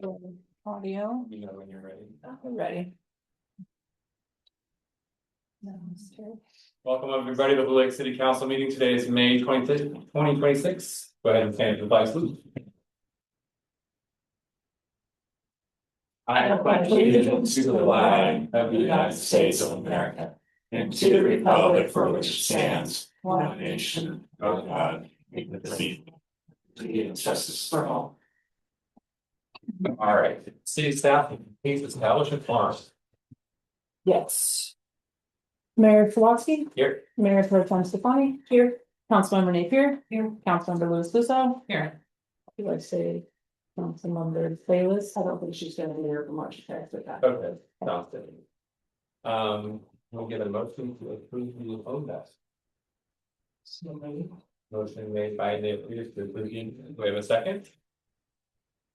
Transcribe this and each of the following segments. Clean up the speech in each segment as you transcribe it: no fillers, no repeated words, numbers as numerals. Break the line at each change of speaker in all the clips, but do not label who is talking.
Audio.
You know when you're ready.
We're ready.
Welcome everybody to the Lake City Council meeting. Today is May 25th, 2026. Go ahead and stand for the flag salute. I pledge allegiance to the flag of the United States of America and to the republic for which it stands, one nation, under God, indivisible, with liberty and justice for all. All right, city staff, please establish a quorum.
Yes. Mayor Kowalski.
Here.
Mayor Pro Tem Stefani. Here. Councilmember Napier. Here. Councilmember Louis Lusso. Here. Do I say Councilmember Bayless? I don't think she's gonna be here for much text with that.
Okay, sounds good. We'll get a motion to approve the ODAS. Motion made by Napier to approve. Do we have a second?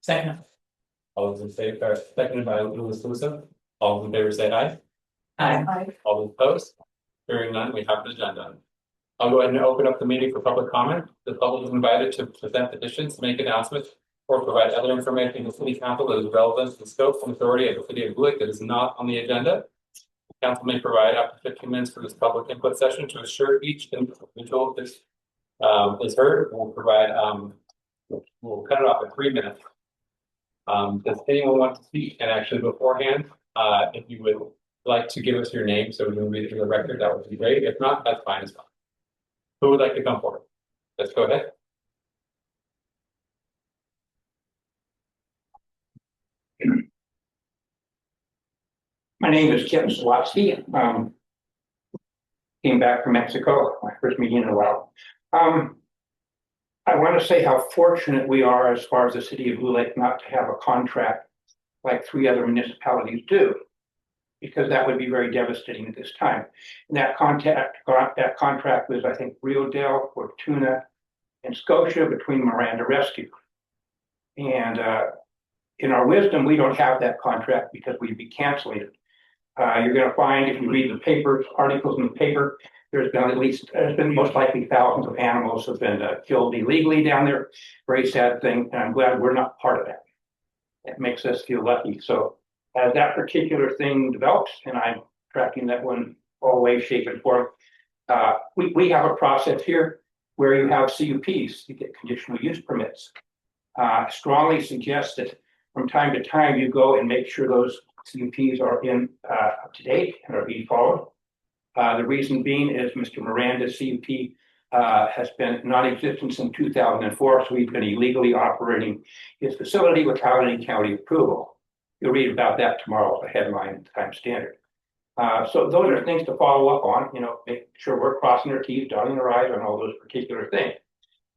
Second.
All those in favor, seconded by Louis Lusso. All those in favor say aye.
Aye.
All those opposed? Hearing none, we have an agenda. I'll go ahead and open up the meeting for public comment. The public is invited to present petitions, make announcements, or provide other information to the city council that is relevant to the scope and authority of the city of Blue that is not on the agenda. The council may provide up to 15 minutes for this public input session to assure each individual this is heard. We'll provide we'll cut it off at 3 minutes. Does anyone want to speak? And actually beforehand, if you would like to give us your name so we can read it to the record, that would be great. If not, that's fine as well. Who would like to come forward? Let's go ahead.
My name is Kim Slotsky. Came back from Mexico, my first meeting in a while. I want to say how fortunate we are as far as the city of Blue Lake not to have a contract like 3 other municipalities do, because that would be very devastating at this time. And that contract was, I think, Rio Dale, Fortuna, and Scotia between Miranda Rescue. And in our wisdom, we don't have that contract because we'd be canceling it. You're going to find, if you read the papers, articles in the paper, there's been most likely thousands of animals have been killed illegally down there. Very sad thing, and I'm glad we're not part of that. It makes us feel lucky. So as that particular thing develops, and I'm tracking that one all way, shape, and form, we have a process here where you have CUPs, you get conditional use permits. Strongly suggest that from time to time you go and make sure those CUPs are up to date and are being followed. The reason being is Mr. Miranda's CUP has been non-existent since 2004, so he's been illegally operating his facility without any county approval. You'll read about that tomorrow, the headline in the Times Standard. So those are things to follow up on, make sure we're crossing our T's, dotting our I's on all those particular things.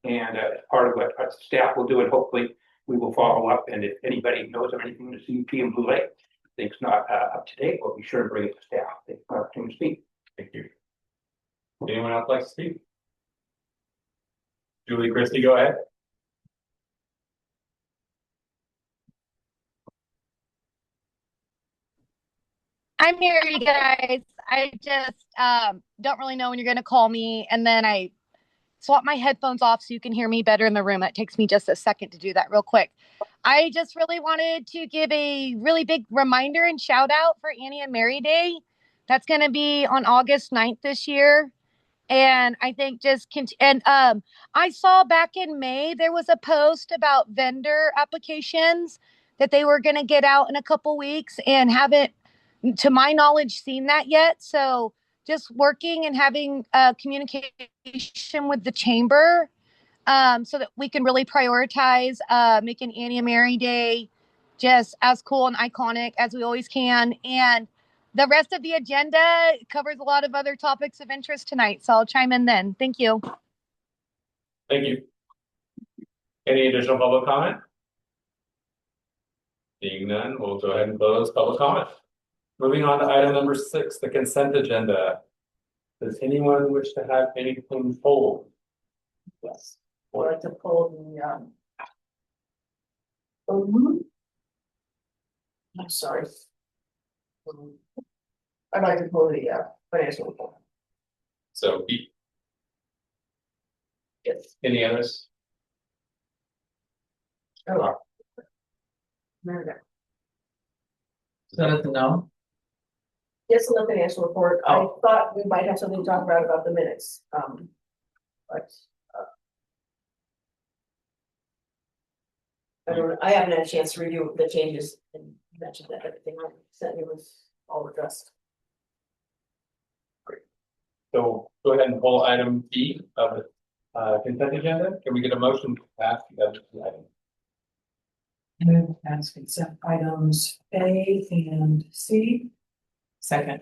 And part of what our staff will do, and hopefully we will follow up. And if anybody knows of anything in the CUP in Blue Lake thinks not up to date, we'll be sure to bring it to staff. Thank you for the opportunity to speak.
Thank you. Anyone else like to speak? Julie Christie, go ahead.
I'm here, you guys. I just don't really know when you're going to call me. And then I swap my headphones off so you can hear me better in the room. It takes me just a second to do that real quick. I just really wanted to give a really big reminder and shout out for Annie and Mary Day. That's going to be on August 9th this year. And I think I saw back in May, there was a post about vendor applications that they were going to get out in a couple weeks, and haven't, to my knowledge, seen that yet. So just working and having communication with the chamber so that we can really prioritize making Annie and Mary Day just as cool and iconic as we always can. And the rest of the agenda covers a lot of other topics of interest tonight, so I'll chime in then. Thank you.
Thank you. Any additional public comment? Seeing none, we'll go ahead and close public comment. Moving on to item number 6, the consent agenda. Does anyone wish to have anything pulled?
Yes. I'd like to pull the I'm sorry. I'd like to pull the financial report.
So
Yes.
any others?
Oh. There we go.
So that's a no.
Yes, in the financial report, I
Oh.
thought we might have something to talk about the minutes, but. I don't know, I haven't had a chance to review the changes and mentioned that everything I sent you was all addressed.
So go ahead and pull item B of the consent agenda. Can we get a motion to pass the other two items?
Move as consent items A and C.
Second.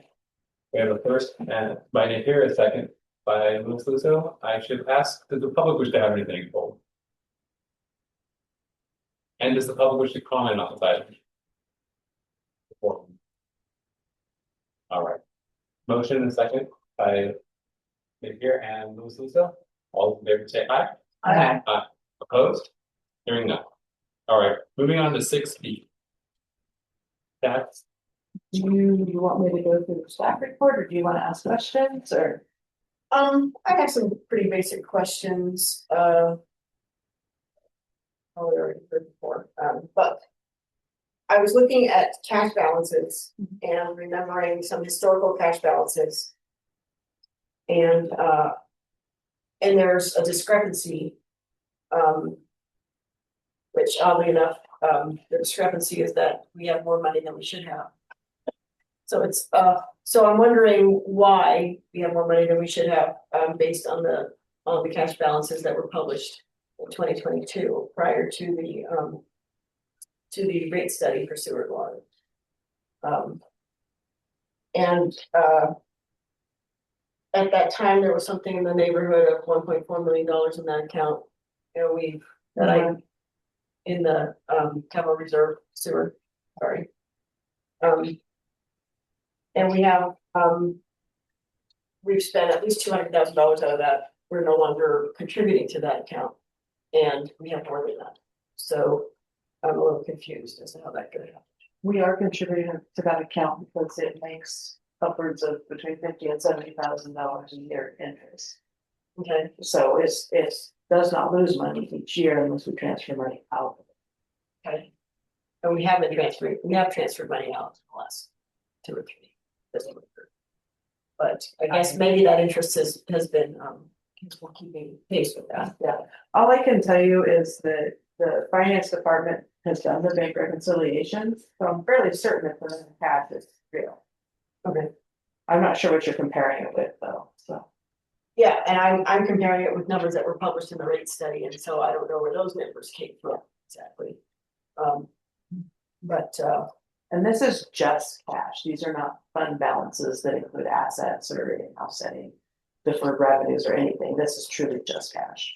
We have a first and by Napier, a second by Louis Lusso. I should ask, does the public wish to have anything told? And does the public wish to comment on this item? All right. Motion and second by Napier and Louis Lusso. All in favor say aye.
Aye.
Opposed? Hearing none. All right, moving on to 6B. That's
Do you want me to go through the staff report or do you want to ask questions or?
I have some pretty basic questions, probably already heard before, but. I was looking at cash balances and remembering some historical cash balances. And there's a discrepancy. Which oddly enough, the discrepancy is that we have more money than we should have. So it's, so I'm wondering why we have more money than we should have, based on the cash balances that were published in 2022 prior to the rate study for sewer and water. At that time, there was something in the neighborhood of $1.4 million in that account. In the capital reserve sewer, sorry. And we have, we've spent at least $200,000 out of that. We're no longer contributing to that account. And we have more than that. So I'm a little confused as to how that could happen.
We are contributing to that account because it makes upwards of between $50,000 and $70,000 a year interest.
Okay,
So it does not lose money each year unless we transfer money out.
okay. And we have transferred money out in the last 2 or 3. But I guess maybe that interest has been, we're keeping pace with that.
Yeah, all I can tell you is that the finance department has done the bank reconciliations, so I'm fairly certain that the cash is real.
Okay.
I'm not sure what you're comparing it with though, so.
Yeah, and I'm comparing it with numbers that were published in the rate study, and so I don't know where those numbers came from exactly.
And this is just cash. These are not fund balances that include assets or any offsetting deferred revenues or anything. This is truly just cash.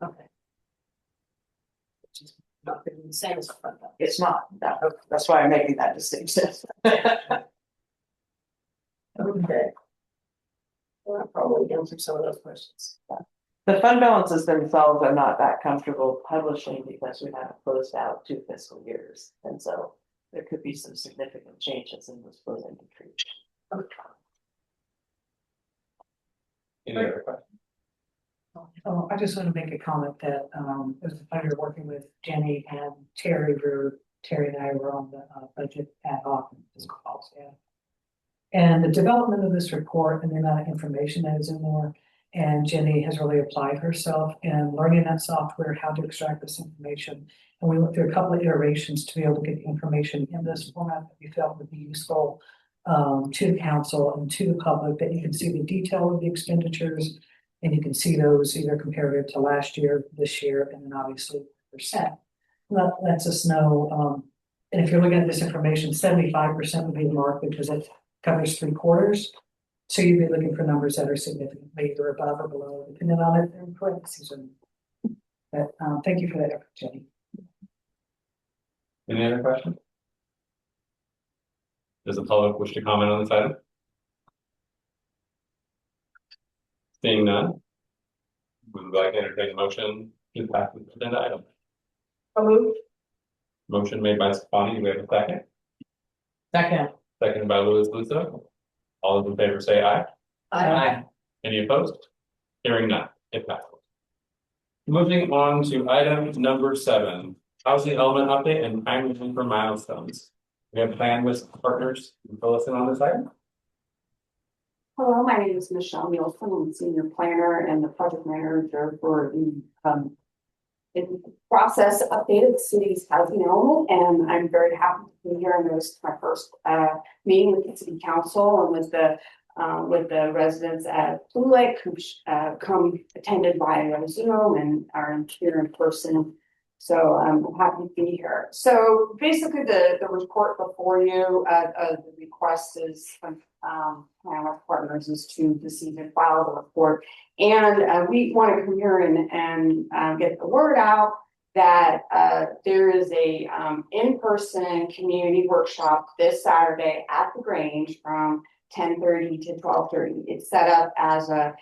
Okay. Which is not the same as a fund balance.
It's not, that's why I'm making that distinction.
Okay. Well, that probably answered some of those questions.
The fund balances themselves I'm not that comfortable publishing because we haven't closed out 2 fiscal years. And so there could be some significant changes in those closing entries.
any other questions?
Oh, I just want to make a comment that, it was a pleasure working with Jenny and Terry. Terry and I were on the budget ad hoc fiscal policy. And the development of this report and the amount of information that is in there. And Jenny has really applied herself in learning that software, how to extract this information. And we went through a couple of iterations to be able to get the information in this format that we felt would be useful to the council and to the public, that you can see the detail of the expenditures. And you can see those either comparative to last year, this year, and then obviously percent. That lets us know, and if you're looking at this information, 75% would be the mark because it covers 3/4. So you'd be looking for numbers that are significantly either above or below, depending on it in parentheses. But thank you for that effort, Jenny.
Any other questions? Does the public wish to comment on this item? Seeing none. We would like to entertain a motion to pass the agenda item. Motion made by Stefani, do we have a second?
Second.
Seconded by Louis Lusso. All those in favor say aye.
Aye.
Any opposed? Hearing none, it passes. Moving on to item number 7, housing element update and timeline for milestones. We have plan with partners. Can you fill us in on this item?
Hello, my name is Michelle Nielsen. I'm the senior planner and the project manager for the process update of the city's housing element, and I'm very happy to be here. I know this is my first meeting with the city council and with the residents at Blue Lake who come attended by Zoom and are here in person. So I'm happy to be here. So basically the report before you, the request is our partners is to receive and file the report. And we want to come here and get the word out that there is a in-person community workshop this Saturday at the Grange from 10:30 to 12:30. It's set up as a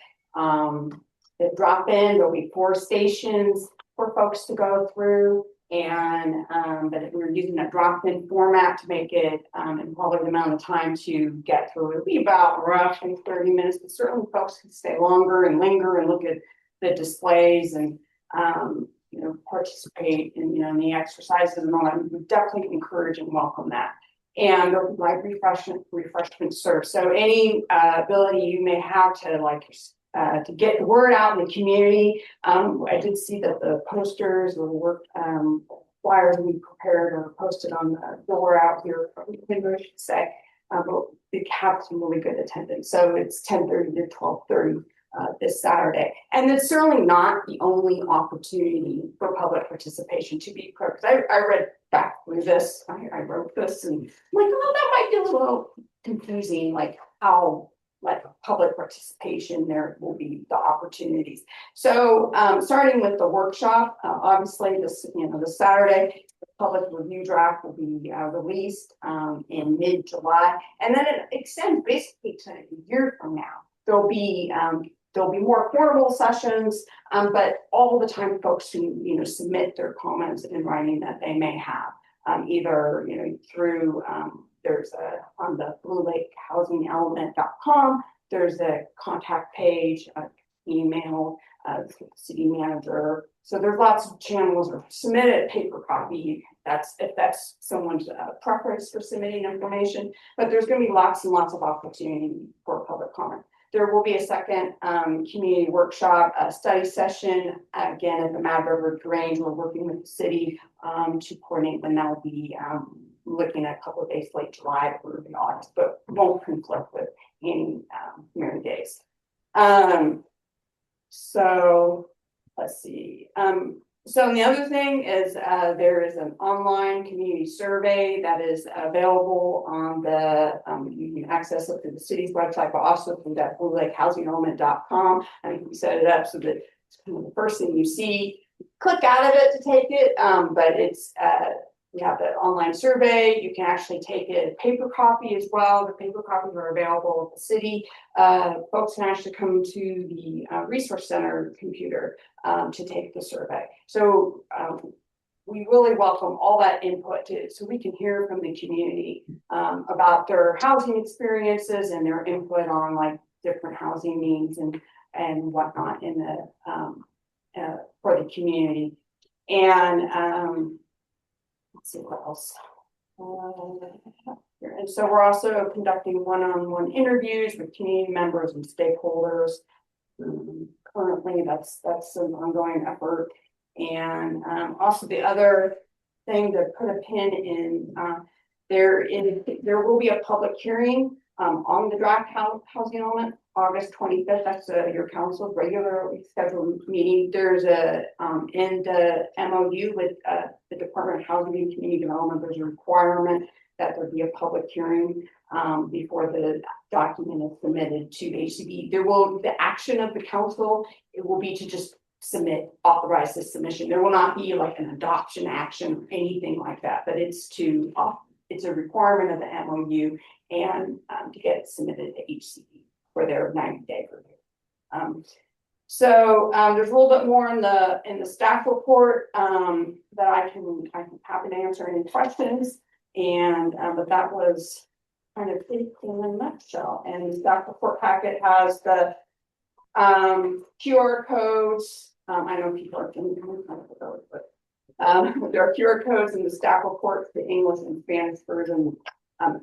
drop-in. There'll be 4 stations for folks to go through, and but we're using a drop-in format to make it in probably the amount of time to get through. It'll be about roughly 30 minutes, but certainly folks can stay longer and linger and look at the displays and participate in in the exercises and all that. We would definitely encourage and welcome that. And there'll be like refreshment served. So any ability you may have to get the word out in the community. I did see that the posters or flyers we prepared or posted on the door out here from the window, I should say. But we have some really good attendance. So it's 10:30 to 12:30 this Saturday. And it's certainly not the only opportunity for public participation, to be clear. Because I read back through this, I wrote this, and I'm like, oh, that might be a little confusing, like how public participation, there will be the opportunities. So starting with the workshop, obviously this Saturday, the public review draft will be released in mid-July, and then it extends basically to a year from now. There'll be more formal sessions, but all the time folks who submit their comments in writing that they may have, either through there's on the bluelakehousingelement.com, there's a contact page, email, city manager. So there's lots of channels, or submit a paper copy. If that's someone's preference for submitting information, but there's going to be lots and lots of opportunity for public comment. There will be a second community workshop, study session, again at the Mad River Grange. We're working with the city to coordinate when that'll be. Looking at a couple of days late July or early August, but won't conflict with any merry days. So let's see. So the other thing is there is an online community survey that is available on the you can access it through the city's website, but also through that bluelakehousingelement.com. I think we set it up so that it's kind of the first thing you see. Click out of it to take it, but it's we have the online survey. You can actually take a paper copy as well. The paper copies are available at the city. Folks can actually come to the resource center computer to take the survey. So we really welcome all that input so we can hear from the community about their housing experiences and their input on different housing needs and whatnot in the for the community. And let's see what else. And so we're also conducting one-on-one interviews with community members and stakeholders. Currently, that's an ongoing effort. And also the other thing to put a pin in, there will be a public hearing on the draft housing element, August 25th. That's your council's regularly scheduled meeting. There's in the MOU with the Department of Housing and Community Development, there's a requirement that there be a public hearing before the document is submitted to HCD. The action of the council, it will be to just authorize the submission. There will not be an adoption action or anything like that, but it's a requirement of the MOU and to get it submitted to HCD for their 90-day review. So there's a little bit more in the staff report that I'm happy to answer any questions. And but that was kind of it in a nutshell. And the staff report packet has the QR codes. I know people are getting kind of those, but There are QR codes in the staff report, the English and Spanish version.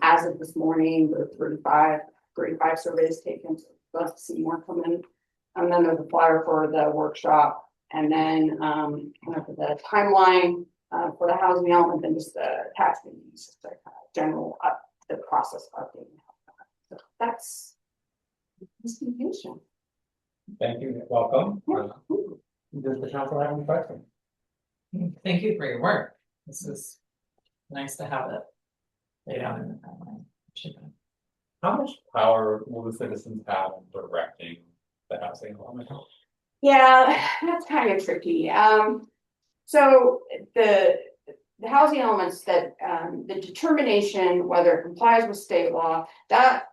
As of this morning, there are 35 surveys taken, so let's to see more come in. And then there's a flyer for the workshop, and then kind of the timeline for the housing element, and just the attachment use, just a kind of general the process update. So that's presentation.
Thank you, welcome. Does the council have any questions?
Thank you for your work. This is nice to have it laid out in the timeline.
How much power will the citizens have in directing the housing element?
Yeah, that's kind of tricky. So the housing elements that the determination whether it complies with state law, that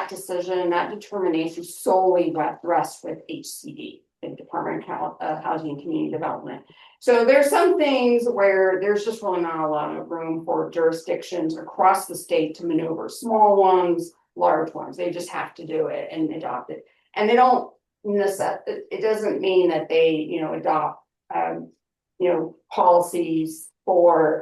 determination solely rests with HCD, the Department of Housing and Community Development. So there's some things where there's just really not a lot of room for jurisdictions across the state to maneuver. Small ones, large ones, they just have to do it and adopt it. And they don't it doesn't mean that they, adopt, policies for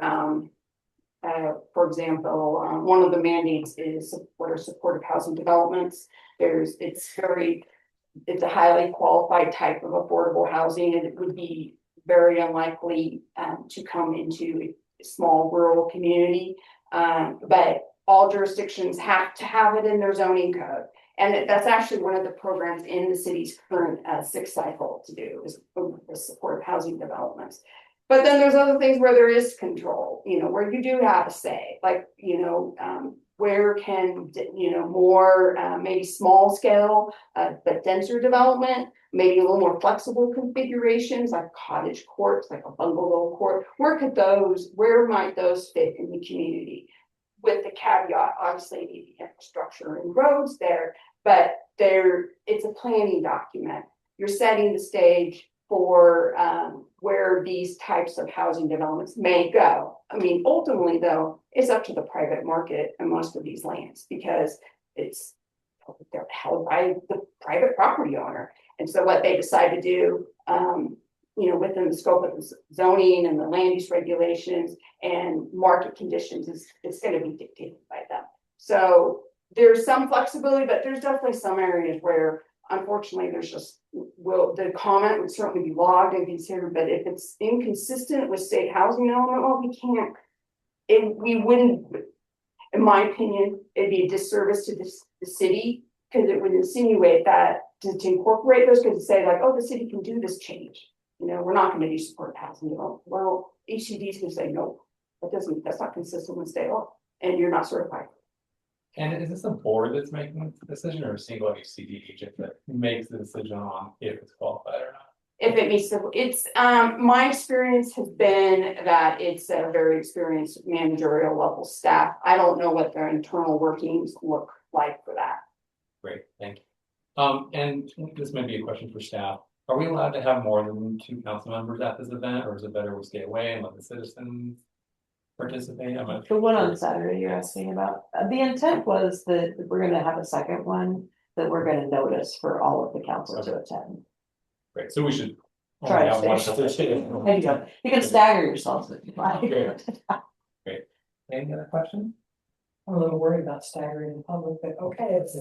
example, one of the mandates is supportive housing developments. It's a highly qualified type of affordable housing, and it would be very unlikely to come into a small rural community. But all jurisdictions have to have it in their zoning code. And that's actually one of the programs in the city's current 6th cycle to do is supportive housing developments. But then there's other things where there is control, where you do have a say, like, where can, more maybe small scale, but denser development, maybe a little more flexible configurations like cottage courts, like a bungalow court. Where might those fit in the community? With the caveat, obviously, the infrastructure and roads there, but it's a planning document. You're setting the stage for where these types of housing developments may go. I mean, ultimately, though, it's up to the private market in most of these lands because they're held by the private property owner. And so what they decide to do, within the scope of the zoning and the land use regulations and market conditions it's going to be dictated by them. So there's some flexibility, but there's definitely some areas where unfortunately the comment would certainly be logged and considered, but if it's inconsistent with state housing element, we wouldn't, in my opinion, it'd be a disservice to the city because it would insinuate that to incorporate those because say like, oh, the city can do this change. We're not going to do supportive housing. Well, HCD's can say no, that's not consistent with state law, and you're not certified.
And is this a board that's making the decision or a single HCD agent that makes the decision on if it's qualified or not?
If it meets it's my experience has been that it's a very experienced managerial level staff. I don't know what their internal workings look like for that.
Great, thank you. And this may be a question for staff. Are we allowed to have more than 2 council members at this event, or is it better we stay away and let the citizens participate?
The one on Saturday you're asking about, the intent was that we're gonna have a second one that we're gonna notice for all of the council to attend.
Great, so we should
Try
only
to
have one
stay.
participant.
There you go. You can stagger yourselves if you like.
Great. Any other questions?
I'm a little worried about staggering the public, but okay, it's.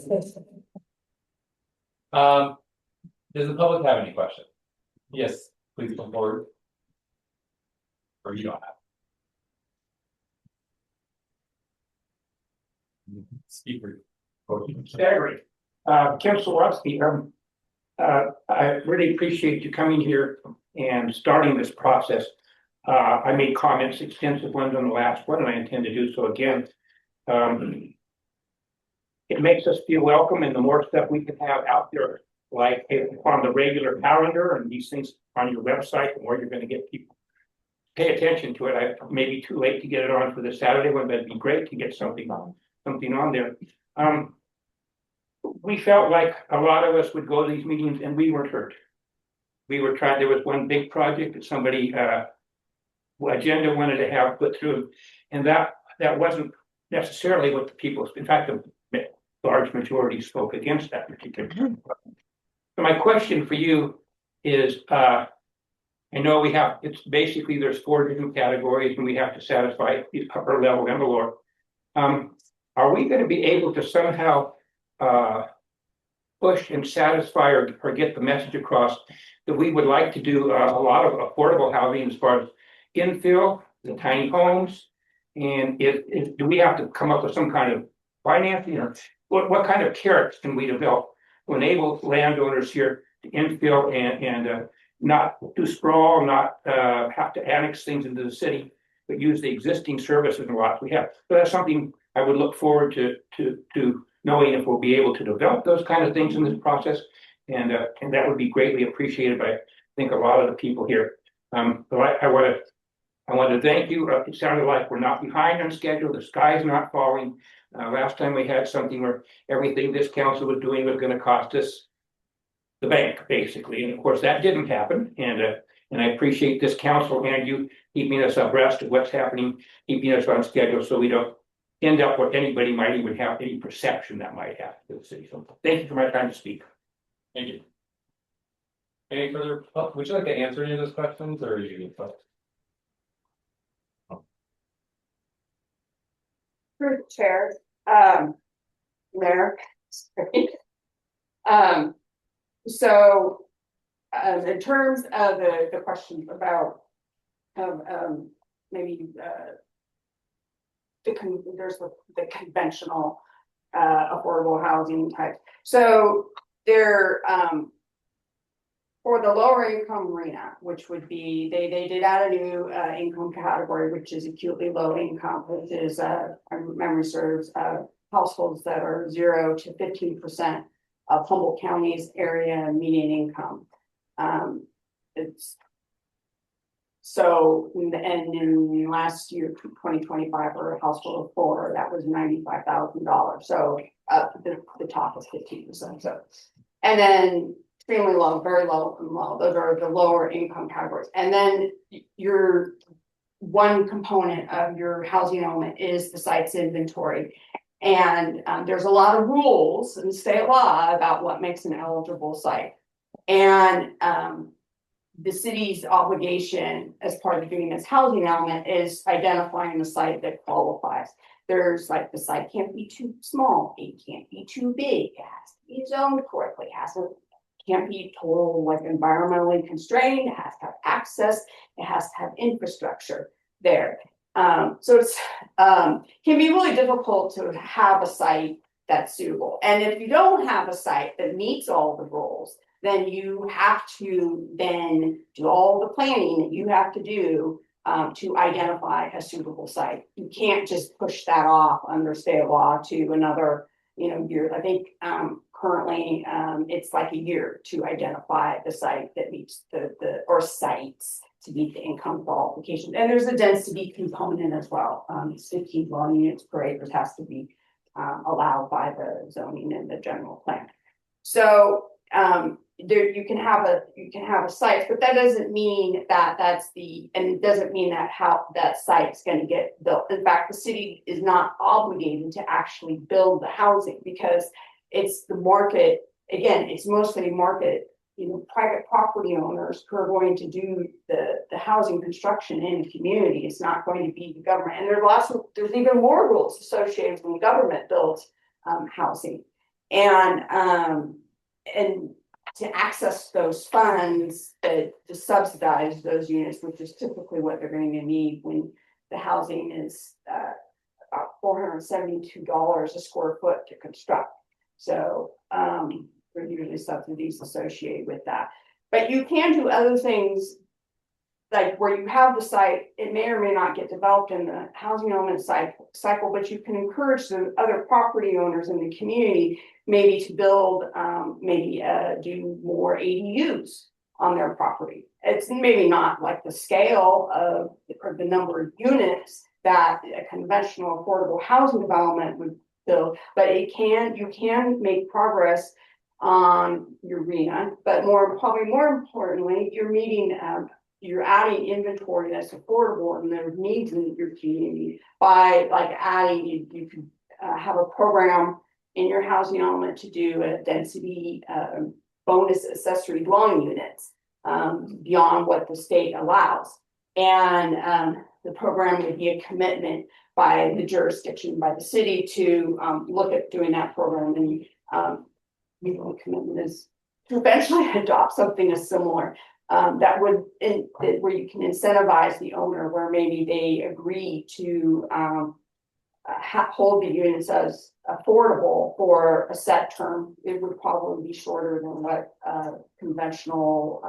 Does the public have any questions? Yes, please come forward. Or you don't have. Speaker.
Staggering. Kim Swarovski, I really appreciate you coming here and starting this process. I made comments, extensive ones on the last one, and I intend to do so again. It makes us feel welcome, and the more stuff we can have out there, like on the regular calendar and these things on your website, the more you're going to get people pay attention to it. I may be too late to get it on for the Saturday one, but it'd be great to get something on there. We felt like a lot of us would go to these meetings and we weren't heard. We were trying, there was one big project that somebody agenda wanted to have put through, and that wasn't necessarily what the people, in fact, the large majority spoke against that particular. So my question for you is, I know it's basically there's 4 different categories and we have to satisfy the upper level and the lower. Are we gonna be able to somehow, push and satisfy or get the message across that we would like to do a lot of affordable housing as far as infill, the tiny homes? And do we have to come up with some kind of financing, or what kind of carrots can we develop to enable landowners here to infill and not do sprawl, not have to annex things into the city, but use the existing services and lots we have? So that's something I would look forward to knowing if we'll be able to develop those kind of things in this process. And that would be greatly appreciated by, I think, a lot of the people here. But I want to thank you. It sounded like we're not behind on schedule. The sky's not falling. Last time we had something where everything this council was doing was going to cost us the bank, basically. And of course, that didn't happen. And I appreciate this council and you keeping us abreast of what's happening, keeping us on schedule so we don't end up where anybody might even have any perception that might happen to the city. So thank you for my time to speak.
Thank you. Any further, would you like to answer any of those questions or are you?
Through the chair, Mayor. So, in terms of the question about, maybe, there's the conventional, affordable housing type. So there, for the lower income arena, which would be, they did add a new income category, which is acutely low income, which is memory serves households that are 0 to 15% of Humboldt County's area median income. It's so, and in last year, 2025, for a household of 4, that was $95,000. So the top is 15%. So, and then extremely low, very low, and low. Those are the lower income categories. And then your one component of your housing element is the site's inventory. And there's a lot of rules and state law about what makes an eligible site. And the city's obligation as part of doing this housing element is identifying the site that qualifies. There's like the site can't be too small, it can't be too big, it has to be zoned correctly, can't be total like environmentally constrained, it has to have access, it has to have infrastructure there. So it's can be really difficult to have a site that's suitable. And if you don't have a site that meets all the rules, then you have to then do all the planning that you have to do to identify a suitable site. You can't just push that off under state law to another, year. I think currently it's like a year to identify the site that meets or sites to meet the income qualification. And there's a density component as well. 15 dwelling units per acre has to be allowed by the zoning and the general plan. So there you can have a site, but that doesn't mean and it doesn't mean that how that site's going to get built. In fact, the city is not obligated to actually build the housing because it's the market. Again, it's mostly market, private property owners who are going to do the housing construction in the community. It's not going to be the government. And there's even more rules associated when the government builds housing. And to access those funds to subsidize those units, which is typically what they're going to need when the housing is about $472 a square foot to construct. So there are usually subsidies associated with that. But you can do other things like where you have the site, it may or may not get developed in the housing element cycle, but you can encourage the other property owners in the community maybe to build, do more ADUs on their property. It's maybe not like the scale of or the number of units that a conventional affordable housing development would build, but you can make progress on your arena, but probably more importantly, you're adding inventory that's affordable and their needs in your community by like adding, you could have a program in your housing element to do a density bonus accessory dwelling units beyond what the state allows. And the program would be a commitment by the jurisdiction, by the city to look at doing that program. And the commitment is to eventually adopt something as similar that would where you can incentivize the owner, where maybe they agree to hold the units as affordable for a set term. It would probably be shorter than what conventional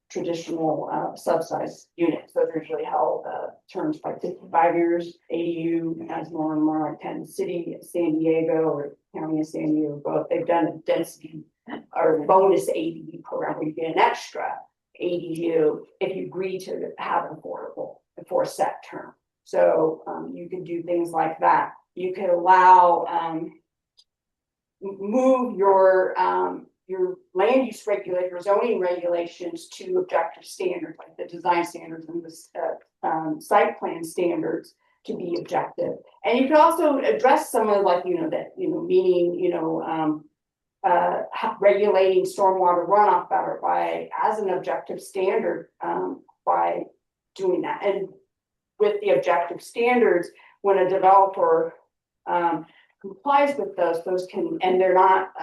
traditional subsidized units. Those are usually held terms by 55 years. ADU has more and more like Kansas City, San Diego, or County of San Diego. Both they've done a density or bonus ADU program where you get an extra ADU if you agree to have it affordable for a set term. So you can do things like that. You could allow move your land use regulate your zoning regulations to objective standards, like the design standards and the site plan standards to be objective. And you can also address some of like, meaning, regulating stormwater runoff better by as an objective standard by doing that. And with the objective standards, when a developer complies with those can, and they're not,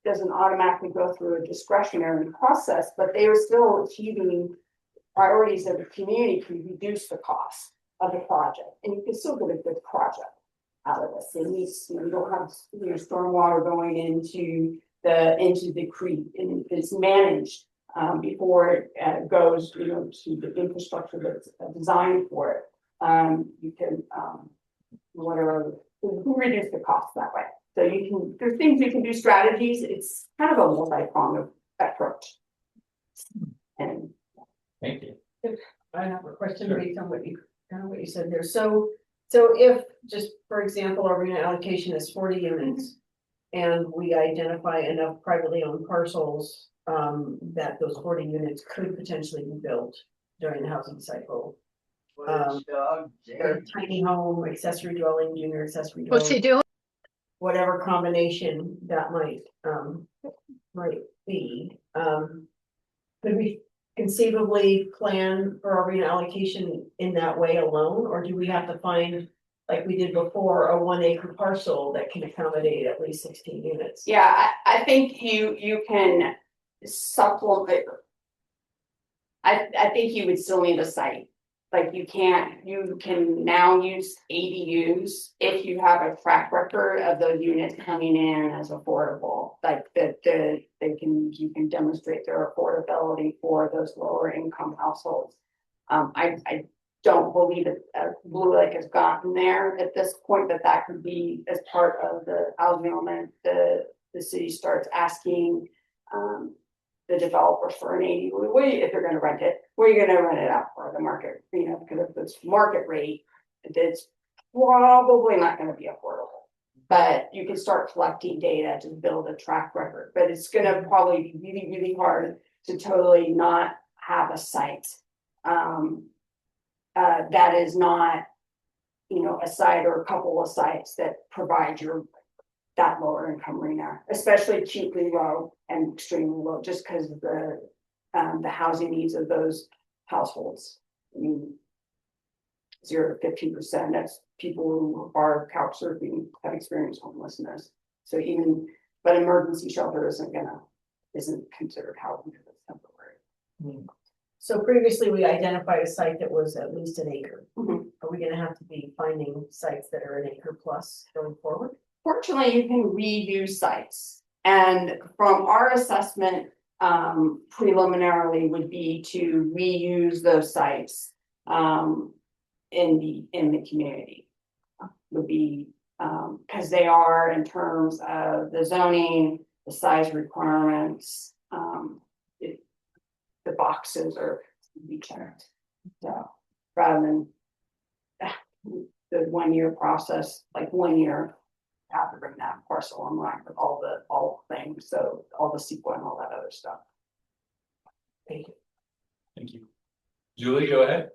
doesn't automatically go through a discretionary process, but they are still achieving priorities of the community to reduce the cost of the project. And you can still get a good project out of this. It needs, you don't have stormwater going into the creek, and it's managed before it goes, to the infrastructure that's designed for it. You can reduce the cost that way. So there's things you can do, strategies. It's kind of a multi-pronged approach. And
Thank you.
I have a question based on what you said there. So if, just for example, our arena allocation is 40 units and we identify enough privately owned parcels that those 40 units could potentially be built during the housing cycle. Tiny home, accessory dwelling, junior accessory dwelling.
What's he doing?
Whatever combination that might be. Could we conceivably plan for our arena allocation in that way alone, or do we have to find, like we did before, a 1 acre parcel that can accommodate at least 16 units?
yeah, I think you can supplement. I think you would still need a site. Like you can now use ADUs if you have a track record of those units coming in as affordable, like you can demonstrate their affordability for those lower income households. I don't believe that Blue Lake has gotten there at this point, but that could be as part of the housing element. The city starts asking the developers for an ADU. If they're going to rent it, where are you going to rent it out for the market? Because if it's market rate, it's probably not going to be affordable. But you can start collecting data to build a track record. But it's going to probably be really, really hard to totally not have a site that is not, a site or a couple of sites that provide that lower income arena, especially acutely low and extremely low, just because of the housing needs of those households. 0 to 15%. That's people who are couch surfing, have experienced homelessness. So but emergency shelter isn't considered housing because it's temporary.
So previously we identified a site that was at least an acre.
Mhm.
Are we going to have to be finding sites that are an acre plus going forward?
Fortunately, you can reuse sites, and from our assessment, preliminarily would be to reuse those sites in the community. Would be because they are, in terms of the zoning, the size requirements, the boxes are to be checked. So rather than the 1 year process, like 1 year. Have to bring that parcel online with all the things, so all the SQL and all that other stuff.
Thank you.
Thank you. Julie, go ahead.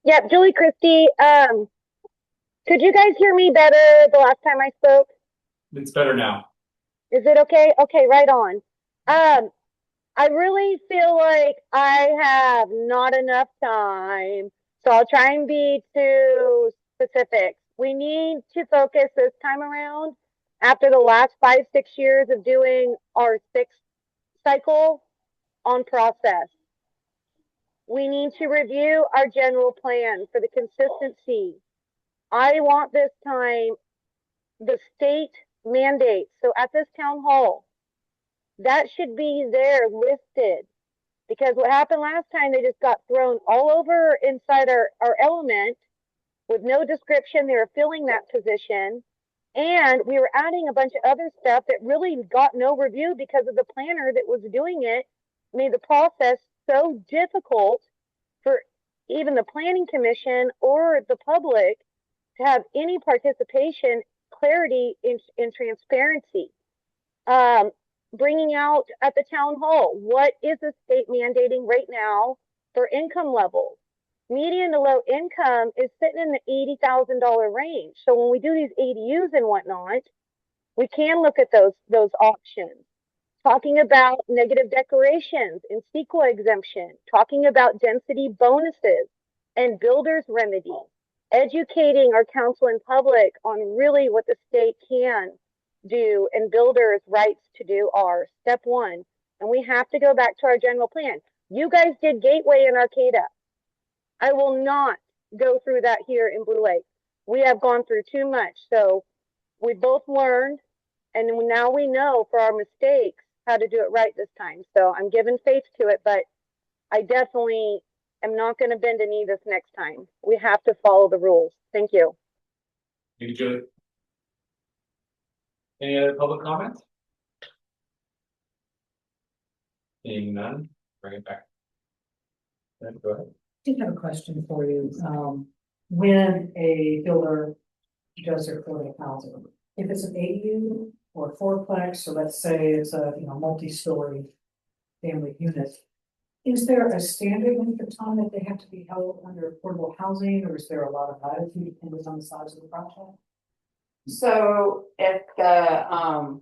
Yeah, Julie Christie. Could you guys hear me better the last time I spoke?
It's better now.
Is it okay? Okay, right on. I really feel like I have not enough time, so I'll try and be too specific. We need to focus this time around after the last 5, 6 years of doing our sixth cycle on process. We need to review our general plan for the consistency. I want this time the state mandate. So at this town hall, that should be there listed. Because what happened last time, they just got thrown all over inside our element with no description. They were filling that position. And we were adding a bunch of other stuff that really got no review because of the planner that was doing it made the process so difficult for even the planning commission or the public to have any participation, clarity, in transparency. Bringing out at the town hall, what is the state mandating right now for income levels? Median to low income is sitting in the $80,000 range. So when we do these ADUs and whatnot, we can look at those options. Talking about negative declarations and CEQA exemption, talking about density bonuses and builder's remedy, educating our council and public on really what the state can do and builders' rights to do are step one. And we have to go back to our general plan. You guys did Gateway and Arcata. I will not go through that here in Blue Lake. We have gone through too much. So we both learned, and now we know for our mistakes how to do it right this time. So I'm giving faith to it, but I definitely am not going to bend a knee this next time. We have to follow the rules. Thank you.
Thank you, Julie. Any other public comments? Seeing none, bring it back. Go ahead.
I did have a question for you. When a builder does their affordable housing, if it's an ADU or a fourplex, so let's say it's a multi-story family unit, is there a standard length of time that they have to be held under affordable housing, or is there a lot of latitude depending on the size of the project?
So if they're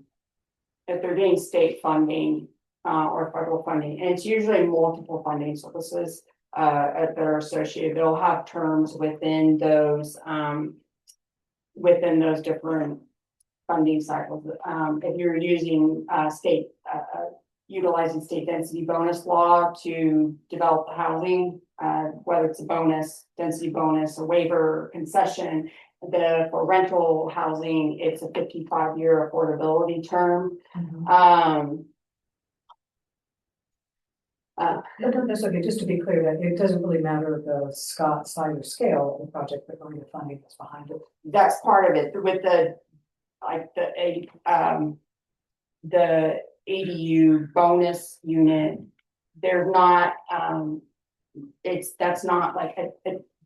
getting state funding or federal funding, and it's usually multiple funding sources that are associated, they'll have terms within those different funding cycles. If you're using utilizing state density bonus law to develop the housing, whether it's a bonus, density bonus, a waiver, concession, for rental housing, it's a 55-year affordability term.
That's okay. Just to be clear, that it doesn't really matter the size or scale of the project, but only the funding that's behind it.
That's part of it. With the ADU bonus unit, there's not that's not like a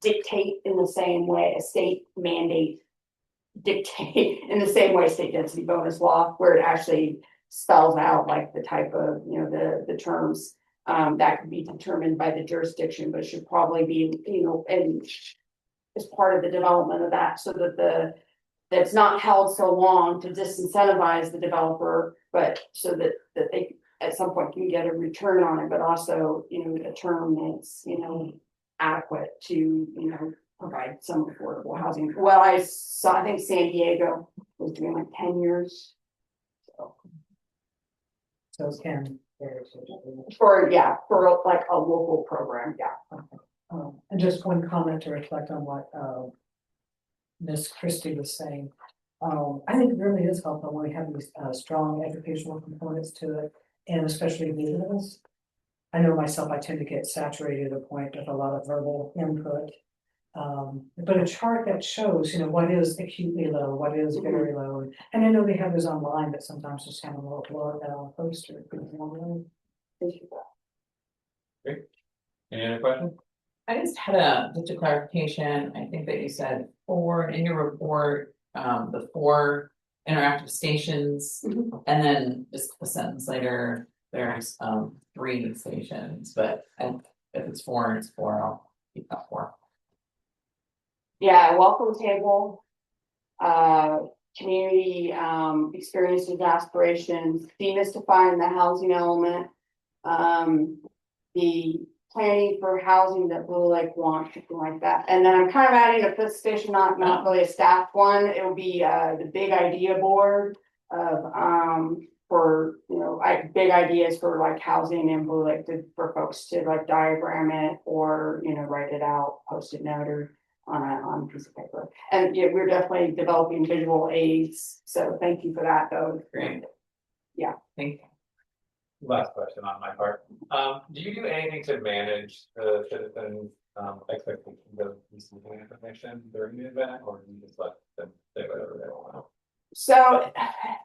dictate in the same way a state mandate dictate in the same way state density bonus law, where it actually spells out like the type of the terms that could be determined by the jurisdiction, but it should probably be and as part of the development of that, so that that's not held so long to disincentivize the developer, but so that they at some point can get a return on it, but also a term that's adequate to provide some affordable housing. Well, I think San Diego was doing like 10 years.
So it can
for like a local program. Yeah.
And just one comment to reflect on what Miss Christie was saying. I think it really is helpful when we have these strong educational components to it, and especially visuals. I know myself, I tend to get saturated to the point with a lot of verbal input. But a chart that shows, what is acutely low, what is very low. And I know they have those online, but sometimes just have a little blur poster.
Great. Any other questions?
I just had just a clarification. I think that you said in your report, the 4 interactive stations, and then just a sentence later, there's 3 stations, but if it's 4, it's 4, I'll keep that 4.
Yeah, welcome table, community experiences, aspirations, demystifying the housing element, the planning for housing that Blue Lake wants, something like that. And then I'm kind of adding a fifth station, not really a staffed one. It will be the big idea board of for big ideas for like housing in Blue Lake for folks to like diagram it or write it out, post it note or on a piece of paper. And yeah, we're definitely developing visual aids. So thank you for that though.
Great.
Yeah.
Thank you.
Last question on my part. Do you do anything to manage the citizens' expectations of receiving information during the event, or do you just let them say whatever they want?
So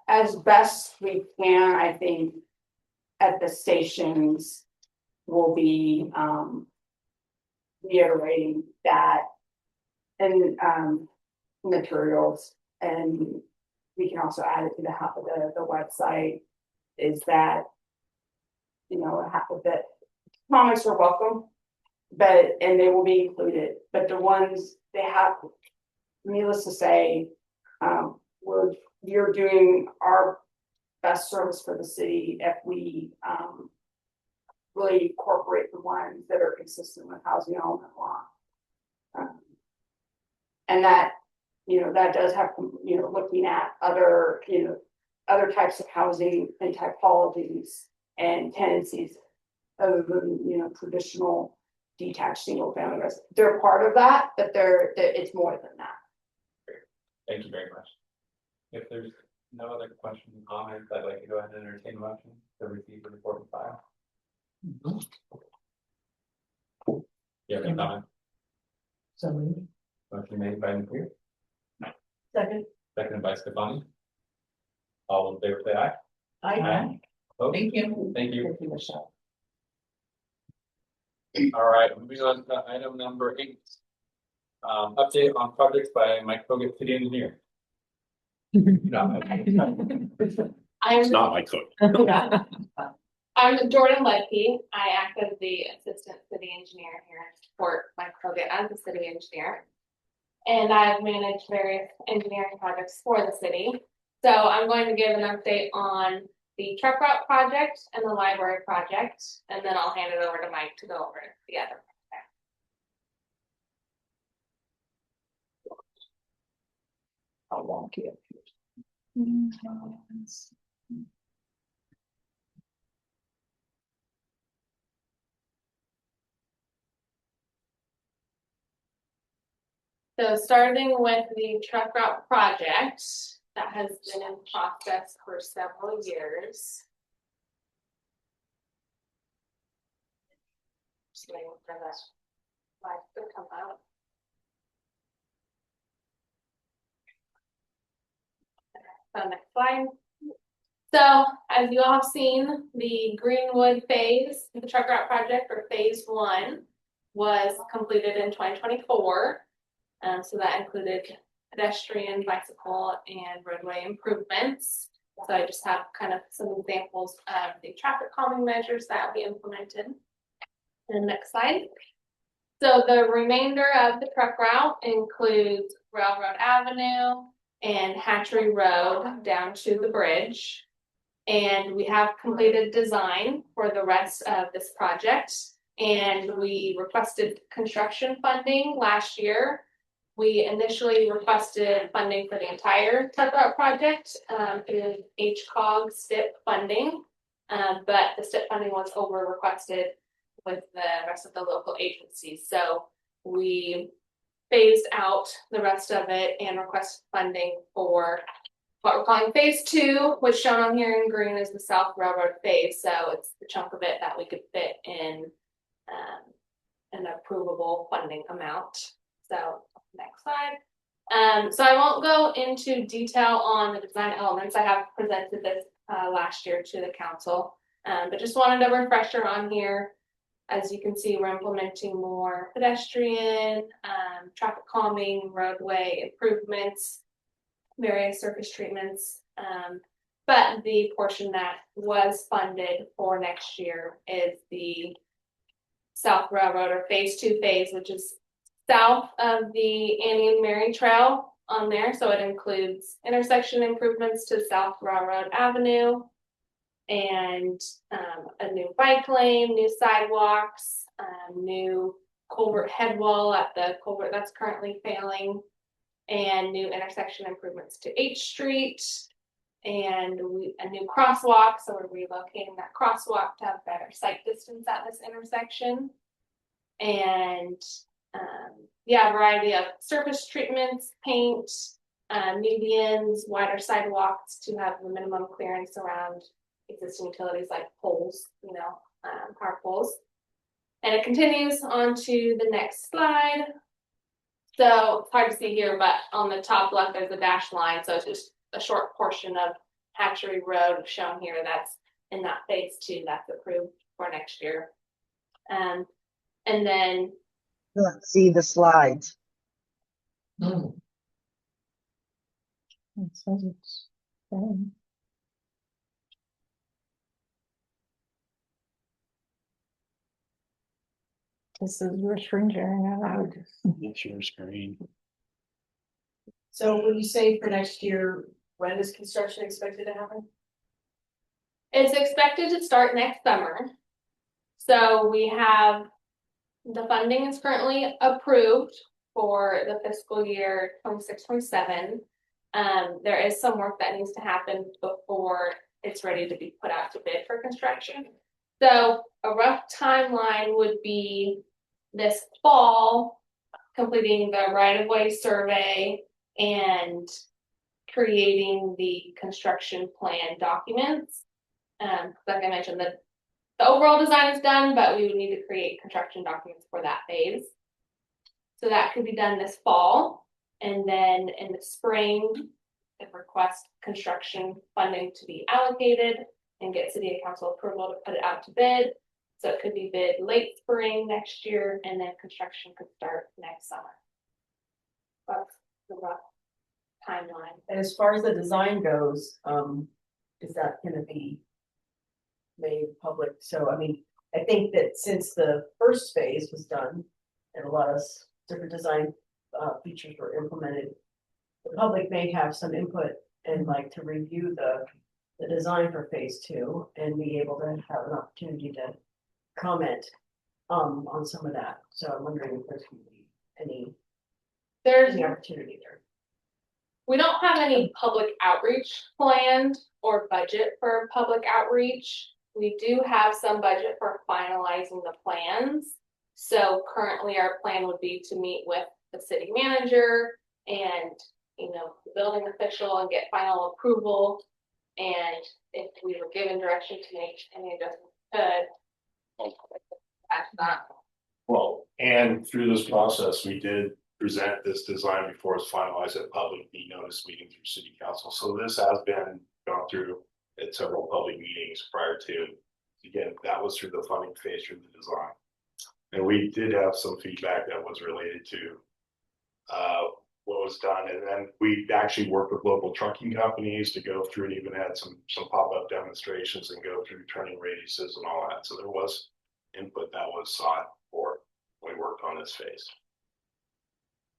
as best we can, I think at the stations we'll be reiterating that and materials, and we can also add it to the website, is that that comments are welcome, and they will be included, but the ones they have, needless to say, we're doing our best service for the city if we really incorporate the ones that are consistent with housing element law. And that that does have looking at other types of housing and typologies and tendencies other than traditional detached single family residence. They're part of that, but it's more than that.
Thank you very much. If there's no other questions and comments, I'd like to go ahead and entertain a motion to receive the report and file. You have any comment?
So
Motion made by Napier,
Second.
seconded by Stefani. All in favor, say aye.
I.
Opposed?
Thank you.
Thank you.
Thank you, Michelle.
All right, moving on to item number 8. Update on projects by Mike Hogan, city engineer. No.
It's not my cook. I'm Jordan Ledke. I act as the assistant city engineer here and support Mike Hogan as the city engineer. And I've managed various engineering projects for the city. So I'm going to give an update on the truck route project and the library project, and then I'll hand it over to Mike to go over the other project.
How long do you have?
So starting with the truck route project that has been in process for several years. Just waiting for the slide to come out. So next slide. So as you all have seen, the Greenwood phase, the truck route project for phase 1 was completed in 2024. So that included pedestrian, bicycle, and roadway improvements. So I just have kind of some examples of the traffic calming measures that we implemented. And the next slide. So the remainder of the truck route includes Railroad Avenue and Hatchery Road down to the bridge. And we have completed design for the rest of this project. And we requested construction funding last year. We initially requested funding for the entire truck route project through HCOG STIP funding, but the STIP funding was over requested with the rest of the local agencies. So we phased out the rest of it and requested funding for what we're calling phase 2, which shown on here in green is the South Railroad phase. So it's the chunk of it that we could fit in an approvable funding amount. So next slide. So I won't go into detail on the design elements. I have presented this last year to the council, but just wanted a refresher on here. As you can see, we're implementing more pedestrian, traffic calming, roadway improvements, various surface treatments. But the portion that was funded for next year is the South Railroad or phase 2 phase, which is south of the Annie and Mary Trail on there. So it includes intersection improvements to South Railroad Avenue, and a new bike lane, new sidewalks, new culvert head wall at the culvert that's currently failing, and new intersection improvements to H Street, and a new crosswalk. So we're relocating that crosswalk to have better sight distance at this intersection. And yeah, a variety of surface treatments, paint, medians, wider sidewalks to have the minimum clearance around existing utilities like poles, power poles. And it continues on to the next slide. So it's hard to see here, but on the top left, there's a dashed line. So it's just a short portion of Hatchery Road shown here. That's in that phase 2 that's approved for next year. And then
Let's see the slides.
Hmm.
It says it's done. This is your screen sharing. I would
It's your screen.
So when you say for next year, when is construction expected to happen?
it's expected to start next summer. So we have the funding is currently approved for the fiscal year 26-27. There is some work that needs to happen before it's ready to be put out to bid for construction. So a rough timeline would be this fall, completing the right-of-way survey and creating the construction plan documents. Like I mentioned, the overall design is done, but we would need to create construction documents for that phase. So that could be done this fall. And then in the spring, if request construction funding to be allocated and get city council approval to put it out to bid. So it could be bid late spring next year, and then construction could start next summer. That's the rough timeline.
And as far as the design goes, is that gonna be made public? So, I mean, I think that since the first phase was done and a lot of different design features were implemented, the public may have some input and like to review the design for phase 2 and be able to have an opportunity to comment on some of that. So I'm wondering if there's gonna be any opportunity there.
We don't have any public outreach planned or budget for public outreach. We do have some budget for finalizing the plans. So currently our plan would be to meet with the city manager and, the building official and get final approval. And if we were given direction to make any adjustments, after that.
Well, and through this process, we did present this design before it's finalized at public notice meeting through city council. So this has been gone through at several public meetings prior to, again, that was through the funding phase through the design. And we did have some feedback that was related to what was done. And then we actually worked with local trucking companies to go through and even had some pop-up demonstrations and go through turning radiuses and all that. So there was input that was sought for when we worked on this phase.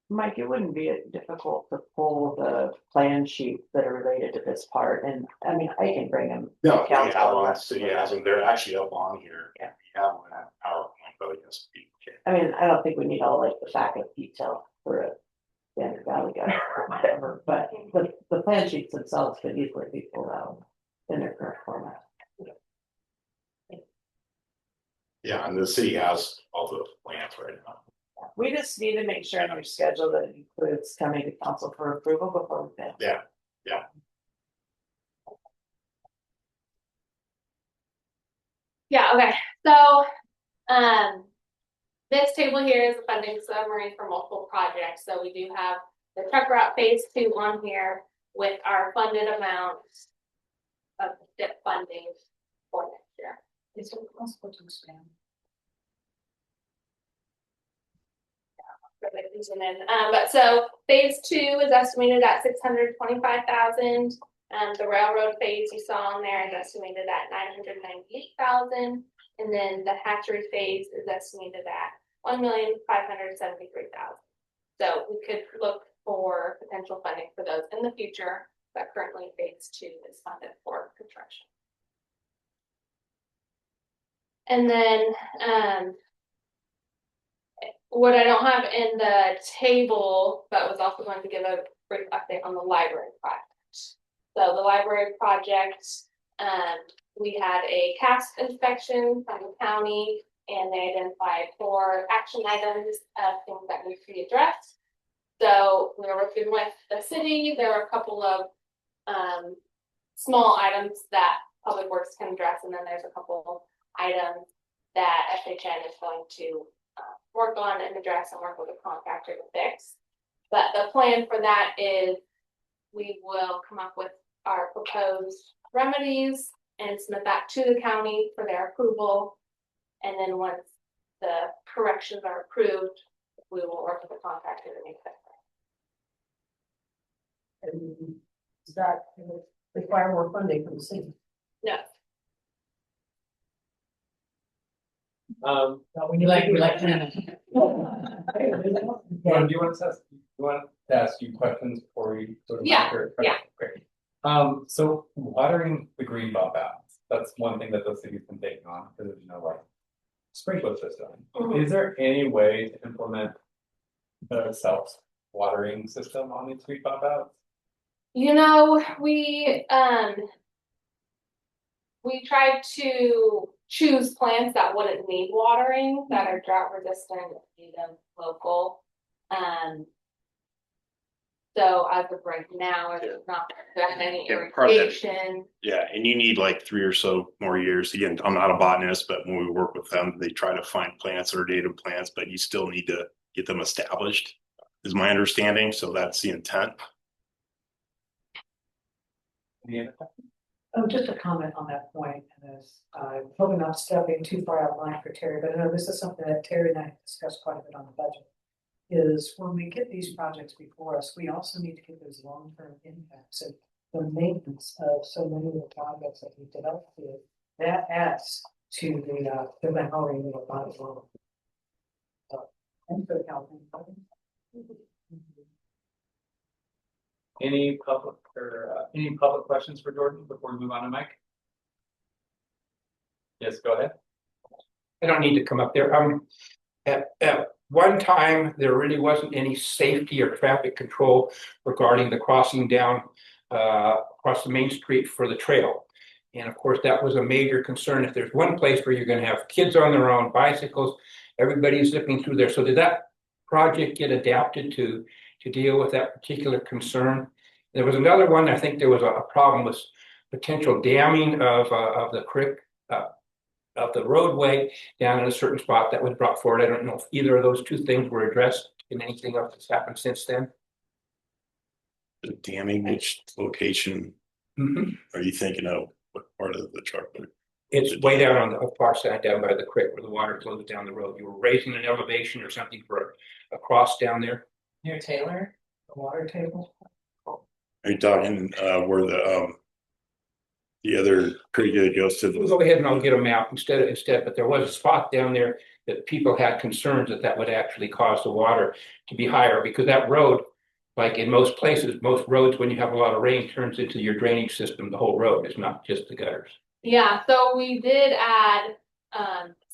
Mike, it wouldn't be difficult to pull the plan sheets that are related to this part, and I mean, I can bring them.
No, we have on city has them. They're actually up on here.
Yeah.
We have them in that PowerPoint, but I guess okay.
I mean, I don't think we need all like the backup detail for a standard valley guy or whatever, but the plan sheets themselves could easily be pulled out in their current format.
Yeah, and the city has all the plans right now.
We just need to make sure in our schedule that it includes coming to council for approval before we bid.
Yeah.
Yeah, okay. So this table here is a funding summary for multiple projects. So we do have the truck route phase 2 on here with our funded amounts of STIP funding for next year.
Is it possible to expand?
But so phase 2 is estimated at $625,000. The railroad phase you saw on there is estimated at $998,000, and then the hatchery phase is estimated at $1,573,000. So we could look for potential funding for those in the future, but currently phase 2 is funded for construction. And then, what I don't have in the table, but was also going to give a brief update on the library project. So the library project, we had a CAST inspection from the county, and they identified 4 action items of things that need to be addressed. So we were working with the city. There were a couple of small items that Public Works can address, and then there's a couple items that FHN is going to work on and address and work with a contractor to fix. But the plan for that is we will come up with our proposed remedies and submit that to the county for their approval. And then once the corrections are approved, we will work with the contractor to make that.
And does that require more funding from the city?
No.
We like to.
Do you want to ask you questions before we sort of?
Yeah, yeah.
Great. So watering the green bump outs, that's one thing that the city's been taking on, because there's no like sprinkler system.
Mhm.
Is there any way to implement a self-watering system on these green bump outs?
You know, we tried to choose plants that wouldn't need watering, that are drought resistant, native, local. So as of right now, it's not that any irrigation.
Yeah, and you need like 3 or so more years. Again, I'm not a botanist, but when we work with them, they try to find plants that are native plants, but you still need to get them established, is my understanding. So that's the intent.
Any other questions?
Just a comment on that point, and as probably not stepping too far out of line for Terry, but I know this is something that Terry and I have discussed quite a bit on the budget. Is when we get these projects before us, we also need to get those long-term impacts and the maintenance of so many of the projects that we developed here. That adds to the memory of the body as well. And for the health.
Any public questions for Jordan before we move on to Mike? Yes, go ahead.
I don't need to come up there. At one time, there really wasn't any safety or traffic control regarding the crossing down across the main street for the trail. And of course, that was a major concern. If there's one place where you're going to have kids on their own, bicycles, everybody's zipping through there. So did that project get adapted to deal with that particular concern? There was another one. I think there was a problem with potential damming of the creek, of the roadway down in a certain spot that was brought forward. I don't know if either of those two things were addressed in anything else that's happened since then.
The damming, which location are you thinking of? What part of the truck?
It's way down on the far side, down by the creek where the water flows down the road. You were raising an elevation or something for a cross down there.
Near Taylor,
The water table.
Are you talking where the other creek that goes to
We'll go ahead and I'll get a map instead, but there was a spot down there that people had concerns that would actually cause the water to be higher, because that road, like in most places, most roads, when you have a lot of rain, turns into your drainage system. The whole road is not just the gutters.
Yeah, so we did add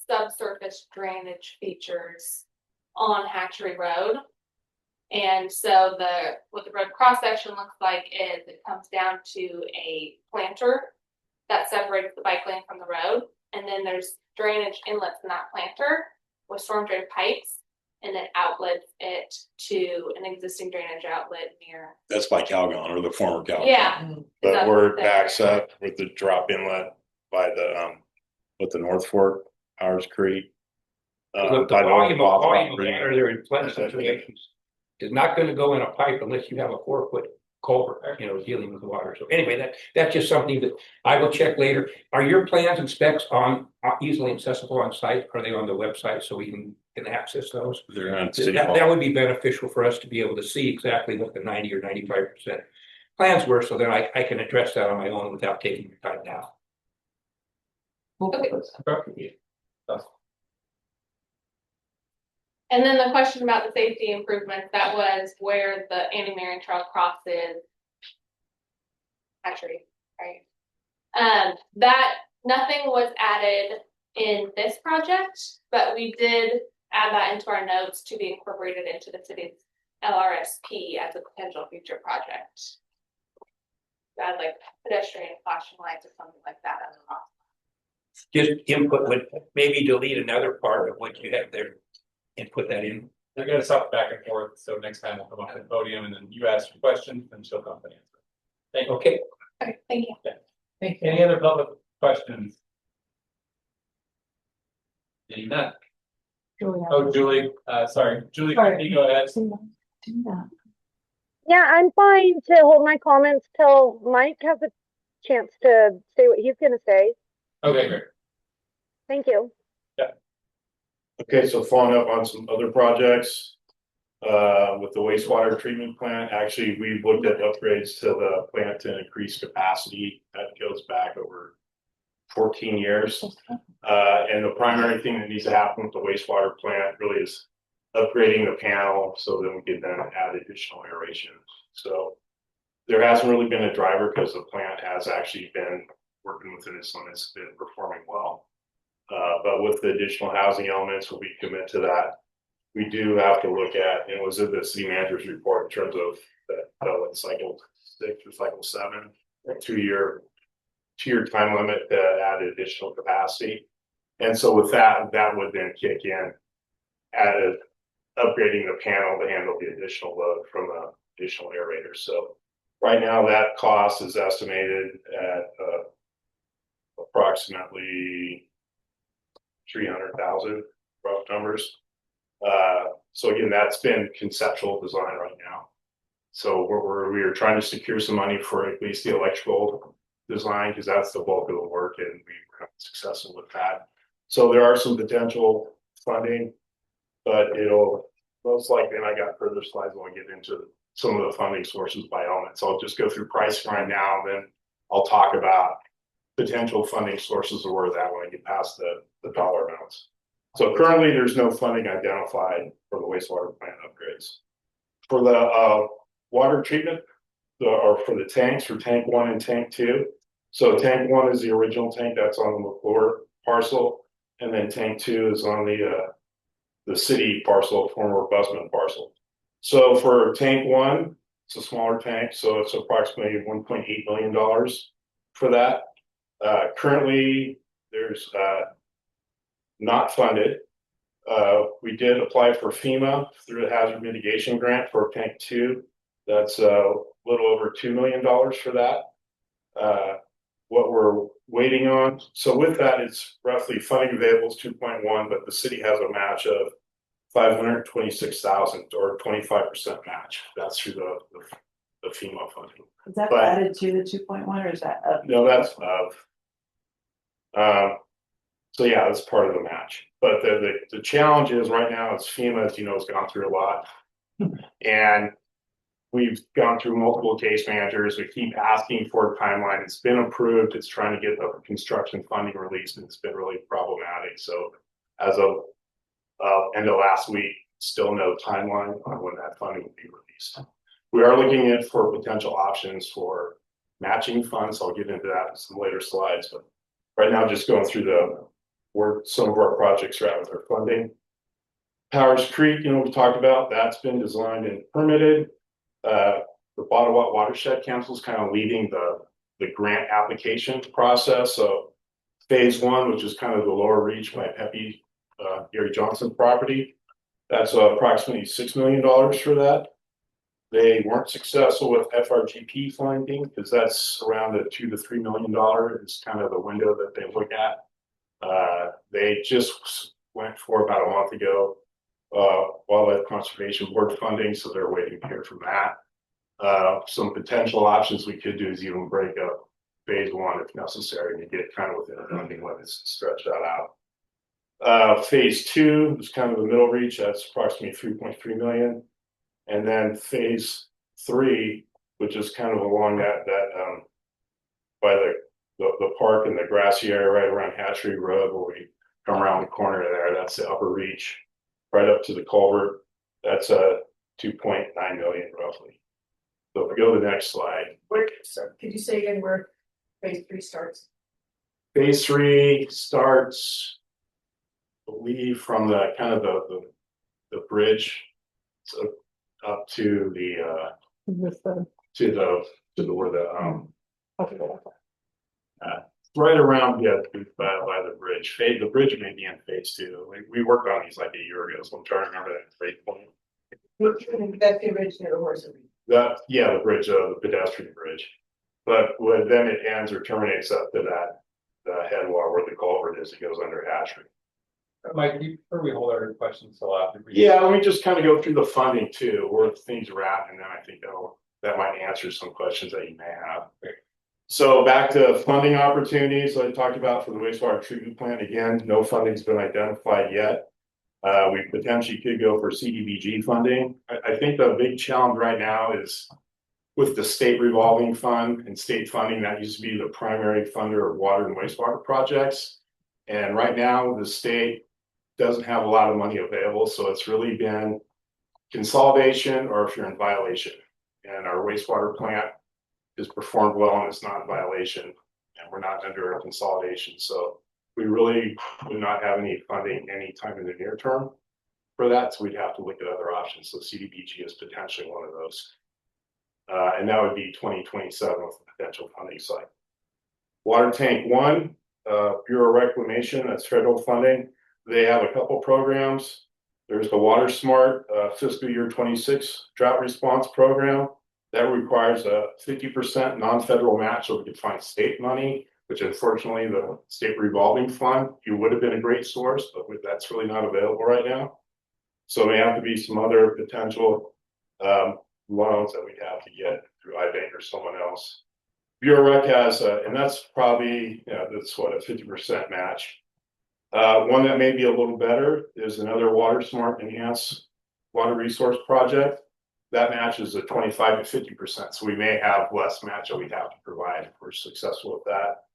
subsurface drainage features on Hatchery Road. And so what the road cross section looks like is it comes down to a planter that separates the bike lane from the road. And then there's drainage inlets in that planter with storm drain pipes, and then outlets it to an existing drainage outlet near.
That's by Calgon, or the former Calgon.
Yeah.
But where it backs up with the drop inlet by with the North Fork, Powers Creek.
The volume of water there in flood situations is not going to go in a pipe unless you have a 4-foot culvert, dealing with the water. So anyway, that's just something that I will check later. Are your plans and specs easily accessible on site? Are they on the website so we can access those?
They're on City Hall.
That would be beneficial for us to be able to see exactly what the 90 or 95% plans were, so then I can address that on my own without taking your time now.
Okay.
Okay.
And then the question about the safety improvements, that was where the Andy Marion Trail crosses Hatchery, right? That nothing was added in this project, but we did add that into our notes to be incorporated into the city's LRSP as a potential future project. Add like pedestrian flashing lights or something like that on the rock.
Just input would maybe delete another part of what you have there and put that in.
They're gonna stop back and forth, so next time we'll come up to the podium and then you ask your questions and she'll come and answer. Thank you.
Okay.
Okay, thank you.
Thank you.
Any other public questions? Seeing none. Oh, Julie, sorry, Julie, can you go ahead?
Do that.
Yeah, I'm fine to hold my comments till Mike has a chance to say what he's gonna say.
Okay, great.
Thank you.
Okay, so following up on some other projects. With the wastewater treatment plant, actually, we looked at upgrades to the plant to increase capacity. That goes back over 14 years. And the primary thing that needs to happen with the wastewater plant really is upgrading the panel so that we can then add additional aeration. So there hasn't really been a driver because the plant has actually been working within its limits, been performing well. But with the additional housing elements, when we commit to that, we do have to look at, and it was in the city manager's report in terms of the cycle 6 or cycle 7, a two-year time limit to add additional capacity. And so with that would then kick in added upgrading the panel to handle the additional load from the additional aerators. So right now that cost is estimated at approximately 300,000 rough numbers. So again, that's been conceptual design right now. So we are trying to secure some money for at least the electrical design because that's the bulk of the work, and we were successful with that. So there are some potential funding, but it'll most likely, and I got further slides when we get into some of the funding sources by element. So I'll just go through pricing right now, and then I'll talk about potential funding sources or where that when I get past the dollar amounts. So currently there's no funding identified for the wastewater plant upgrades. For the water treatment, or for the tanks, for tank 1 and tank 2. So tank 1 is the original tank that's on the McClure parcel, and then tank 2 is on the city parcel, former Busman parcel. So for tank 1, it's a smaller tank, so it's approximately $1.8 million for that. Currently, there's not funded. We did apply for FEMA through the hazard mitigation grant for tank 2. That's a little over $2 million for that. What we're waiting on, so with that, it's roughly funding available is 2.1, but the city has a match of 526,000 or 25% match. That's through the FEMA funding.
Is that
But-
added to the 2.1 or is that up?
No, that's of. So yeah, that's part of the match. But the challenge is right now it's FEMA, as you know, has gone through a lot. And we've gone through multiple case managers. We keep asking for a timeline. It's been approved. It's trying to get the construction funding released, and it's been really problematic. So as of end of last week, still no timeline on when that funding will be released. We are looking at for potential options for matching funds. I'll get into that in some later slides, but right now just going through where some of our projects are at with our funding. Powers Creek, we talked about, that's been designed and permitted. The Watewater Watershed Council is kind of leading the grant application process. So phase 1, which is kind of the lower reach by Pepe, Gary Johnson property, that's approximately $6 million for that. They weren't successful with FRGP funding because that's around the $2 to $3 million is kind of the window that they look at. They just went for about a month ago, Wildlife Conservation Board funding, so they're waiting to hear from that. Some potential options we could do is even break up phase 1 if necessary to get kind of within the funding limits to stretch that out. Phase 2 is kind of the middle reach, that's approximately 3.3 million. And then phase 3, which is kind of along that by the park and the grassy area right around Hatchery Road, where we come around the corner there, that's the upper reach, right up to the culvert. That's a 2.9 million roughly. So if we go to the next slide.
Could you say again where phase 3 starts?
Phase 3 starts believe from the kind of the bridge. So up to the
This,
to the where the
okay.
right around, yeah, by the bridge. The bridge may be in phase 2. We worked on these like a year ago, so I'm trying to remember that phase 1.
That's the original horse.
That, yeah, the bridge, the pedestrian bridge. But when then it ends or terminates up to that, the headwater where the culvert is, it goes under Hatchery.
Mike, before we hold our questions till after.
Yeah, let me just kind of go through the funding too, where things are at, and then I think that might answer some questions that you may have. So back to funding opportunities, I talked about for the wastewater treatment plant. Again, no funding's been identified yet. We potentially could go for CDBG funding. I think the big challenge right now is with the state revolving fund and state funding. That used to be the primary funder of water and wastewater projects. And right now the state doesn't have a lot of money available. So it's really been consolidation or if you're in violation. And our wastewater plant is performed well and it's not in violation. And we're not under a consolidation. So we really do not have any funding anytime in the near term for that. So we'd have to look at other options. So CDBG is potentially one of those. And that would be 2027 with the potential funding side. Water Tank 1, Bureau of Reclamation, that's federal funding. They have a couple programs. There's the Water Smart fiscal year 26 drought response program that requires a 50% non-federal match, so we could find state money, which unfortunately the state revolving fund, you would have been a great source, but that's really not available right now. So there have to be some other potential loans that we'd have to get through iBank or someone else. Bureau Rec has, and that's probably, that's what, a 50% match. One that may be a little better is another Water Smart Enhanced Water Resource Project. That match is a 25 to 50%. So we may have less match that we'd have to provide if we're successful with that.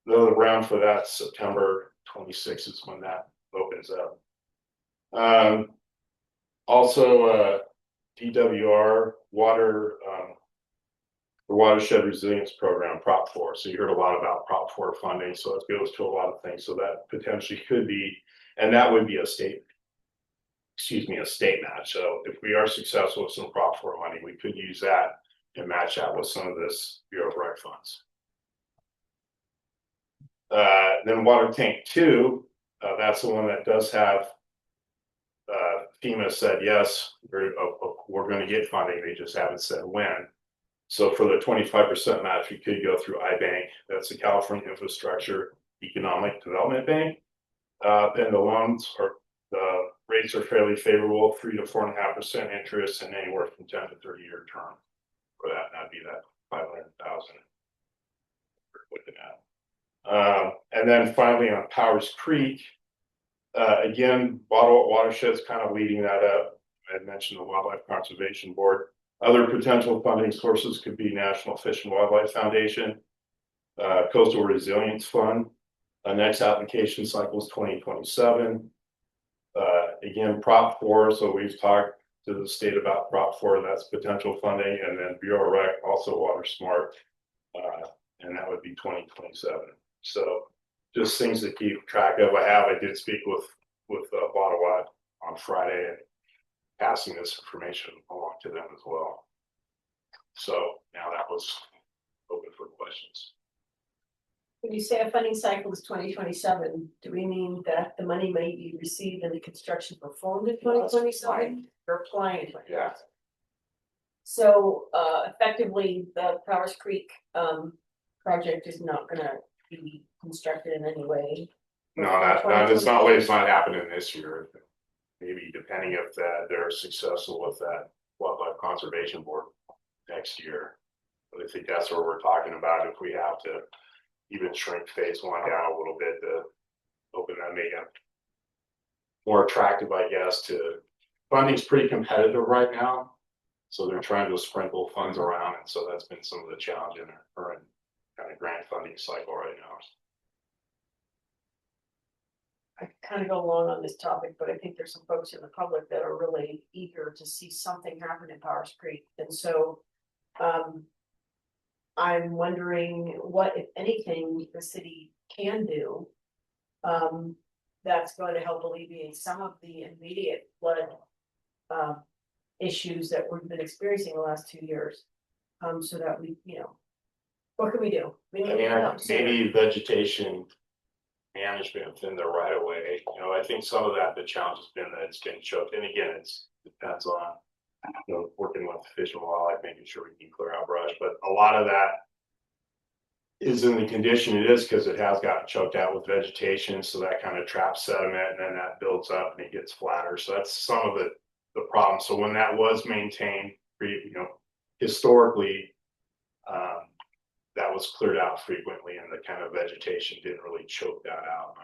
The round for that September 26th is when that opens up. Also, DWR water, the Watershed Resilience Program, Prop 4. So you heard a lot about Prop 4 funding. So it goes to a lot of things. So that potentially could be, and that would be a state match. So if we are successful with some Prop 4 money, we could use that and match that with some of this Bureau of Rec funds. Then Water Tank 2, that's the one that does have FEMA said yes, we're going to get funding. They just haven't said when. So for the 25% match, we could go through iBank. That's the California Infrastructure Economic Development Bank. And the loans are, the rates are fairly favorable, 3 to 4.5% interest and anywhere from 10 to 30-year term for that. That'd be that 500,000 we're looking at. And then finally on Powers Creek, again, Watershed's kind of leading that up. I had mentioned the Wildlife Conservation Board. Other potential funding sources could be National Fish and Wildlife Foundation, Coastal Resilience Fund. Next application cycle is 2027. Again, Prop 4. So we've talked to the state about Prop 4. That's potential funding, and then Bureau Rec, also Water Smart, and that would be 2027. So just things to keep track of. I did speak with Waterwatt on Friday and passing this information along to them as well. So now that was open for questions.
When you say a funding cycle is 2027, do we mean that the money may be received and the construction performed in 2027? Or applying in 2027?
Yeah.
So effectively, the Powers Creek project is not going to be constructed in any way.
No, that's not it's not happening this year. Maybe depending if they're successful with that Wildlife Conservation Board next year. But I think that's what we're talking about. If we have to even shrink phase 1 down a little bit to open that, make it more attractive, I guess. To funding's pretty competitive right now, so they're trying to sprinkle funds around, and so that's been some of the challenge in our current kind of grant funding cycle right now.
I kind of go along on this topic, but I think there's some folks in the public that are really eager to see something happen in Powers Creek. And so I'm wondering what, if anything, the city can do that's going to help alleviate some of the immediate flood. Issues that we've been experiencing the last 2 years. So that we, what can we do? We need to help sooner.
Maybe vegetation management within the right of way, I think some of that, the challenge has been that it's been choked, and again, it's depends on, working with Fish and Wildlife, making sure we can clear out brush, but a lot of that is in the condition it is because it has gotten choked out with vegetation, so that kind of traps sediment, and then that builds up and it gets flatter, so that's some of the problem. So when that was maintained, historically, that was cleared out frequently, and the kind of vegetation didn't really choke that out.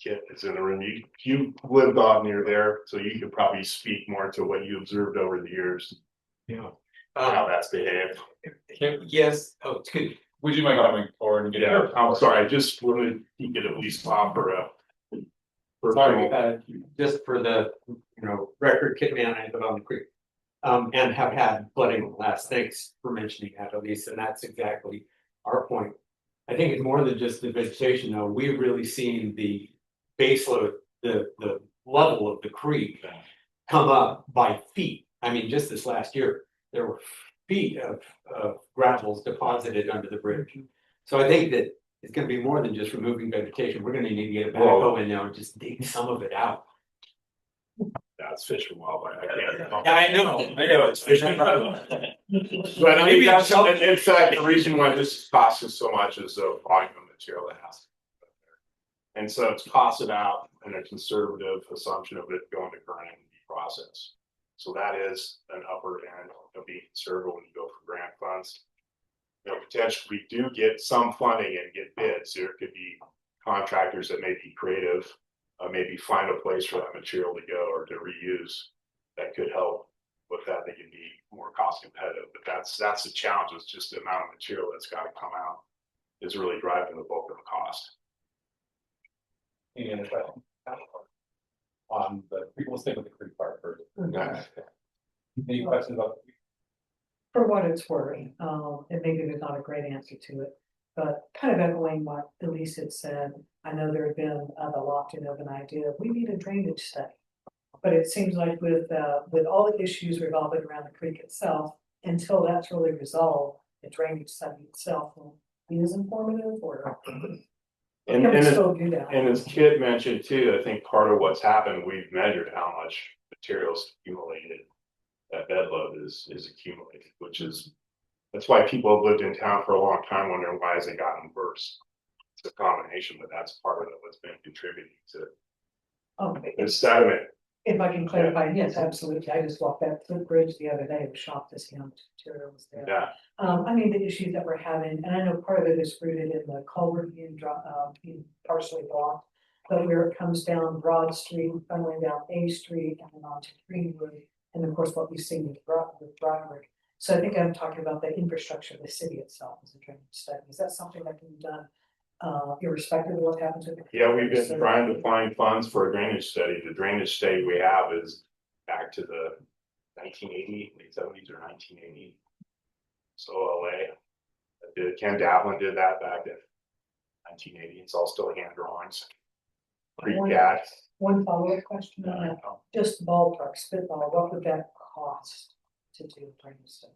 Kit is in the room. You lived on near there, so you could probably speak more to what you observed over the years.
Yeah.
How that's behaved.
Yes, it's good. Would you mind coming forward and getting?
Yeah, I'm sorry, I just wanted you could at least offer a.
Sorry, just for the, record, Kit Man, I live on the creek. And have had flooding in the last, thanks for mentioning that, Elise, and that's exactly our point. I think it's more than just the vegetation, though. We've really seen the base load, the level of the creek come up by feet. I mean, just this last year, there were feet of gravels deposited under the bridge. So I think that it's gonna be more than just removing vegetation. We're gonna need to get a backhoe in there and just dig some of it out.
That's Fish and Wildlife.
I know, it's Fish and Wildlife.
But I mean, that's, in fact, the reason why this costs us so much is the volume of material that has to be put there. And so it's costed out in a conservative assumption of it going to current and process. So that is an upper end of being conservative when you go for grant funds. Potentially we do get some funding and get bids. There could be contractors that may be creative, maybe find a place for that material to go or to reuse that could help with that. They can be more cost competitive, but that's the challenge. It's just the amount of material that's got to come out is really driving the bulk of the cost.
And on the, we'll stay with the creek part first. Any questions about?
For what it's worth, and maybe there's not a great answer to it, but kind of echoing what Elise had said, I know there have been the locked-in of an idea, we need a drainage study. But it seems like with all the issues revolving around the creek itself, until that's really resolved, the drainage study itself will be as informative or.
And
And
as Kit mentioned too, I think part of what's happened, we've measured how much materials accumulated. That bed load is accumulated, which is, that's why people have lived in town for a long time wondering why has it gotten worse. It's a combination, but that's part of it what's been contributing to the sediment.
If I can clarify, yes, absolutely. I just walked that foot bridge the other day, I was shocked to see how much material was there.
Yeah.
I mean, the issues that we're having, and I know part of it is rooted in the culvert being partially blocked. But where it comes down Broad Street, funneling down A Street and then onto Greenwood, and of course what we've seen with Broadway. So I think I'm talking about the infrastructure of the city itself as a drainage study. Is that something that can be done irrespective of what happens with the?
Yeah, we've been trying to find funds for a drainage study. The drainage study we have is back to the 1980, late 70s or 1980. So LA. Ken Davlin did that back in 1980. It's all still hand drawings.
One follow-up question on that, just ballpark spitball, what would that cost to do a drainage study?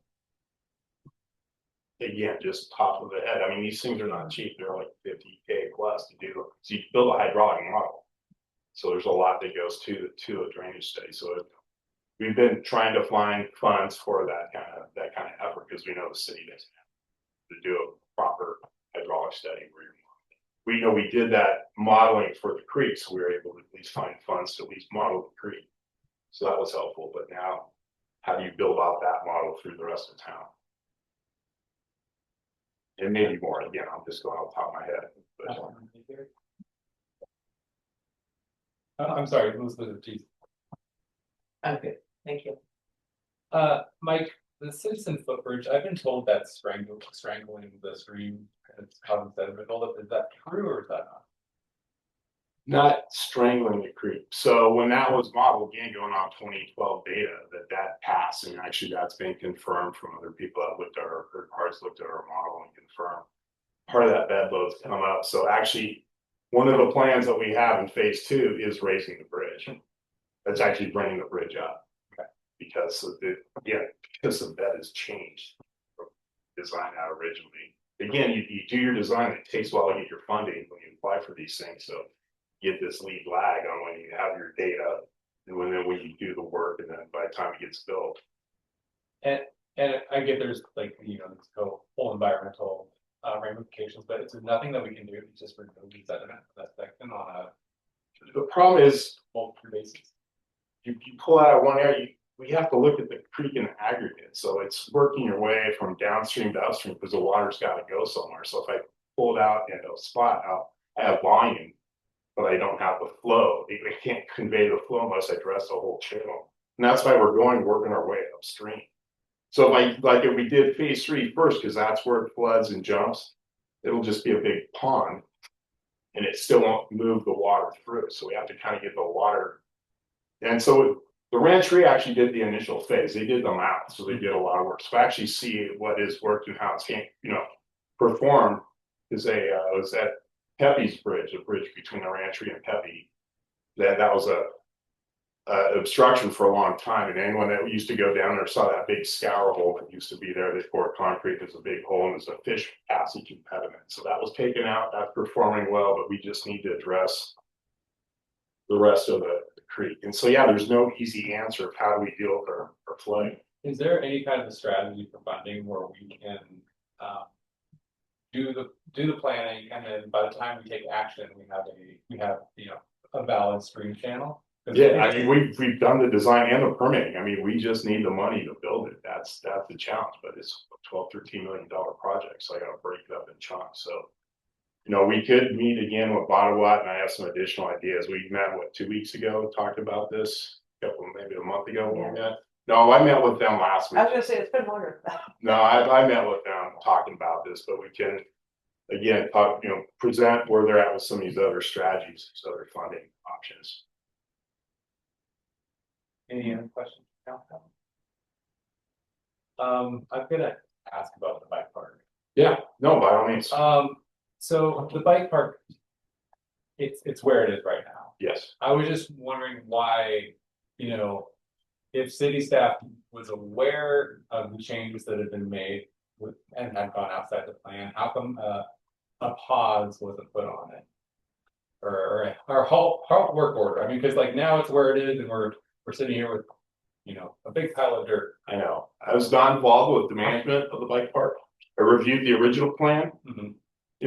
Again, just top of the head. I mean, these things are not cheap. They're like $50K plus to do. So you build a hydraulic model. So there's a lot that goes to a drainage study. So we've been trying to find funds for that kind of effort because we know the city doesn't have to do a proper hydraulic study. We know we did that modeling for the creek, so we were able to at least find funds to at least model the creek. So that was helpful. But now, how do you build out that model through the rest of town? And maybe more. Again, I'm just going off the top of my head. But.
I'm sorry, Elizabeth, geez.
Okay, thank you.
Mike, the citizen footbridge, I've been told that's strangling the stream and it's causing sediment buildup. Is that true or is that not?
Not strangling the creek. So when that was modeled, again, going off 2012 data, that passed, and actually that's been confirmed from other people that looked at our third parties looked at our model and confirmed part of that bed load's come up. So actually, one of the plans that we have in phase 2 is raising the bridge. That's actually bringing the bridge up. Because of because the bed has changed from design out originally. Again, you do your design, it takes a while to get your funding when you apply for these things, so you get this lead lag on when you have your data and when you do the work, and then by the time it gets built.
And I get there's like, you know, this whole environmental ramifications, but it's nothing that we can do to just remove the sediment that section on a
The problem is
multiple basis.
you pull out one area, we have to look at the creek in aggregate. So it's working your way from downstream to upstream because the water's got to go somewhere. So if I pull it out at a spot, I have volume, but I don't have the flow. I can't convey the flow unless I address the whole channel. And that's why we're working our way upstream. So if we did phase 3 first, because that's where it floods and jumps, it'll just be a big pond and it still won't move the water through. So we have to kind of get the water. And so the ranchery actually did the initial phase. They did the mouth, so they did a lot of work. So I actually see what is worked and how it's performed. Is was at Pepe's bridge, a bridge between the ranchery and Pepe. That was a obstruction for a long time, and anyone that used to go down there saw that big scour hole that used to be there. They poured concrete. There's a big hole, and there's a fish passage impediment. So that was taken out. That's performing well, but we just need to address the rest of the creek. And so, yeah, there's no easy answer of how do we deal with our flooding.
Is there any kind of a strategy for funding where we can do the planning, and then by the time we take action, we have a valid stream channel?
Yeah, I mean, we've done the design and the permitting. I mean, we just need the money to build it. That's the challenge, but it's a $12-13 million project, so I got to break it up in chunks. So, we could meet again with Watt, and I have some additional ideas. We met 2 weeks ago, talked about this, maybe a month ago when we met. No, I met with them last week.
I was gonna say, it's been longer.
No, I met with them talking about this, but we can again talk, present where they're at with some of these other strategies, these other funding options.
Any other questions? I'm gonna ask about the bike park.
Yeah, no, by all means.
So the bike park, it's where it is right now.
Yes.
I was just wondering why, if city staff was aware of the changes that have been made and had gone outside the plan, how come a pause wasn't put on it? Or halt work order? I mean, because like now it's where it is, and we're sitting here with, a big pile of dirt.
I know. I was not involved with the management of the bike park. I reviewed the original plan.
Mm-hmm.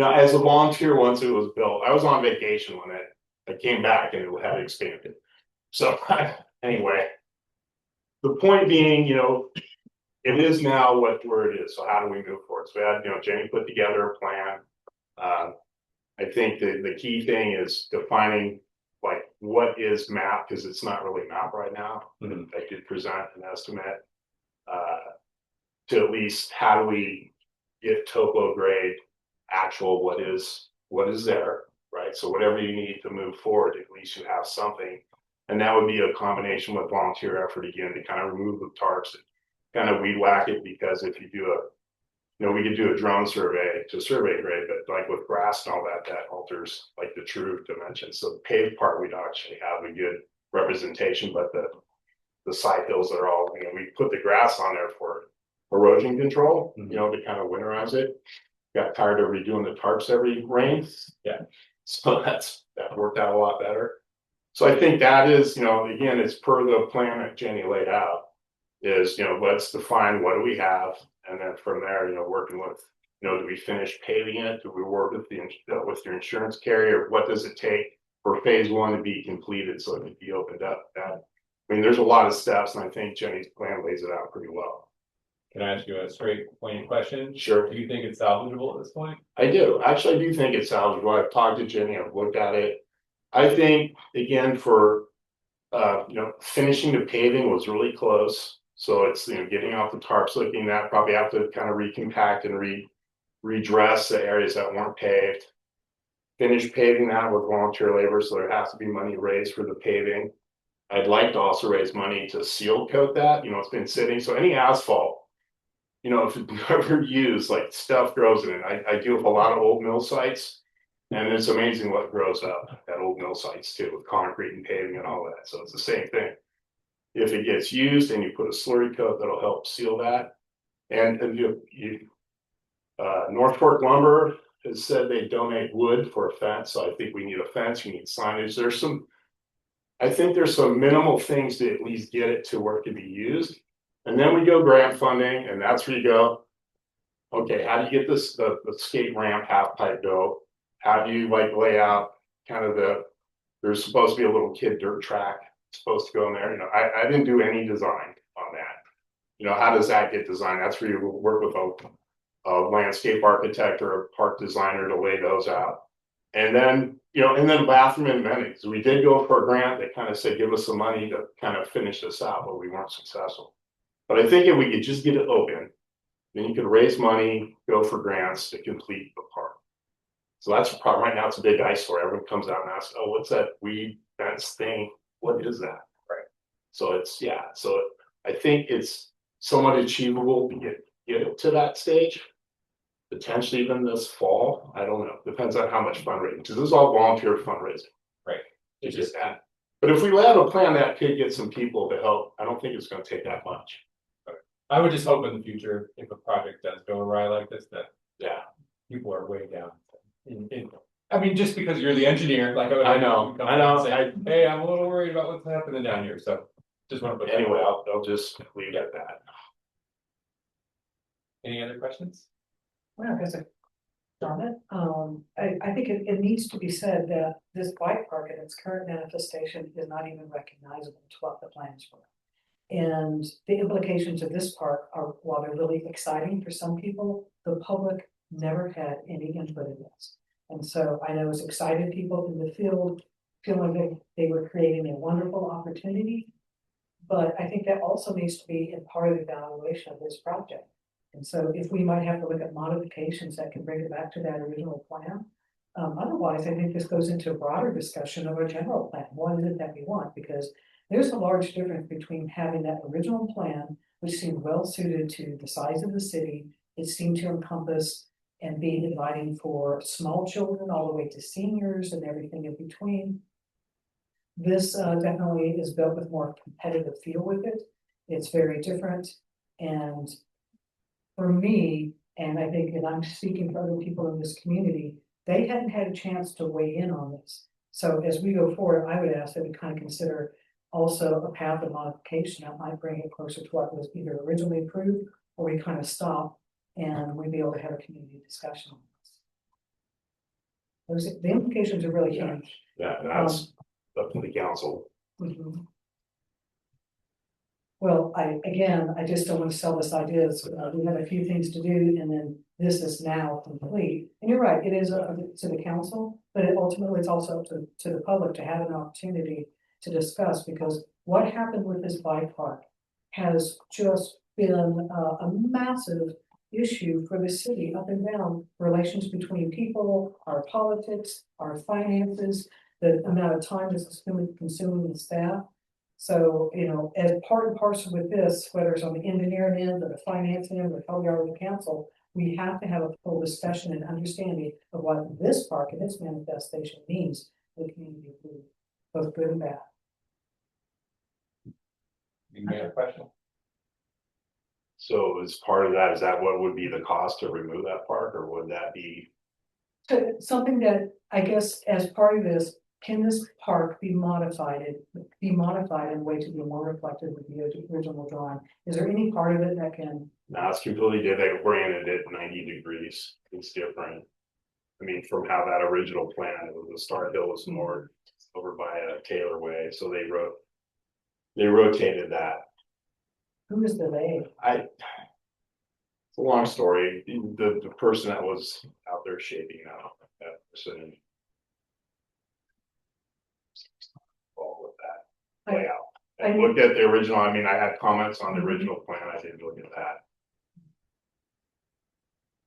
As a volunteer, once it was built, I was on vacation when I came back and it had expanded. So anyway, the point being, it is now where it is. So how do we move forward? So we had, Jenny put together a plan. I think the key thing is defining like what is MAP, because it's not really MAP right now.
Mm-hmm.
I did present an estimate to at least how do we get topo grade actual what is there, right? So whatever you need to move forward, at least you have something. And that would be a combination with volunteer effort again to kind of remove the tarps and kind of weed whack it, because if you do we could do a drone survey to survey grade, but like with grass and all that alters like the true dimensions. So the paved part, we'd actually have a good representation, but the side hills are all, we put the grass on there for erosion control,
mm-hmm.
To kind of winterize it. Got tired of redoing the tarps every rain.
Yeah.
So that worked out a lot better. So I think that is, again, it's per the plan that Jenny laid out is, let's define what do we have. And then from there, working with, do we finish paving it? Do we work with your insurance carrier? What does it take for phase 1 to be completed so it can be opened up? There's a lot of steps, and I think Jenny's plan lays it out pretty well.
Can I ask you a straight pointed question?
Sure.
Do you think it's salvageable at this point?
I do. Actually, I do think it's salvageable. I've talked to Jenny. I've looked at it. I think, again, for, finishing the paving was really close. So it's, getting off the tarps, looking at probably have to kind of recompact and redress the areas that weren't paved. Finish paving that with volunteer labor. So there has to be money raised for the paving. I'd like to also raise money to seal coat that. It's been sitting. So any asphalt, if it's never used, like stuff grows in it. I deal with a lot of old mill sites. And it's amazing what grows up at old mill sites too, with concrete and paving and all that, so it's the same thing. If it gets used and you put a slurry coat, that'll help seal that. And North Fork Lumber has said they donate wood for a fence, so I think we need a fence, we need signage, I think there's some minimal things to at least get it to where it can be used. And then we go grant funding, and that's where you go, okay, how do you get this, the skate ramp half pipe built? How do you like lay out kind of there's supposed to be a little kid dirt track supposed to go in there, I didn't do any design on that. How does that get designed? That's where you work with a landscape architect or a park designer to lay those out. And then, bathroom and amenities. We did go for a grant that kind of said, give us some money to kind of finish this out, but we weren't successful. But I think if we could just get it open, then you could raise money, go for grants to complete the park. So that's a problem. Right now, it's a big eyesore. Everyone comes out and asks, oh, what's that weed fence thing? What is that? Right. So I think it's somewhat achievable to get it to that stage. Potentially even this fall. I don't know. Depends on how much fundraising, because this is all volunteer fundraising.
Right.
It's just that. But if we have a plan that could get some people to help, I don't think it's going to take that much.
I would just hope in the future, if a project does go awry like this, that people are way down. I mean, just because you're the engineer, like
I know.
Hey, I'm a little worried about what's happening down here, so just want to put.
Anyway, I'll just leave it at that.
Any other questions?
Well, I guess I think it needs to be said that this bike park in its current manifestation is not even recognizable to what the plans were. And the implications of this park are, while they're really exciting for some people, the public never had any input in this. And so I know as excited people in the field feeling like they were creating a wonderful opportunity. But I think that also needs to be in part of the evaluation of this project. And so if we might have to look at modifications that can bring it back to that original plan. Otherwise, I think this goes into a broader discussion of a general plan. What is it that we want? Because there's a large difference between having that original plan, which seemed well suited to the size of the city. It seemed to encompass and be inviting for small children all the way to seniors and everything in between. This definitely is built with more competitive feel with it. It's very different. And for me, and I think that I'm speaking for other people in this community, they hadn't had a chance to weigh in on this. So as we go forward, I would ask that we kind of consider also a path of modification that might bring it closer to what was either originally approved, or we kind of stop and we'd be able to have a community discussion on this. The implications are really huge.
Yeah, that's up to the council.
Mm-hmm. Well, I just don't want to sell this idea. We have a few things to do, and then this is now complete. And you're right, it is to the council, but ultimately it's also up to the public to have an opportunity to discuss, because what happened with this bike park has just been a massive issue for the city, up and down, relations between people, our politics, our finances, the amount of time that's consuming the staff. So, as part and parcel with this, whether it's on the engineering end or the finance end or how we are with the council, we have to have a full discussion and understanding of what this park and its manifestation means for the community, both good and bad.
You may have a question.
So as part of that, is that what would be the cost to remove that park, or would that be?
So something that I guess as part of this, can this park be modified in a way to be more reflective of the original drawing? Is there any part of it that can?
No, it's completely different. They oriented it 90 degrees. It's different. I mean, from how that original plan, it was the Star Hill was more over by Taylor Way, so they rotated that.
Who is the they?
It's a long story. The person that was out there shaping out that person involved with that layout. I looked at the original. I mean, I had comments on the original plan. I didn't look at that.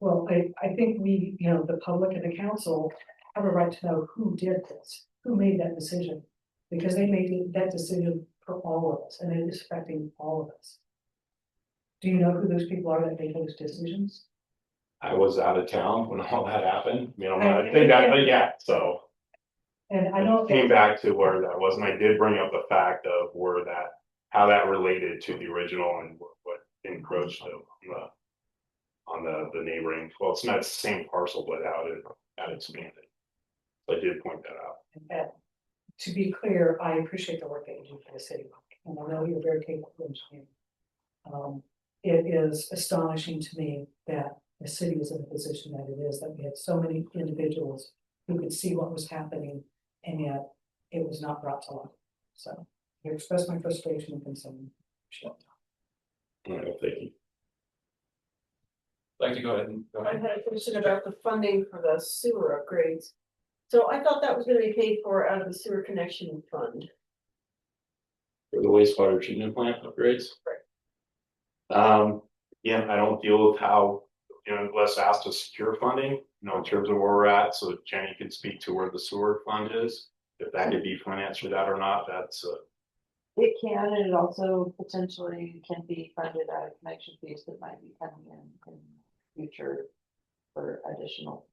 Well, I think we, the public and the council have a right to know who did this, who made that decision, because they made that decision for all of us, and it is affecting all of us. Do you know who those people are that made those decisions?
I was out of town when all that happened. I mean, I'm not saying that, but yeah, so.
And I don't.
Came back to where that was, and I did bring up the fact of where that, how that related to the original and what encroached on the neighboring, well, it's not the same parcel, but how it expanded. So I did point that out.
And to be clear, I appreciate the work that you do for the city, and I know you're very capable engineer. It is astonishing to me that the city is in the position that it is, that we had so many individuals who could see what was happening, and yet it was not brought to light. So I express my frustration and concern.
All right, well, thank you.
Like to go ahead and.
I had a question about the funding for the sewer upgrades. So I thought that was gonna be paid for out of the sewer connection fund.
For the wastewater treatment plant upgrades. Yeah, I don't deal with how, Les asked to secure funding, in terms of where we're at, so Jenny can speak to where the sewer fund is. If that could be financed for that or not, that's
It can, and it also potentially can be funded out of connection fees that might be coming in future for additional.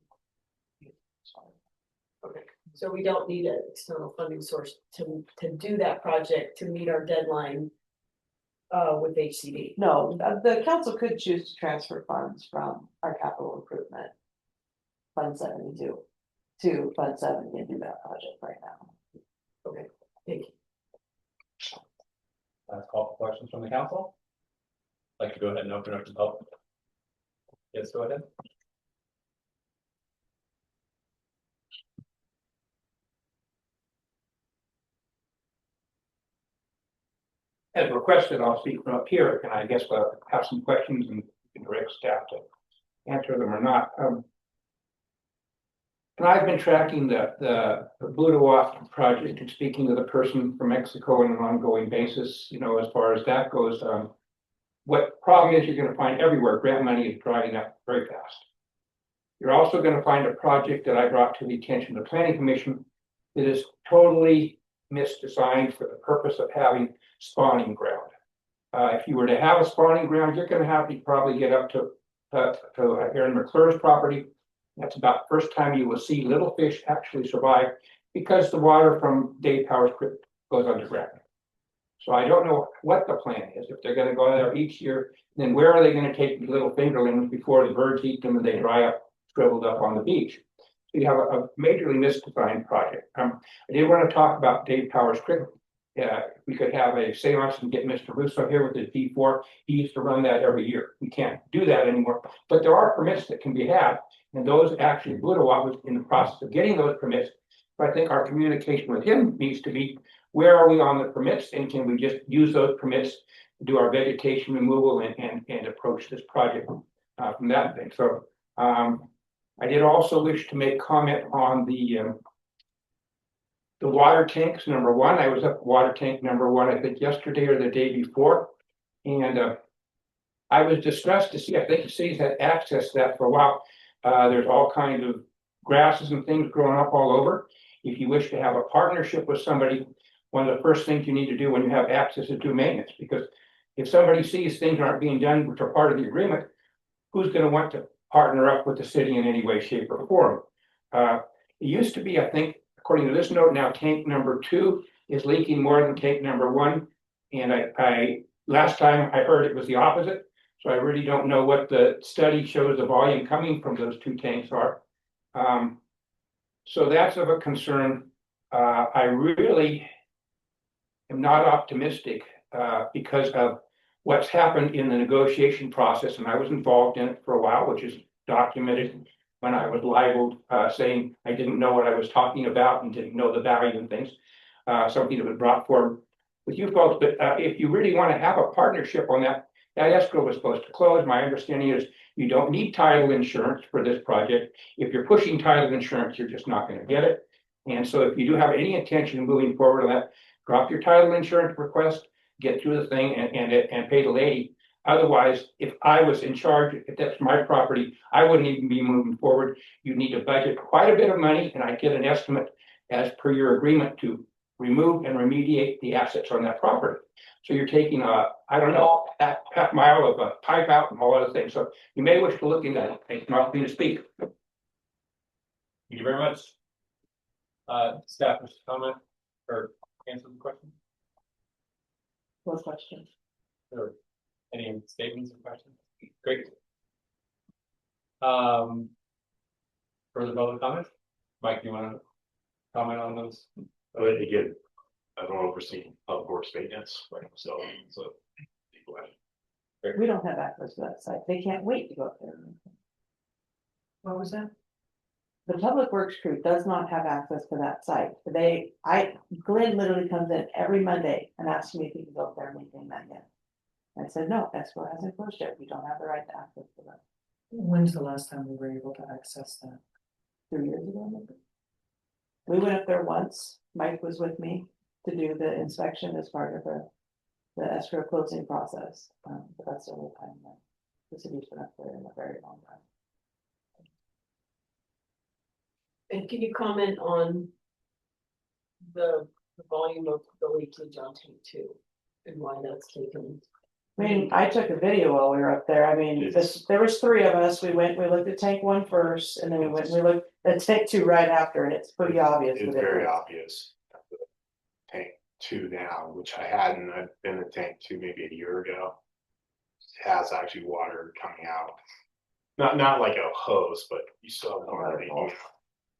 Okay, so we don't need an external funding source to do that project to meet our deadline. With HCD.
No, the council could choose to transfer funds from our capital improvement. Fund 72 to Fund 70 and do that project right now.
Okay, thank you.
Last call for questions from the council. I'd like to go ahead and open up to public. Yes, go ahead.
As requested, I'll speak from up here, and I guess I'll have some questions and you can direct staff to answer them or not. And I've been tracking the Wastewater project and speaking to the person from Mexico on an ongoing basis, as far as that goes. What problem is you're going to find everywhere, grant money is drying up very fast. You're also going to find a project that I brought to the attention of the Planning Commission that is totally misdesigned for the purpose of having spawning ground. If you were to have a spawning ground, you're going to have to probably get up to Aaron McClure's property. That's about the first time you will see little fish actually survive because the water from Dave Power's Creek goes underground. So I don't know what the plan is. If they're going to go there each year, then where are they going to take these little fingerlings before the birds eat them and they dry up, shriveled up on the beach? So you have a majorly misdesigned project. I did want to talk about Dave Power's Creek. We could have a seance and get Mr. Russo here with his D4. He used to run that every year. We can't do that anymore, but there are permits that can be had. And those actually, Budawa was in the process of getting those permits. But I think our communication with him needs to be, where are we on the permits? And can we just use those permits to do our vegetation removal and approach this project from that thing? So I did also wish to make comment on the water tanks, number one. I was up water tank number one, I think yesterday or the day before. And I was distressed to see, I think the city's had access to that for a while. There's all kinds of grasses and things growing up all over. If you wish to have a partnership with somebody, one of the first things you need to do when you have access is do maintenance. Because if somebody sees things aren't being done, which are part of the agreement, who's going to want to partner up with the city in any way, shape, or form? It used to be, I think, according to this note, now tank number 2 is leaking more than tank number 1. And I last time I heard it was the opposite. So I really don't know what the study shows the volume coming from those 2 tanks are. So that's of a concern. I really am not optimistic because of what's happened in the negotiation process. And I was involved in it for a while, which is documented when I was libeled, saying I didn't know what I was talking about and didn't know the value and things. Something that was brought forward with you folks. But if you really want to have a partnership on that, that escrow was supposed to close. My understanding is you don't need title insurance for this project. If you're pushing title insurance, you're just not going to get it. And so if you do have any intention of moving forward on that, drop your title insurance request, get through the thing and pay the lady. Otherwise, if I was in charge, if that's my property, I wouldn't even be moving forward. You need to budget quite a bit of money, and I get an estimate as per your agreement to remove and remediate the assets on that property. So you're taking I don't know, half mile of a pipe out and all other things, so you may wish to look into that, it's not me to speak.
Thank you very much. Staff, wish to comment or answer the question?
What question?
Or any statements or questions? Great. Further public comment? Mike, do you want to comment on those?
But again, I don't oversee public works maintenance, right, so.
We don't have access to that site. They can't wait to go up there.
What was that?
The public works crew does not have access to that site. Glenn literally comes in every Monday and asks me if he can go up there and maintain that again. I said, no, escrow hasn't closed yet. We don't have the right to access to that.
When's the last time we were able to access that?
3 years ago, maybe. We went up there once. Mike was with me to do the inspection as part of the escrow closing process. But that's the only time that the city's been up there in a very long time.
And can you comment on the volume of the leakage on tank 2 and why that's taken?
I mean, I took a video while we were up there. I mean, there was 3 of us. We looked at tank 1 first, and then we looked at tank 2 right after, and it's pretty obvious.
It's very obvious. Tank 2 now, which I've been in tank 2 maybe a year ago, has actually water coming out. Not like a hose, but you still have water leaking out.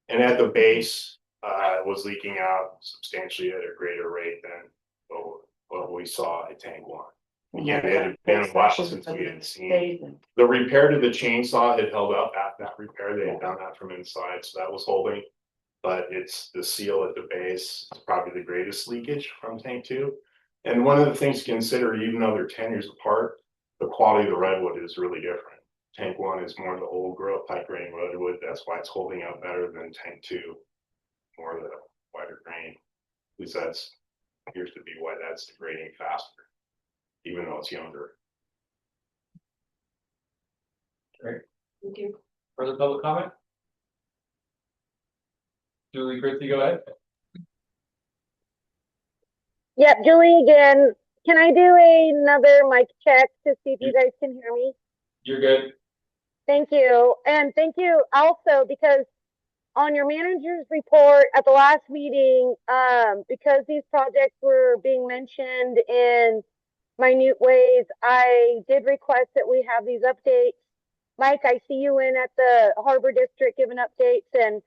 And at the base, it was leaking out substantially at a greater rate than what we saw at tank 1. Again, it had been a while since we had seen. The repair to the chainsaw had held up after that repair. They had done that from inside, so that was holding. But it's the seal at the base is probably the greatest leakage from tank 2. And one of the things to consider, even though they're 10 years apart, the quality of the redwood is really different. Tank 1 is more of the old growth type grain redwood. That's why it's holding up better than tank 2, more of the wider grain. At least that's appears to be why that's degrading faster, even though it's younger.
Great.
Thank you.
Further public comment? Julie Christie, go ahead.
Yep, Julie again. Can I do another mic check to see if you guys can hear me?
You're good.
Thank you. And thank you also because on your manager's report at the last meeting, because these projects were being mentioned in minute ways, I did request that we have these updates. Mike, I see you in at the Harbor District giving updates. And,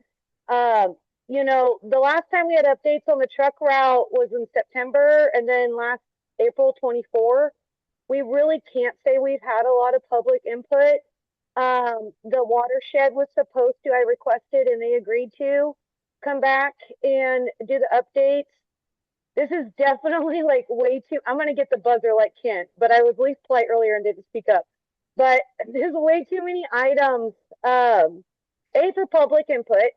you know, the last time we had updates on the truck route was in September and then last April 24. We really can't say we've had a lot of public input. The watershed was supposed to, I requested and they agreed to come back and do the updates. This is definitely like way too, I'm going to get the buzzer like Kent, but I was least polite earlier and didn't speak up. But there's way too many items, A, for public input,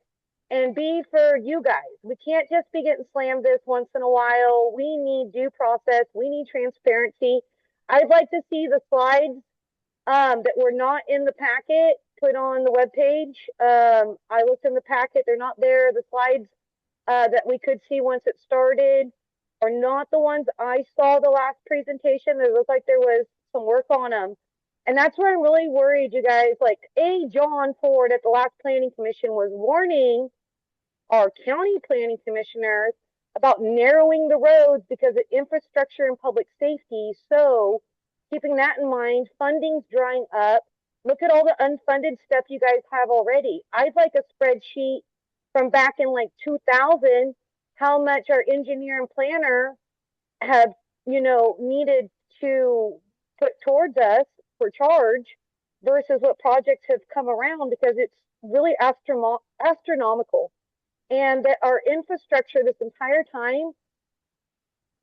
and B, for you guys. We can't just be getting slammed this once in a while. We need due process. We need transparency. I'd like to see the slides that were not in the packet put on the webpage. I looked in the packet. They're not there. The slides that we could see once it started are not the ones I saw the last presentation. It looked like there was some work on them. And that's where I'm really worried, you guys. Like, John Ford at the last planning commission was warning our county planning commissioners about narrowing the roads because of infrastructure and public safety. So keeping that in mind, funding's drying up. Look at all the unfunded stuff you guys have already. I'd like a spreadsheet from back in like 2000, how much our engineer and planner have, you know, needed to put towards us for charge versus what projects have come around, because it's really astronomical. And that our infrastructure this entire time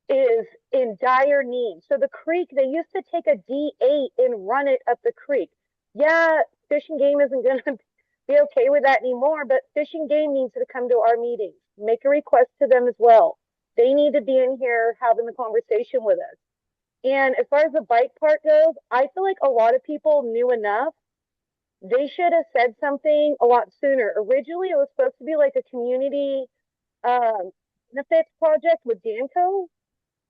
is in dire need. So the creek, they used to take a D8 and run it up the creek. Yeah, Fish and Game isn't going to be okay with that anymore, but Fish and Game needs to come to our meetings. Make a request to them as well. They need to be in here having the conversation with us. And as far as the bike park goes, I feel like a lot of people knew enough. They should have said something a lot sooner. Originally, it was supposed to be like a community benefits project with Danco.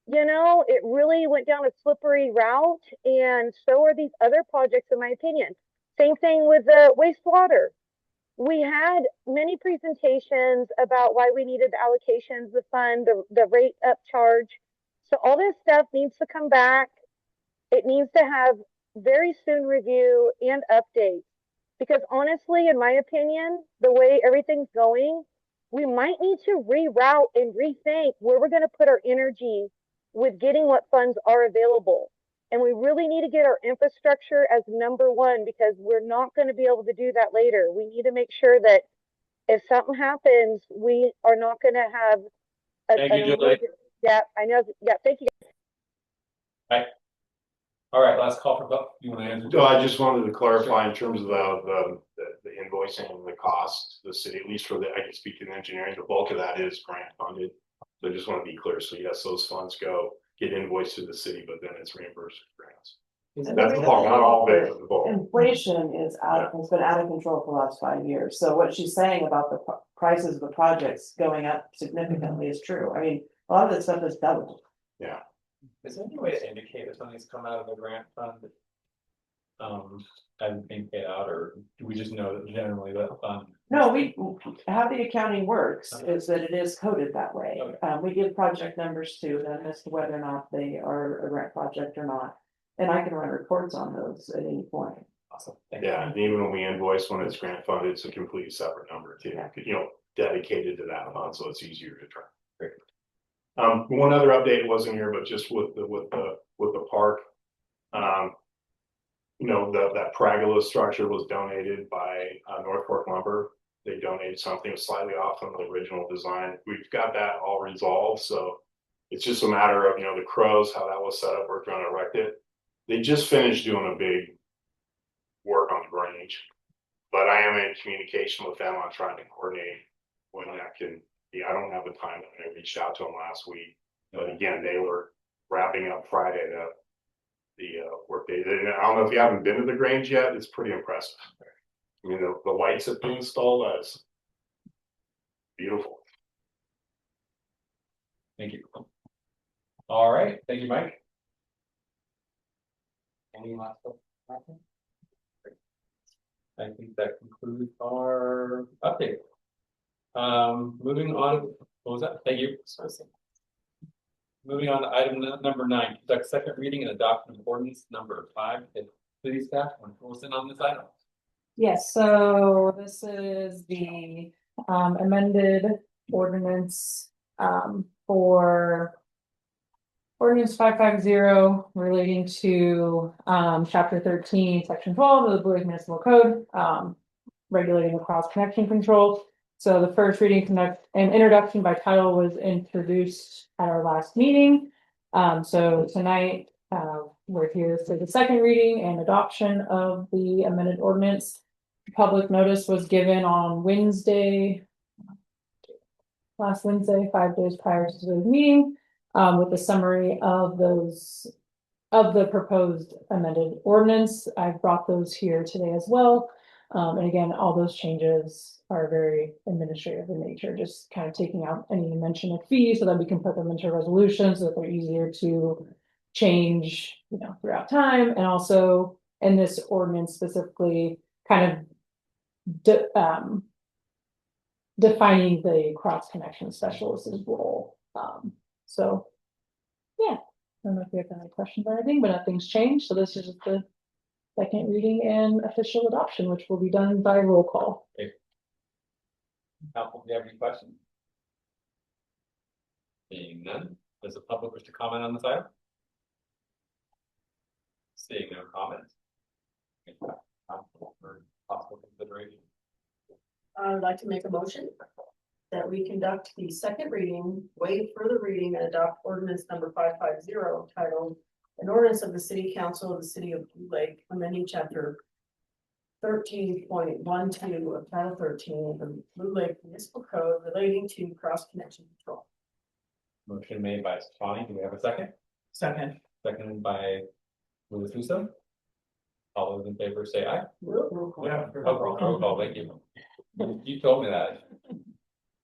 You know, it really went down a slippery route, and so are these other projects, in my opinion. Same thing with the wastewater. We had many presentations about why we needed the allocations, the fund, the rate upcharge. So all this stuff needs to come back. It needs to have very soon review and updates. Because honestly, in my opinion, the way everything's going, we might need to reroute and rethink where we're going to put our energy with getting what funds are available. And we really need to get our infrastructure as number one, because we're not going to be able to do that later. We need to make sure that if something happens, we are not going to have
Thank you, Julie.
Yeah, I know. Yeah, thank you.
All right, last call for vote. You want to answer?
So I just wanted to clarify in terms of the invoicing and the cost, the city, at least for the, I can speak to the engineering, the bulk of that is grant funded. So I just want to be clear. So yes, those funds get invoiced to the city, but then it's reimbursed for grants. That's the bulk, not all of it, but the bulk.
Inflation has been out of control for the last 5 years. So what she's saying about the prices of the projects going up significantly is true. I mean, a lot of this stuff is doubled.
Yeah.
Is there any way to indicate if something's come out of the grant fund? And being paid out, or do we just know that generally that fund?
No, how the accounting works is that it is coded that way.
Okay.
We give project numbers to them as to whether or not they are a grant project or not. And I can run reports on those at any point.
Awesome. Thank you.
Yeah, and even when we invoice, when it's grant funded, it's a completely separate number too, you know, dedicated to that fund, so it's easier to track.
Great.
One other update wasn't here, but just with the park. You know, that pergola structure was donated by North Fork Lumber. They donated something slightly off from the original design. We've got that all resolved, so it's just a matter of, you know, the crows, how that was set up, we're trying to erect it. They just finished doing a big work on the Grange, but I am in communication with them on trying to coordinate when that can be. I don't have the time. I reached out to them last week, but again, they were wrapping up Friday the work day. And I don't know if you haven't been to the Grange yet. It's pretty impressive. I mean, the lights have been installed. That's beautiful.
Thank you. All right, thank you, Mike. Any last questions? I think that concludes our update. Moving on, what was that? Thank you. Moving on to item number 9, conduct second reading and adoption of ordinance number 5. Please, staff, want to fill us in on this item?
Yes, so this is the amended ordinance for ordinance 550 relating to chapter 13, section 12 of the Blue Lake Municipal Code, regulating the cross connection control. So the first reading and introduction by title was introduced at our last meeting. So tonight we're here for the second reading and adoption of the amended ordinance. Public notice was given on last Wednesday, 5 days prior to the meeting, with a summary of the proposed amended ordinance. I've brought those here today as well. And again, all those changes are very administrative in nature, just kind of taking out any mention of fees so that we can put them into resolutions so that they're easier to change, you know, throughout time. And also in this ordinance specifically kind of defining the cross connection specialist's role. So yeah, I don't know if you have any questions or anything, but nothing's changed. So this is just the second reading and official adoption, which will be done by roll call.
Okay. Council, do you have any questions? Seeing none, does the public wish to comment on this item? Seeing no comments. For possible consideration.
I'd like to make a motion that we conduct the second reading, waive further reading, and adopt ordinance number 550 titled an ordinance of the City Council of the City of Blue Lake, amending chapter 13.12 of Title 13 of the Blue Lake Municipal Code relating to cross connection control.
Motion made by Stefani. Do we have a second?
Second.
Seconded by Louis Russo. All those in favor say aye. Yeah, roll call. Thank you. You told me that.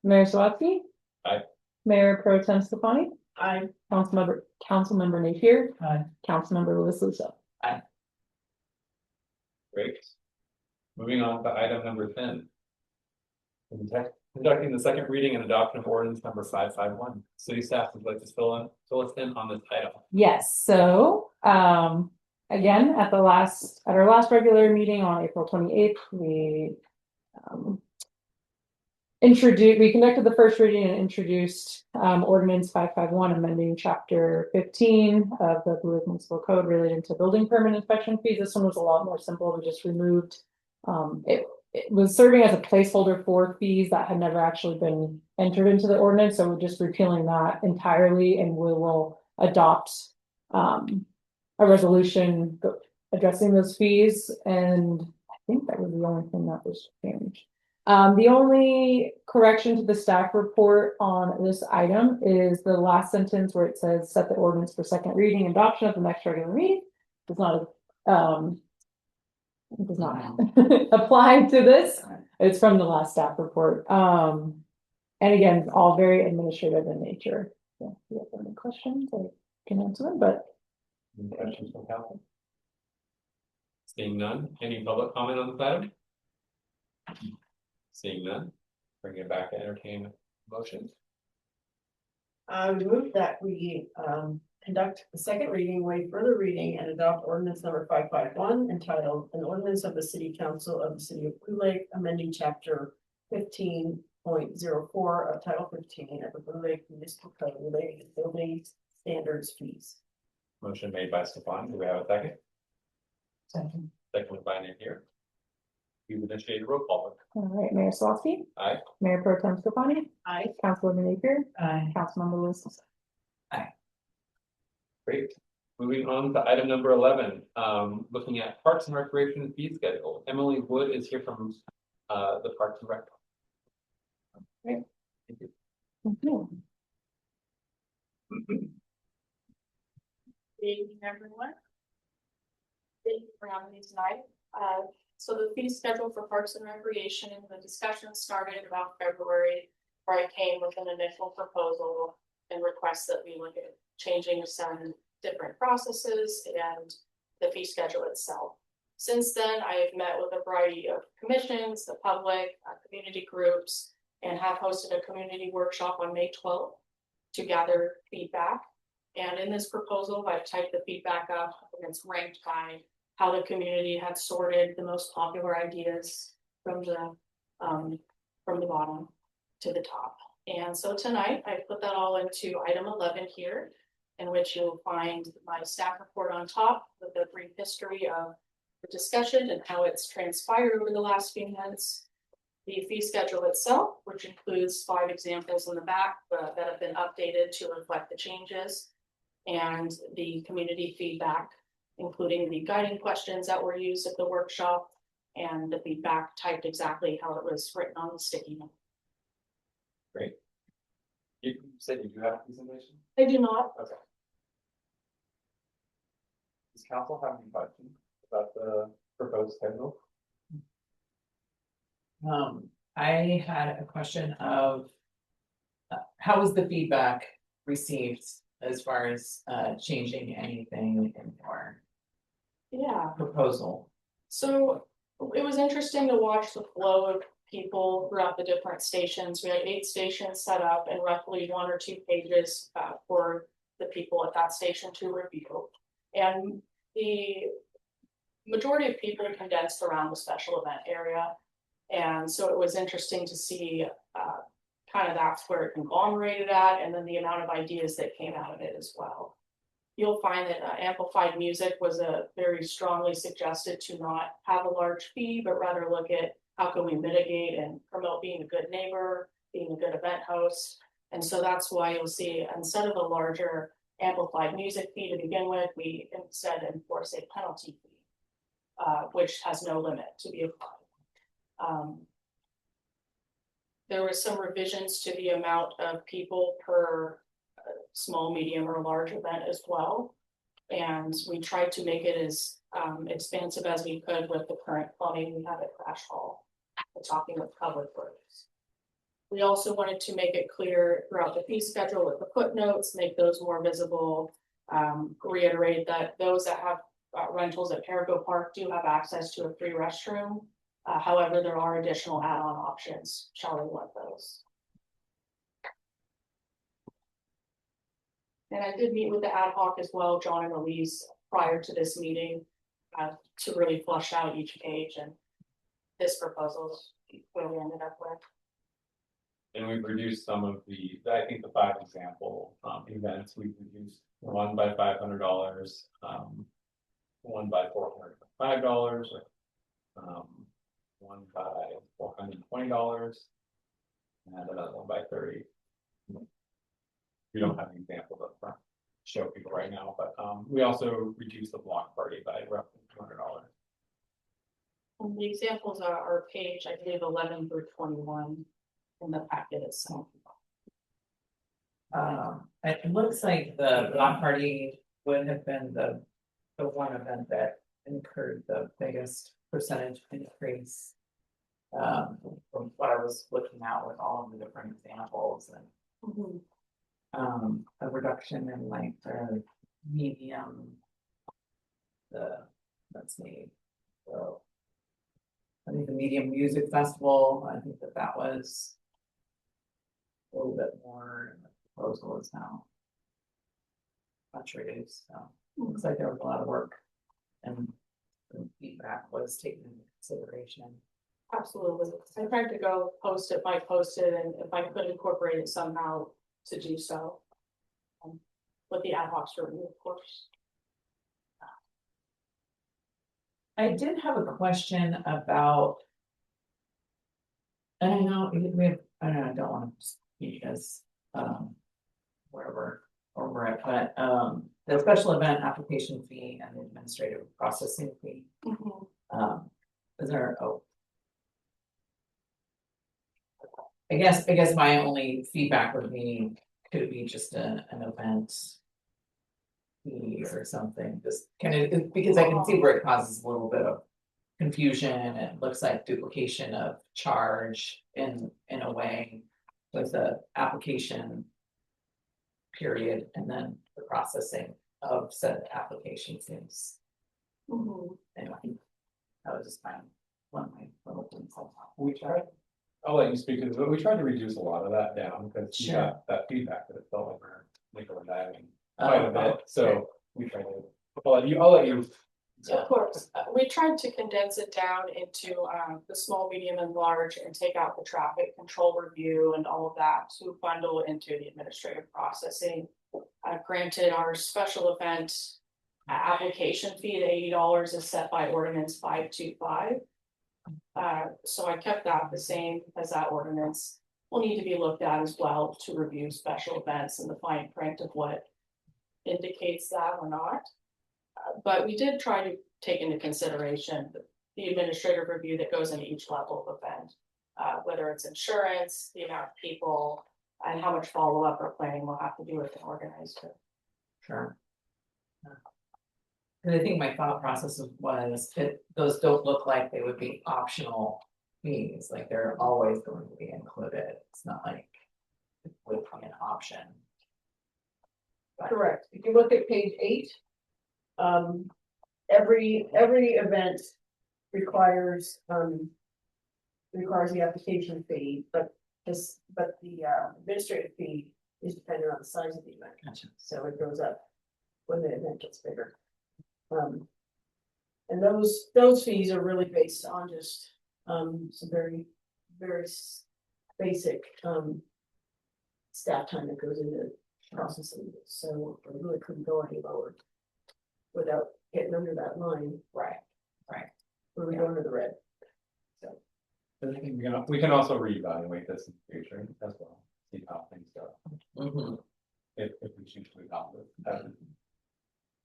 Mayor Swatsky?
Aye.
Mayor Pro Tem Stefani,
I,
Councilmember Napier,
Aye.
Councilmember Lewis Lusso.
Great. Moving on to item number 10. Conducting the second reading and adoption of ordinance number 551. City staff would like to fill us in on this item.
Yes, so, again, at our last regular meeting on April 28th, we conducted the first reading and introduced, ordinance 551, amending chapter 15 of the Blue Lake Municipal Code relating to building permit inspection fees. This one was a lot more simple. We just removed, it was serving as a placeholder for fees that had never actually been entered into the ordinance. So we're just repealing that entirely, and we will adopt a resolution addressing those fees. And I think that was the only thing that was changed. The only correction to the staff report on this item is the last sentence where it says set the ordinance for second reading and adoption of the next regular meeting. Does not apply to this. It's from the last staff report. And again, all very administrative in nature. So if you have any questions, I can answer them, but.
Any questions from council? Seeing none, any public comment on this item? Seeing none, bring it back to entertain motions.
I would move that we conduct the second reading, waive further reading, and adopt ordinance number 551 entitled an ordinance of the City Council of the City of Blue Lake amending chapter 15.04 of Title 15 of the Blue Lake Municipal Code relating to building standards fees.
Motion made by Stefan. Do we have a second?
Second.
Seconded by Napier. You initiate a roll call.
All right, Mayor Slawski.
Aye.
Mayor Pro Tem Stefani.
Aye.
Councilmember Napier.
Aye.
Councilmember Lewis.
Great. Moving on to item number 11, looking at Parks and Recreation fee schedule. Emily Wood is here from the Parks and Rec.
Great.
Thank you.
Good evening, everyone. Thank you for having me tonight. So the fee schedule for Parks and Recreation, the discussion started about February, where I came with an initial proposal and request that we look at changing some different processes and the fee schedule itself. Since then, I have met with a variety of commissions, the public, community groups, and have hosted a community workshop on May 12th to gather feedback. And in this proposal, I've typed the feedback up and it's ranked by how the community had sorted the most popular ideas from the bottom to the top. And so tonight I put that all into item 11 here, in which you'll find my staff report on top with a brief history of the discussion and how it's transpired over the last few months. The fee schedule itself, which includes 5 examples in the back that have been updated to reflect the changes, and the community feedback, including the guiding questions that were used at the workshop and the feedback typed exactly how it was written on the sticky note.
Great. You said you do have a presentation?
I do not.
Okay. Does council have any questions about the proposed schedule?
I had a question of how was the feedback received as far as changing anything in your proposal?
So it was interesting to watch the flow of people throughout the different stations. We had 8 stations set up and roughly 1 or 2 pages for the people at that station to review. And the majority of people condensed around the special event area. And so it was interesting to see kind of that's where it conglomerated at, and then the amount of ideas that came out of it as well. You'll find that amplified music was very strongly suggested to not have a large fee, but rather look at how can we mitigate and promote being a good neighbor, being a good event host. And so that's why you'll see, instead of a larger amplified music fee to begin with, we instead enforce a penalty fee, which has no limit to be applied. There was some revisions to the amount of people per small, medium, or large event as well. And we tried to make it as expansive as we could with the current plumbing we have at Crash Hall. We're talking with public works.
We also wanted to make it clear throughout the fee schedule with the footnotes, make those more visible. Reiterate that those that have rentals at Perigo Park do have access to a free restroom. However, there are additional add-on options, shall we want those. And I did meet with the ad hoc as well, John and Elise, prior to this meeting, to really flush out each page, and this proposal is where we ended up with.
And we've reduced some of I think the 5 example events, we've reduced one by $500, one by $405, one by $420, and another one by 30. We don't have an example up front to show people right now, but we also reduced the block party by roughly $200.
And the examples are page, I believe, 11 through 21 in the packet itself.
It looks like the block party would have been the one event that incurred the biggest percentage increase. From what I was looking at with all of the different examples, and a reduction in like the medium, let's see, so I think the medium music festival, I think that was a little bit more, and the proposal is now much reduced, so looks like there was a lot of work and the feedback was taken into consideration.
Absolutely. I tried to go post it by post it, and if I could incorporate it somehow to do so. With the ad hoc review, of course.
I did have a question about, and I know we have, I don't want to speak as wherever we're at, but the special event application fee and the administrative processing fee. Is there I guess my only feedback would be, could it be just an event fee or something, just kind of, because I can see where it causes a little bit of confusion and it looks like duplication of charge in a way with the application period and then the processing of said application fees. Anyway, that was just one of my little things.
We tried. I'll let you speak to this, but we tried to reduce a lot of that down because we
Sure.
got that feedback that it felt like we're nickel and diming quite a bit. So we tried to. I'll let you.
Of course, we tried to condense it down into the small, medium, and large, and take out the traffic control review and all of that to bundle into the administrative processing. Granted, our special event application fee at $80 is set by ordinance 525. So I kept that the same as that ordinance. Will need to be looked at as well to review special events and the fine print of what indicates that or not. But we did try to take into consideration the administrative review that goes into each level of event, whether it's insurance, the amount of people, and how much follow-up or planning we'll have to do with an organizer.
Sure. Because I think my thought process was that those don't look like they would be optional fees, like they're always going to be included. It's not like it would be an option.
Correct. If you look at page 8, every event requires the application fee, but the administrative fee is dependent on the size of the event.
Gotcha.
So it goes up when the event gets bigger. And those fees are really based on just some very basic staff time that goes into processing it. So I really couldn't go any lower without getting under that line.
Right.
Where we go under the red. So
I think we can also reevaluate this in the future as well, see how things go. If we choose to adopt it,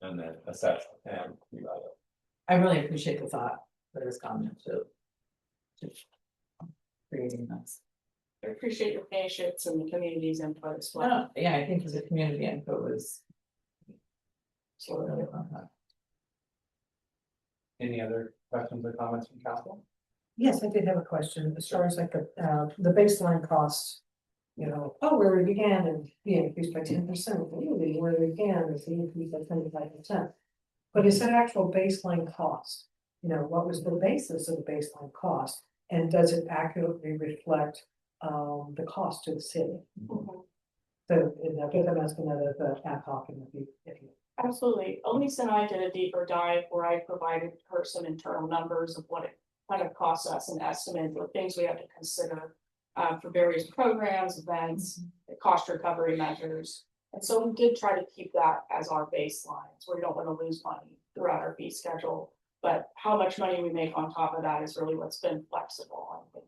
and then assess and reevaluate.
I really appreciate the thought for this comment to creating this.
I appreciate your patience and the community's input as well.
Yeah, I think as a community input was.
Any other questions or comments from council?
Yes, I did have a question, as far as like the baseline costs. You know, where we began and the increase by 10%, really, where we began is the increase by 25%. But is that actual baseline cost? You know, what was the basis of the baseline cost? And does it accurately reflect the cost to the city? So, I guess I'm asking that as a ad hoc and if you.
Absolutely. Elise and I did a deeper dive where I provided her some internal numbers of what it kind of costs us, an estimate of things we have to consider for various programs, events, cost recovery measures. And so we did try to keep that as our baseline, so we don't want to lose money throughout our fee schedule. But how much money we make on top of that is really what's been flexible. I think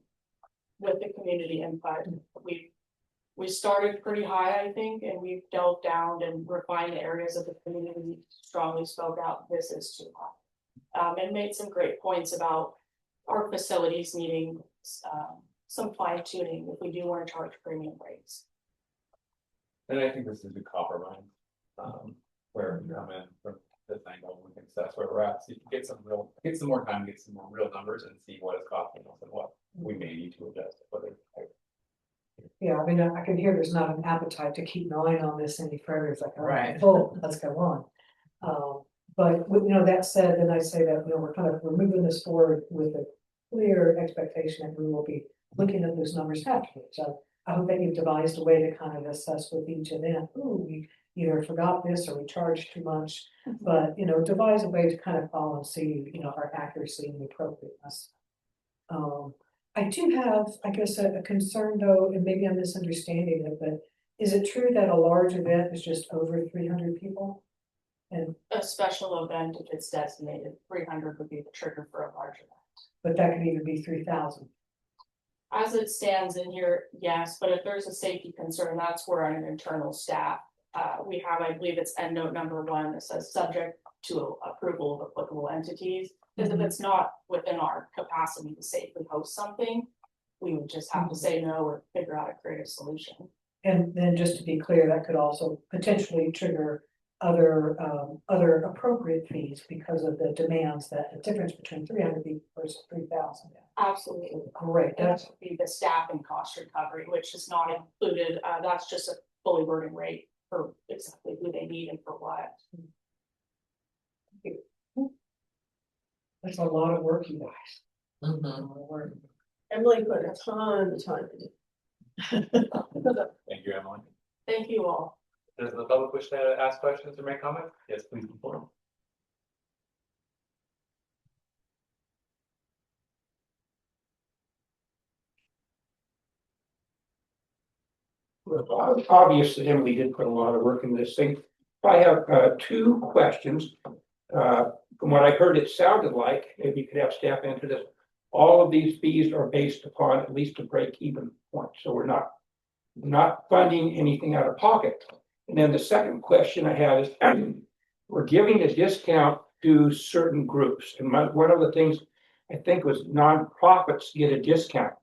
with the community input, we started pretty high, I think, and we've delved down and refined the areas of the community we strongly spoke out, this is too high. And made some great points about our facilities needing some fine tuning if we do want to charge premium rates.
And I think this is a compromise, where we come in from this angle, we can assess where we're at, so you can get some more time, get some more real numbers and see what is costing us and what we may need to adjust.
Yeah, I mean, I can hear there's not an appetite to keep gnawing on this any further. It's like, all right,
Right.
oh, let's go on. But that said, then I say that, we're moving this forward with a clear expectation that we will be looking at those numbers afterwards. So I hope that you've devised a way to kind of assess with each of them. Ooh, we either forgot this or we charged too much, but devise a way to kind of follow and see, our accuracy and the appropriateness. I do have, I guess, a concern though, and maybe I'm misunderstanding it, but is it true that a large event is just over 300 people? And
A special event, if it's designated, 300 would be the trigger for a large event.
but that could even be 3,000.
As it stands in here, yes, but if there's a safety concern, that's where an internal staff, we have, I believe it's end note number 1 that says subject to approval of applicable entities. Because if it's not within our capacity to safely host something, we would just have to say no or figure out a creative solution.
And then just to be clear, that could also potentially trigger other appropriate fees because of the demands, that the difference between 300 people versus 3,000.
Absolutely.
Great.
That would be the staffing cost recovery, which is not included. That's just a fully worded rate for exactly who they need and for what.
That's a lot of work, you guys.
Mm-hmm.
A lot of work.
Emily put a ton of time in it.
Thank you, Emily.
Thank you all.
Does the public wish to ask questions or make comments? Yes, please inform.
Obvious that Emily did put a lot of work in this thing. I have 2 questions. From what I heard, it sounded like, maybe you could have staff answer this, all of these fees are based upon at least a break-even point, so we're not funding anything out of pocket. And then the second question I have is, we're giving a discount to certain groups, and one of the things I think was nonprofits get a discount.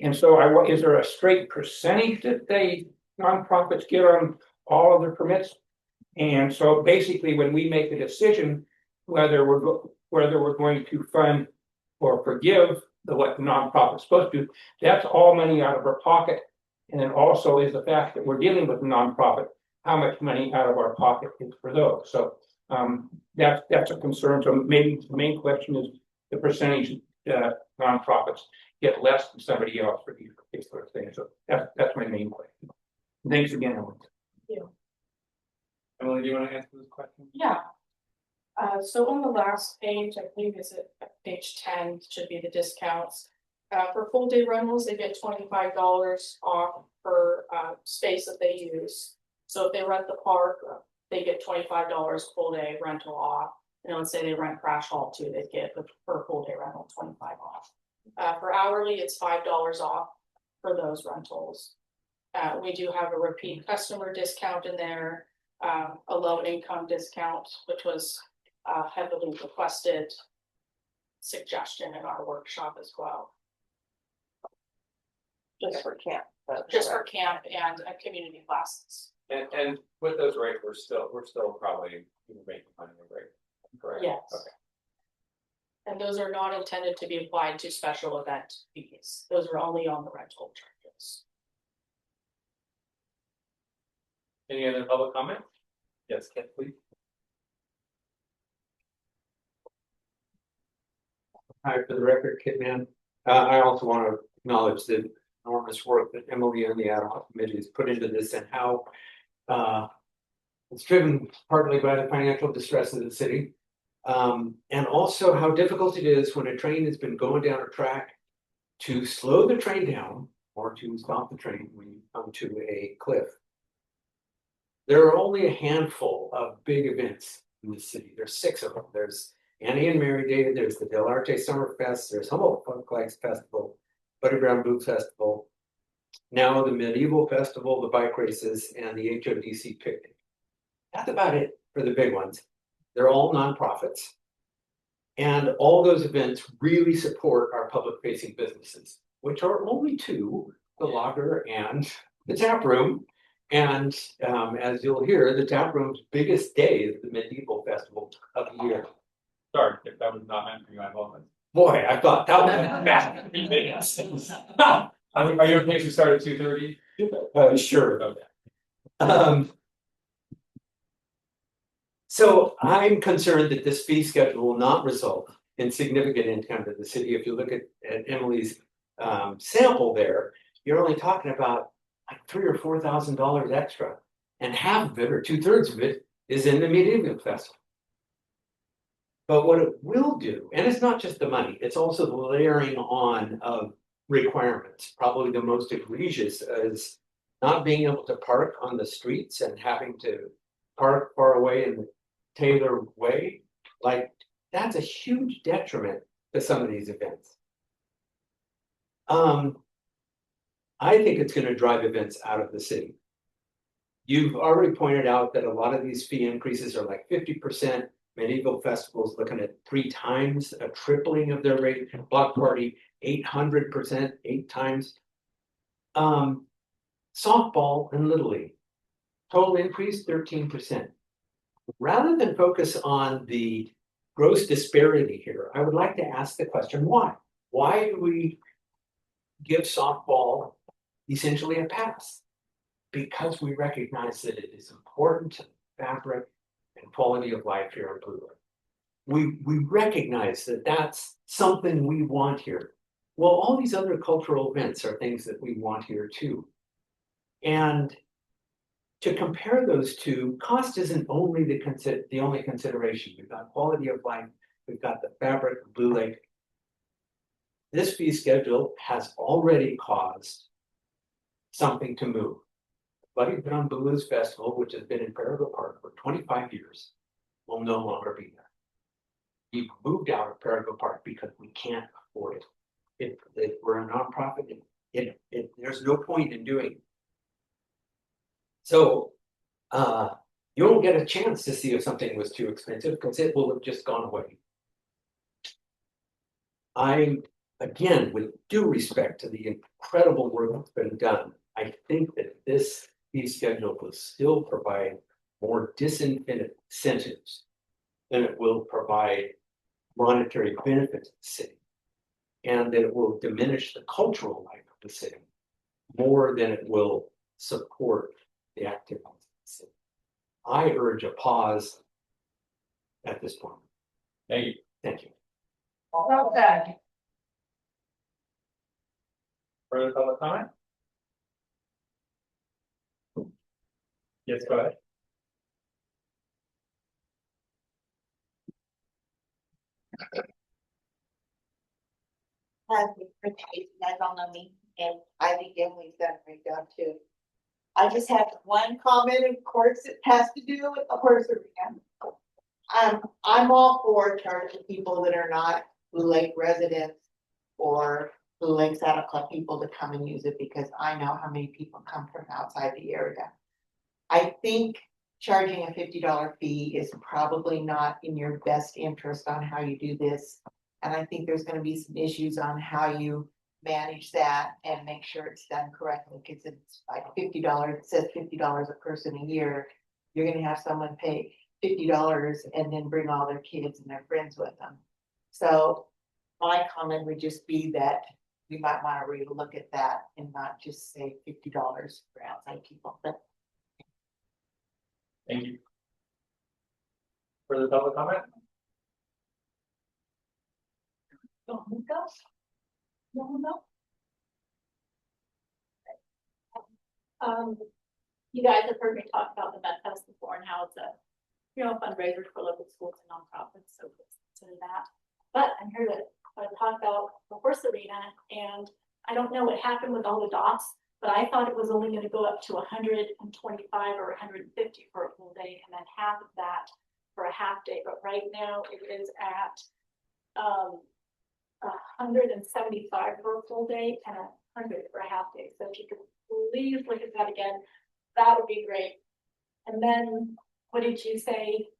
And so is there a straight percentage that nonprofits get on all of their permits? And so basically, when we make a decision whether we're going to fund or forgive what the nonprofit's supposed to, that's all money out of our pocket. And then also is the fact that we're dealing with a nonprofit, how much money out of our pocket is for those. So that's a concern. So maybe the main question is the percentage nonprofits get less than somebody else for these particular things. So that's my main question. Thanks again, Emily.
Thank you.
Emily, do you want to answer this question?
Yeah. So on the last page, I believe it's at page 10, should be the discounts. For full day rentals, they get $25 off per space that they use. So if they rent the park, they get $25 full day rental off. And let's say they rent Crash Hall too, they get per full day rental 25 off. For hourly, it's $5 off for those rentals. We do have a repeat customer discount in there, a low income discount, which was heavily requested suggestion in our workshop as well.
Just for camp.
Just for camp and community classes.
And with those rates, we're still probably making money, right? Correct.
Yes.
Okay.
And those are not intended to be applied to special event fees. Those are only on the rental charges.
Any other public comment? Yes, Ken, please.
Hi, for the record, Kitman. I also want to acknowledge the enormous work that Emily and the ad hoc committee has put into this and how it's driven partly by the financial distress of the city. And also how difficult it is when a train has been going down a track to slow the train down or to stop the train when you come to a cliff. There are only a handful of big events in the city. There's 6 of them. There's Annie and Mary Day, there's the Del Arte Summer Fest, there's Humboldt Folk Flags Festival, Buddy Brown Boot Festival, now the Medieval Festival, the bike races, and the HODC picnic. That's about it for the big ones. They're all nonprofits. And all those events really support our public-facing businesses, which are only 2, the lager and the tap room. And as you'll hear, the tap room's biggest day is the Medieval Festival of the year.
Sorry, if that was not meant for you, I apologize.
Boy, I thought that was massive.
Are you okay to start at 2:30?
Sure.
Okay.
So I'm concerned that this fee schedule will not result in significant income to the city. If you look at Emily's sample there, you're only talking about like $3,000 or $4,000 extra, and half of it or 2/3 of it is in the Medieval Festival. But what it will do, and it's not just the money, it's also the layering on of requirements. Probably the most egregious is not being able to park on the streets and having to park far away in the Taylor Way. Like, that's a huge detriment to some of these events. I think it's going to drive events out of the city. You've already pointed out that a lot of these fee increases are like 50%. Medieval Festival's looking at 3 times, a tripling of their rate. Block Party, 800%, 8 times. Softball and Little League, total increase 13%. Rather than focus on the gross disparity here, I would like to ask the question, why? Why do we give softball essentially a pass? Because we recognize that it is important to the fabric and quality of life here in Blue Lake. We recognize that that's something we want here. Well, all these other cultural events are things that we want here too. And to compare those two, cost isn't only the only consideration. We've got quality of life, we've got the fabric of Blue Lake. This fee schedule has already caused something to move. Buddy Brown Blues Festival, which has been in Perigo Park for 25 years, will no longer be there. We've moved out of Perigo Park because we can't afford it. If we're a nonprofit, there's no point in doing it. So you won't get a chance to see if something was too expensive because it will have just gone away. I, again, with due respect to the incredible work that's been done, I think that this fee schedule will still provide more disincentives than it will provide monetary benefit to the city, and that it will diminish the cultural life of the city more than it will support the activities of the city. I urge a pause at this point.
Thank you.
Thank you.
Well said.
Further public comment? Yes, go ahead.
You guys all know me, and I think Emily's done a great job too. I just have one comment, of course, it has to do with the horse arena. I'm all for charging people that are not Blue Lake residents or Blue Lake Saddle Club people to come and use it, because I know how many people come from outside the area. I think charging a $50 fee is probably not in your best interest on how you do this. And I think there's going to be some issues on how you manage that and make sure it's done correctly, because it's like $50, it says $50 a person a year. You're going to have someone pay $50 and then bring all their kids and their friends with them. So my comment would just be that we might want to relook at that and not just say $50 for outside people, but
Thank you. Further public comment?
You guys have heard me talk about the Met Fest before and how it's a, fundraiser for local schools and nonprofits, so consider that. But I'm here to talk about the horse arena, and I don't know what happened with all the dots, but I thought it was only gonna go up to 125 or 150 for a full day, and then half of that for a half day, but right now it is at 175 for a full day and 100 for a half day. So if you could please look at that again, that would be great. And then what did you say?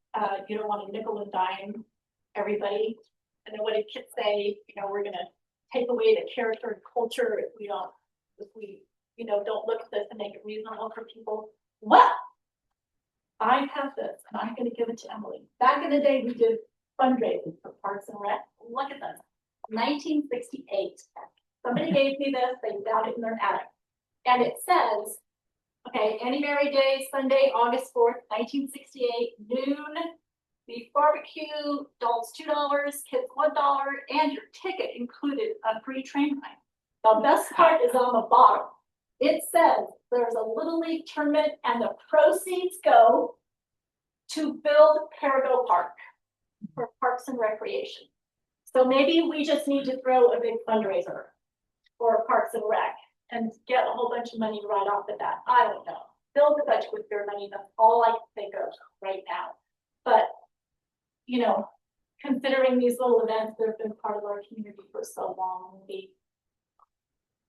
You don't want to nickel and dime everybody. And then what did Kit say? We're gonna take away the character and culture if we don't don't look at this and make it reasonable for people. Well, I have this and I'm gonna give it to Emily. Back in the day, we did fundraising for Parks and Rec. Look at this. 1968. Somebody gave me this, they found it in their attic. And it says, okay, Annie Mary Day, Sunday, August 4th, 1968, noon, beef barbecue, adults $2, kids $1, and your ticket included a free train ride. The best part is on the bottom. It says there's a Little League tournament and the proceeds go to build Perigo Park for Parks and Recreation. So maybe we just need to throw a big fundraiser for Parks and Rec and get a whole bunch of money right off the bat. I don't know. Fill the budget with fair money. That's all I can think of right now. But, considering these little events that have been part of our community for so long,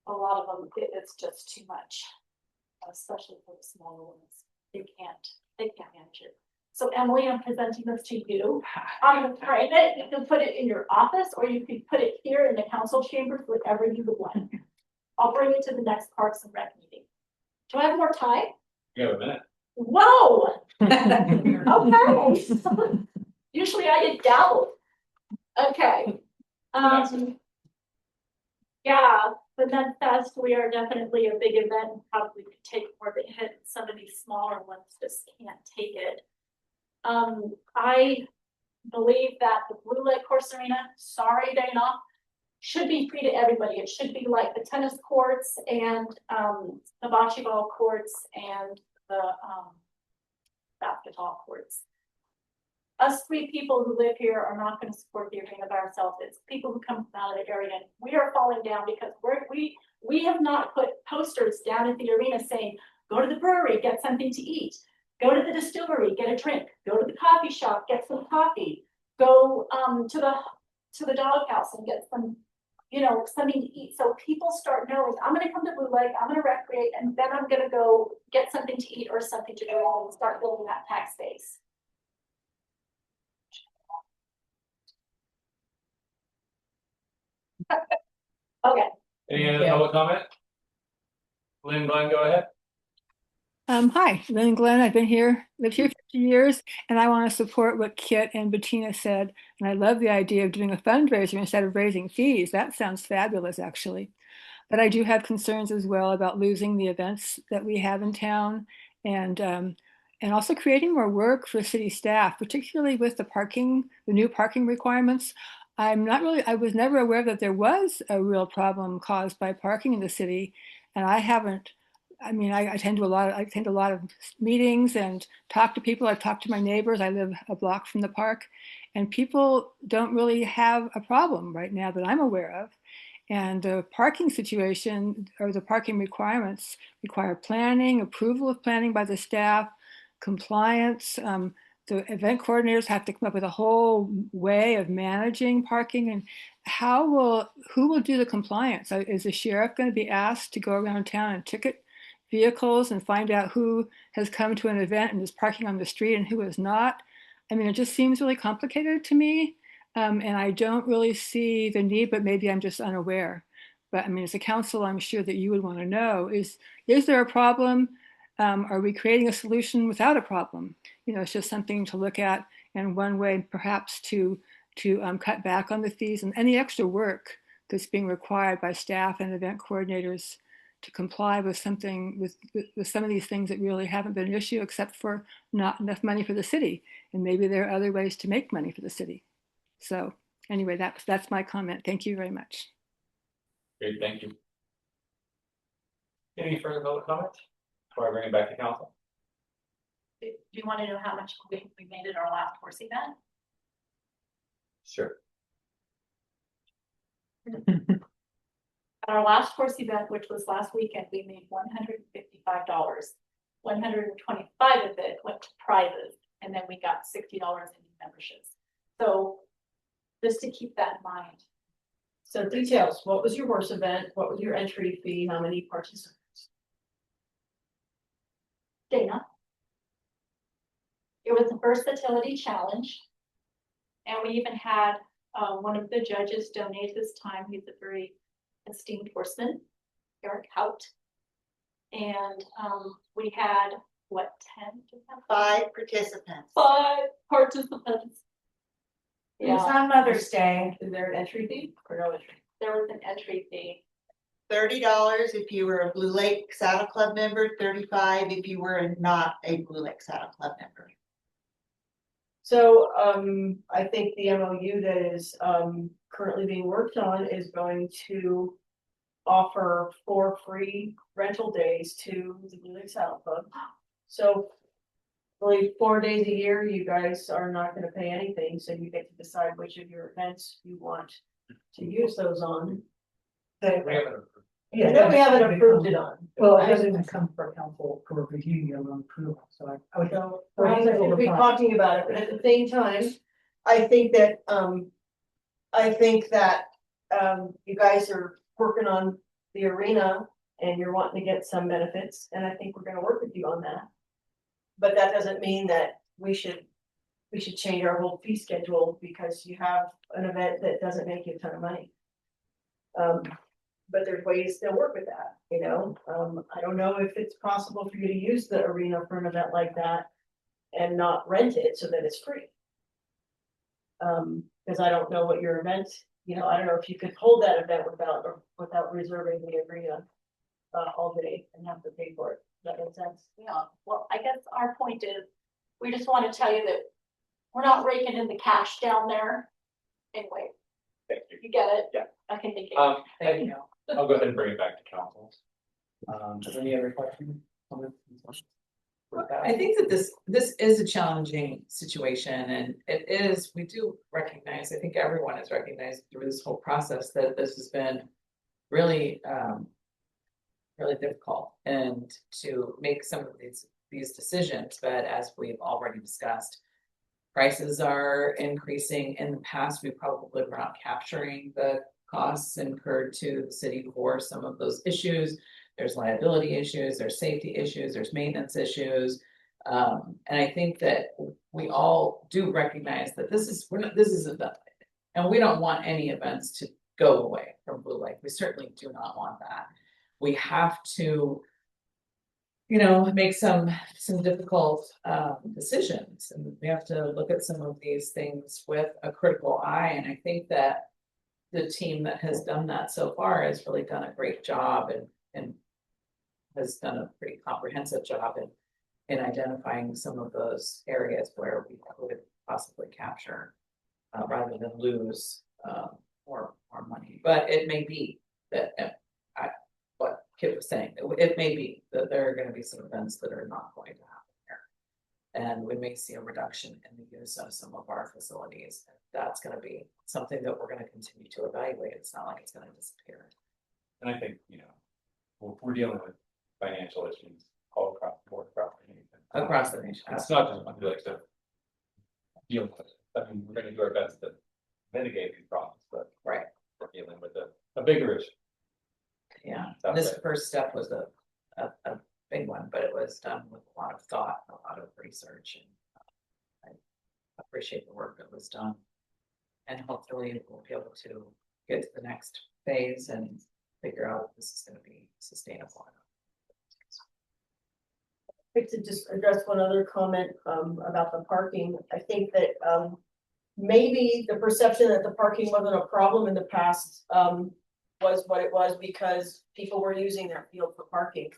a lot of them, it's just too much, especially for the smaller ones. They can't manage it. So Emily, I'm presenting this to you. I'm gonna frame it. You can put it in your office or you can put it here in the council chambers, whatever you would like. I'll bring it to the next Parks and Rec meeting. Do I have more time?
You have a minute.
Whoa! Okay. Usually I get dabbled. Okay. Yeah, the Med Fest, we are definitely a big event and probably could take more of a hit. Some of these smaller ones just can't take it. I believe that the Blue Lake Horse Arena, sorry Dana, should be free to everybody. It should be like the tennis courts and the bocce ball courts and the basketball courts. Us three people who live here are not going to support the arena by ourselves. It's people who come from out of the area. And we are falling down because we have not put posters down at the arena saying, go to the brewery, get something to eat. Go to the distillery, get a drink. Go to the coffee shop, get some coffee. Go to the doghouse and get some, something to eat. So people start knowing, I'm going to come to Blue Lake, I'm going to recreate, and then I'm going to go get something to eat or something to drink and start building that tax base. Okay.
Any other public comment? Lynn, Glenn, go ahead.
Hi, Lynn Glenn. I've lived here 50 years, and I want to support what Kit and Bettina said. And I love the idea of doing a fundraiser instead of raising fees. That sounds fabulous, actually. But I do have concerns as well about losing the events that we have in town, and also creating more work for city staff, particularly with the new parking requirements. I was never aware that there was a real problem caused by parking in the city, and I attend a lot of meetings and talk to people. I've talked to my neighbors. I live a block from the park, and people don't really have a problem right now that I'm aware of. And the parking situation or the parking requirements require planning, approval of planning by the staff, compliance. The event coordinators have to come up with a whole way of managing parking. And who will do the compliance? Is the sheriff going to be asked to go around town and ticket vehicles and find out who has come to an event and is parking on the street and who is not? It just seems really complicated to me. And I don't really see the need, but maybe I'm just unaware. But as a council, I'm sure that you would want to know, is there a problem? Are we creating a solution without a problem? It's just something to look at, and one way perhaps to to cut back on the fees and any extra work that's being required by staff and event coordinators to comply with something with some of these things that really haven't been an issue except for not enough money for the city. And maybe there are other ways to make money for the city. So anyway, that's my comment. Thank you very much.
Great, thank you. Any further public comment before I bring it back to council?
Do you want to know how much we made at our last horse event?
Sure.
At our last horse event, which was last weekend, we made $155. $125 of it went to prizes, and then we got $60 in memberships. So just to keep that in mind.
So details, what was your horse event? What was your entry fee? How many participants?
Dana. It was the versatility challenge. And we even had one of the judges donate his time. He's a very esteemed horseman, Eric Hout. And we had, what, 10?
5 participants.
5 participants.
It was on Mother's Day. Is there an entry fee or no entry?
There was an entry fee.
$30 if you were a Blue Lake Saddle Club member, $35 if you were not a Blue Lake Saddle Club member.
So I think the MOU that is currently being worked on is going to offer 4 free rental days to the Blue Lake Saddle Club. So really 4 days a year, you guys are not going to pay anything. So you get to decide which of your events you want to use those on.
Yeah,
that we haven't approved it on.
Well, it doesn't even come for council for review, your own approval, so I would.
So we're going to be talking about it, but at the same time, I think that you guys are working on the arena and you're wanting to get some benefits, and I think we're gonna work with you on that. But that doesn't mean that we should change our whole fee schedule because you have an event that doesn't make you a ton of money. But there's ways to work with that, you know. I don't know if it's possible for you to use the arena for an event like that and not rent it so that it's free. Because I don't know what your event, you know, I don't know if you could hold that event without reserving the arena all day and have to pay for it. Does that make sense?
Yeah, well, I guess our point is, we just want to tell you that we're not raking in the cash down there. Anyway,
thank you.
You get it?
Yeah.
Okay, thank you.
Thank you. I'll go ahead and bring it back to council. Any other questions?
I think that this is a challenging situation, and it is, we do recognize, I think everyone has recognized through this whole process that this has been really, really difficult and to make some of these decisions. But as we've already discussed, prices are increasing. In the past, we probably were not capturing the costs incurred to the city for some of those issues. There's liability issues, there's safety issues, there's maintenance issues. And I think that we all do recognize that this is a event, and we don't want any events to go away from Blue Lake. We certainly do not want that. We have to, you know, make some difficult decisions, and we have to look at some of these things with a critical eye. And I think that the team that has done that so far has really done a great job and has done a pretty comprehensive job in identifying some of those areas where we could possibly capture rather than lose more money. But it may be that what Kit was saying, it may be that there are going to be some events that are not going to happen here, and we may see a reduction in the use of some of our facilities. That's going to be something that we're going to continue to evaluate. It's not like it's going to disappear.
And I think, you know, we're dealing with financial issues all across the board,
across the nation.
It's not just one like to deal with it. I mean, we're going to do our best to mitigate these problems, but
right,
we're dealing with a bigger issue.
Yeah, this first step was a big one, but it was done with a lot of thought, a lot of research, and I appreciate the work that was done. And hopefully we'll be able to get to the next phase and figure out if this is going to be sustainable.
To just address one other comment about the parking, I think that maybe the perception that the parking wasn't a problem in the past, was what it was because people were using that field for parking.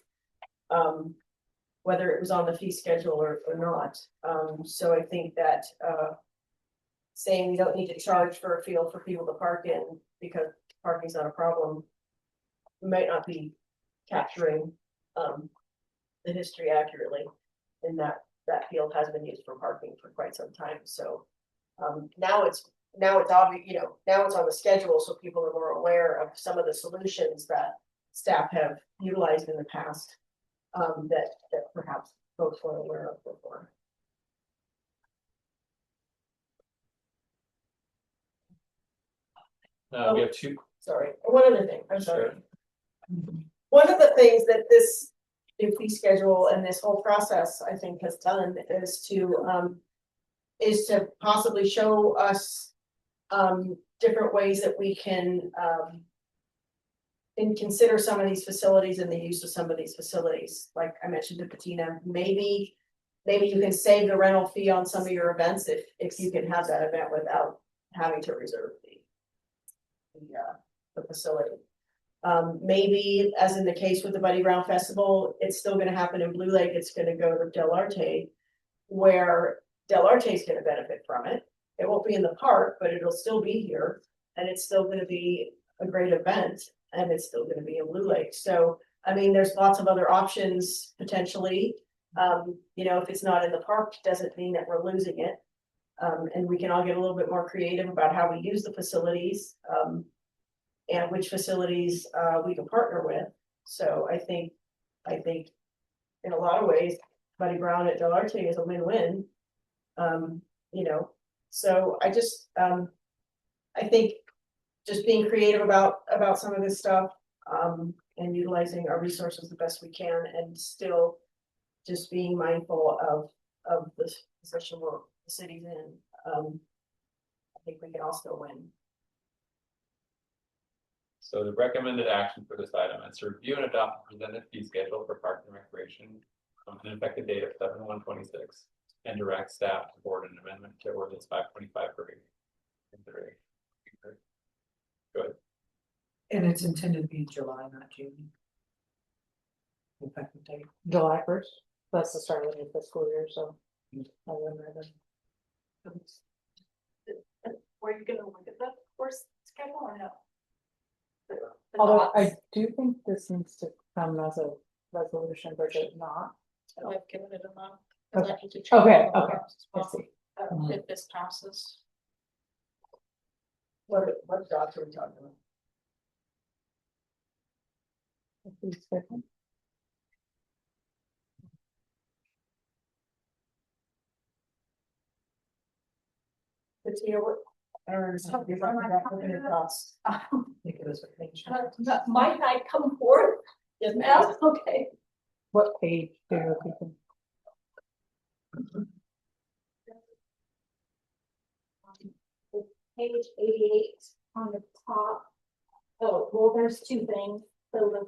Whether it was on the fee schedule or not. So I think that, saying we don't need to charge for a field for people to park in because parking's not a problem might not be capturing, the history accurately. And that field has been used for parking for quite some time, so, now it's obvious, now it's on the schedule, so people are more aware of some of the solutions that staff have utilized in the past. That perhaps folks weren't aware of before.
We have two.
Sorry, one other thing, I'm sorry. One of the things that this new fee schedule and this whole process, I think, has done is to possibly show us different ways that we can and consider some of these facilities and the use of some of these facilities. Like I mentioned to Patina, maybe you can save the rental fee on some of your events if you can have that event without having to reserve the facility. Maybe, as in the case with the Buddy Brown Festival, it's still gonna happen in Blue Lake, it's gonna go to Del Arte, where Del Arte is gonna benefit from it. It won't be in the park, but it'll still be here, and it's still gonna be a great event, and it's still gonna be in Blue Lake. So, I mean, there's lots of other options potentially. If it's not in the park, doesn't mean that we're losing it. And we can all get a little bit more creative about how we use the facilities, and which facilities we can partner with. So I think in a lot of ways, Buddy Brown at Del Arte is a win-win. So I think just being creative about some of this stuff, and utilizing our resources the best we can, and still just being mindful of the position where the city's in. I think we can all still win.
So the recommended action for this item is to review and adopt the presented fee schedule for park and recreation on an effective date of 7/1/26, and direct staff to board an amendment to ordinance 525 for consideration. Good.
And it's intended to be July, not June. Effective date.
July 1st, that's the start of the new fiscal year, so. I wouldn't rather-
Were you gonna look at the course schedule or no? The
Although
thoughts?
I do think this needs to come as a resolution, but it not.
I've given it a month.
Okay.
I need to check
Okay,
all
okay,
that as
I
well,
see.
If this passes.
What jobs are we talking about? Patina, what? Or something like that, what are your thoughts?
Might I come forth?
Yes,
ma'am. Okay.
What page do you looking?
Page 88 on the top. Oh, well, there's two things. So the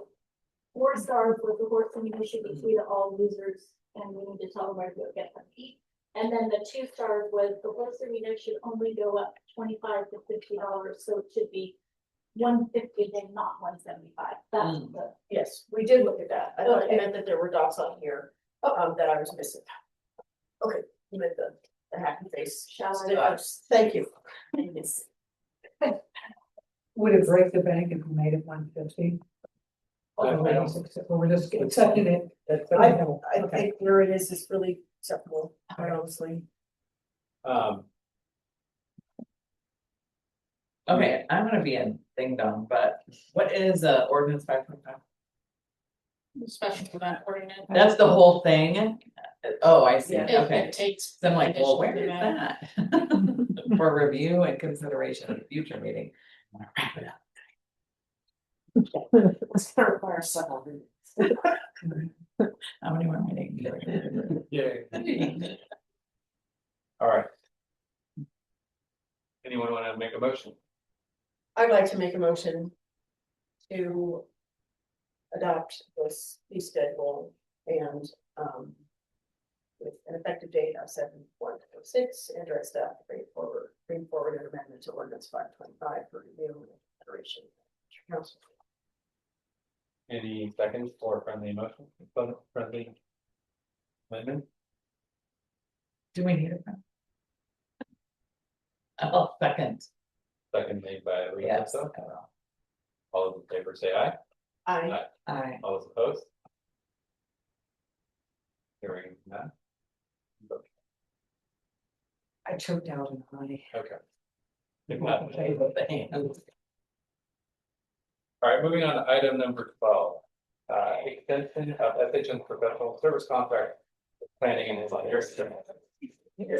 4 stars was the horse thing should be free to all users, and we need to tell them where to go get them eat. And then the 2 stars was the horse arena should only go up $25 to $50, so it should be $150 and not $175. That's the.
Yes, we did look at that. I thought you
Okay.
meant that there were dots on here, that I was missing. Okay, you meant the happy face. Thank you.
Would it break the bank if we made it 150? Or we're just accepting it?
I think where it is really acceptable, quite honestly.
Okay, I'm gonna be a ding dong, but what is ordinance 525?
Special event ordinance.
That's the whole thing? Oh, I see,
Yeah.
okay.
It takes
So I'm like, well, where
additional
is that? For review and consideration at a future meeting. I'm gonna wrap it up.
It's gonna require several readings.
How many more meetings?
Yay. All right. Anyone want to make a motion?
I'd like to make a motion to adopt this fee schedule and with an effective date of 7/1/2026, and direct staff to bring forward an amendment to ordinance 525 for review and consideration. Council.
Any seconds for friendly motion, friendly amendment?
Do we need it? Oh, second.
Second made by Lisa.
Yes.
All those in favor say aye.
Aye.
Aye.
All those opposed? Hearing none.
I choked out in honey.
Okay. If not, all right, moving on to item number 12. Extension of SHN's professional service contract with planning and design.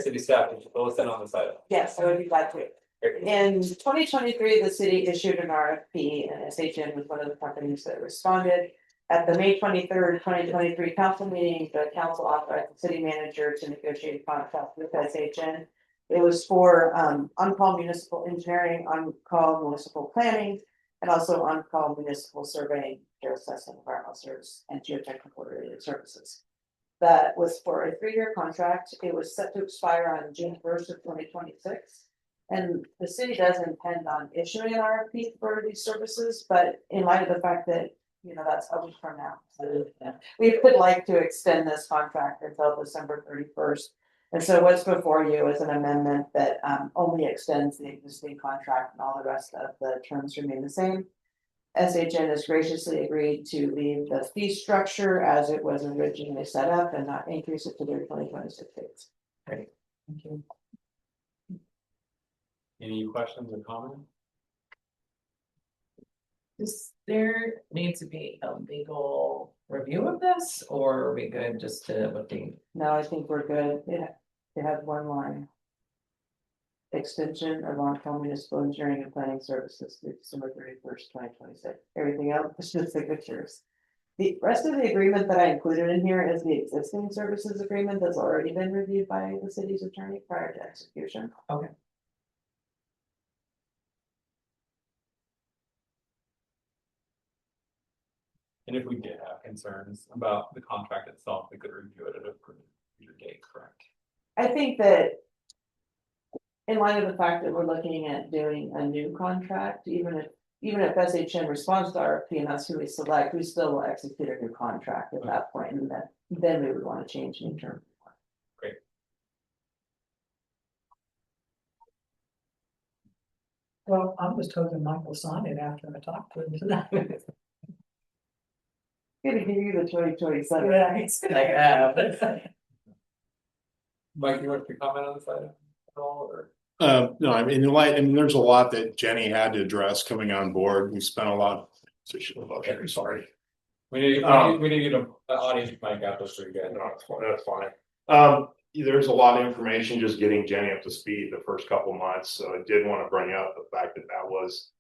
City staff, did you fill us in on this item?
Yes, I would be glad to. In 2023, the city issued an RFP, and SHN was one of the companies that responded. At the May 23rd, 2023 council meeting, the council authorized the city manager to negotiate a contract with SHN. It was for on-call municipal engineering, on-call municipal planning, and also on-call municipal surveying, geoassessment, environmental service, and geotechnical related services. That was for a 3-year contract. It was set to expire on June 1st of 2026. And the city does intend on issuing an RFP for these services, but in light of the fact that, you know, that's a week from now. So we would like to extend this contract until December 31st. And so what's before you is an amendment that only extends the existing contract, and all the rest of the terms remain the same. SHN has graciously agreed to leave the fee structure as it was originally set up and not increase it to their 2026 dates.
Great, thank you. Any questions or comments?
Does there need to be a legal review of this, or are we good just to what the?
No, I think we're good. It has one line. Extension of on-call municipal engineering and planning services through December 31st, 2026. Everything else is just signatures. The rest of the agreement that I included in here is the existing services agreement that's already been reviewed by the city's attorney prior to execution.
Okay.
And if we did have concerns about the contract itself, we could review it at a future date, correct?
I think that in light of the fact that we're looking at doing a new contract, even if SHN responds to RFP and that's who we select, we still will execute a new contract at that point, and then we would want to change any term.
Great.
Well, I was told that Michael signed it after I talked to him tonight.
Gonna give you the 2027.
Yeah, it's like,
Mike, you want to comment on this item at all, or?
No, I mean, there's a lot that Jenny had to address coming on board. We spent a lot. Sorry.
We need you to audience mic out this for you guys.
No, that's fine. There's a lot of information just getting Jenny up to speed the first couple months. So I did want to bring up the fact that was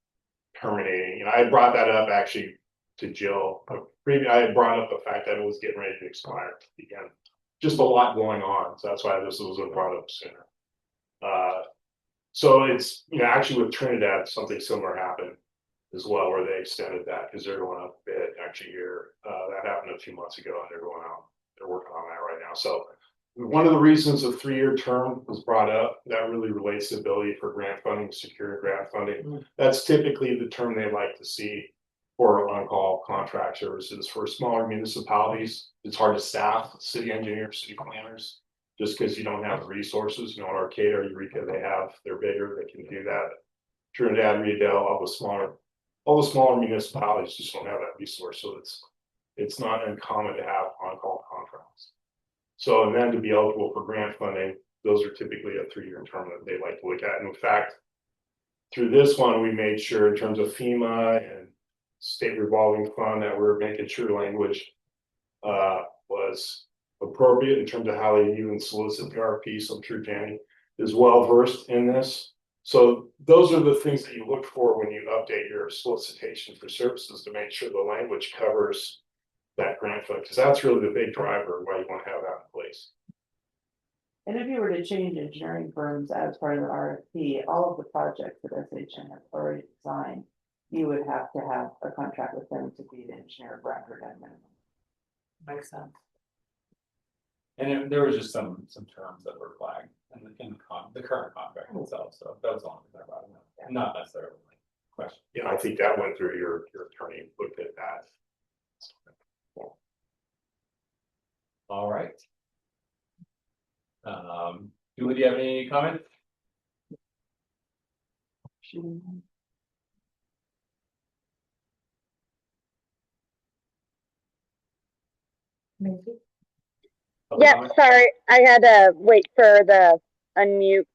terminating. And I brought that up actually to Jill. I had brought up the fact that it was getting ready to expire again. Just a lot going on. So that's why this wasn't brought up sooner. So it's, actually with Trinidad, something similar happened as well, where they extended that because they're going up a bit actually here. That happened a few months ago, and they're working on that right now. So one of the reasons a 3-year term was brought up, that really relates to the ability for grant funding, secure grant funding. That's typically the term they like to see for on-call contract services. For smaller municipalities, it's hard to staff city engineers, city planners, just because you don't have the resources. Arcata, Eureka, they're bigger, they can do that. Trinidad, Riedel, all the smaller municipalities just don't have that resource. So it's not uncommon to have on-call contracts. So, and then to be eligible for grant funding, those are typically a 3-year term that they like to look at. And in fact, through this one, we made sure in terms of FEMA and state revolving fund that we're making sure language was appropriate in terms of how they even solicit the RFP. So I'm sure Danny is well versed in this. So those are the things that you look for when you update your solicitation for services, to make sure the language covers that grant fund, because that's really the big driver why you want to have that in place.
And if you were to change engineering firms as part of the RFP, all of the projects that SHN has already designed, you would have to have a contract with them to be the engineer of record at minimum.
Makes sense.
there was just some terms that were flagged in the current contract itself, so that was the only thing I brought up. Not necessarily like question.
Yeah, I think that went through your attorney looked at that.
All right. Julie, do you have any comments?
Yeah, sorry, I had to wait for the unmute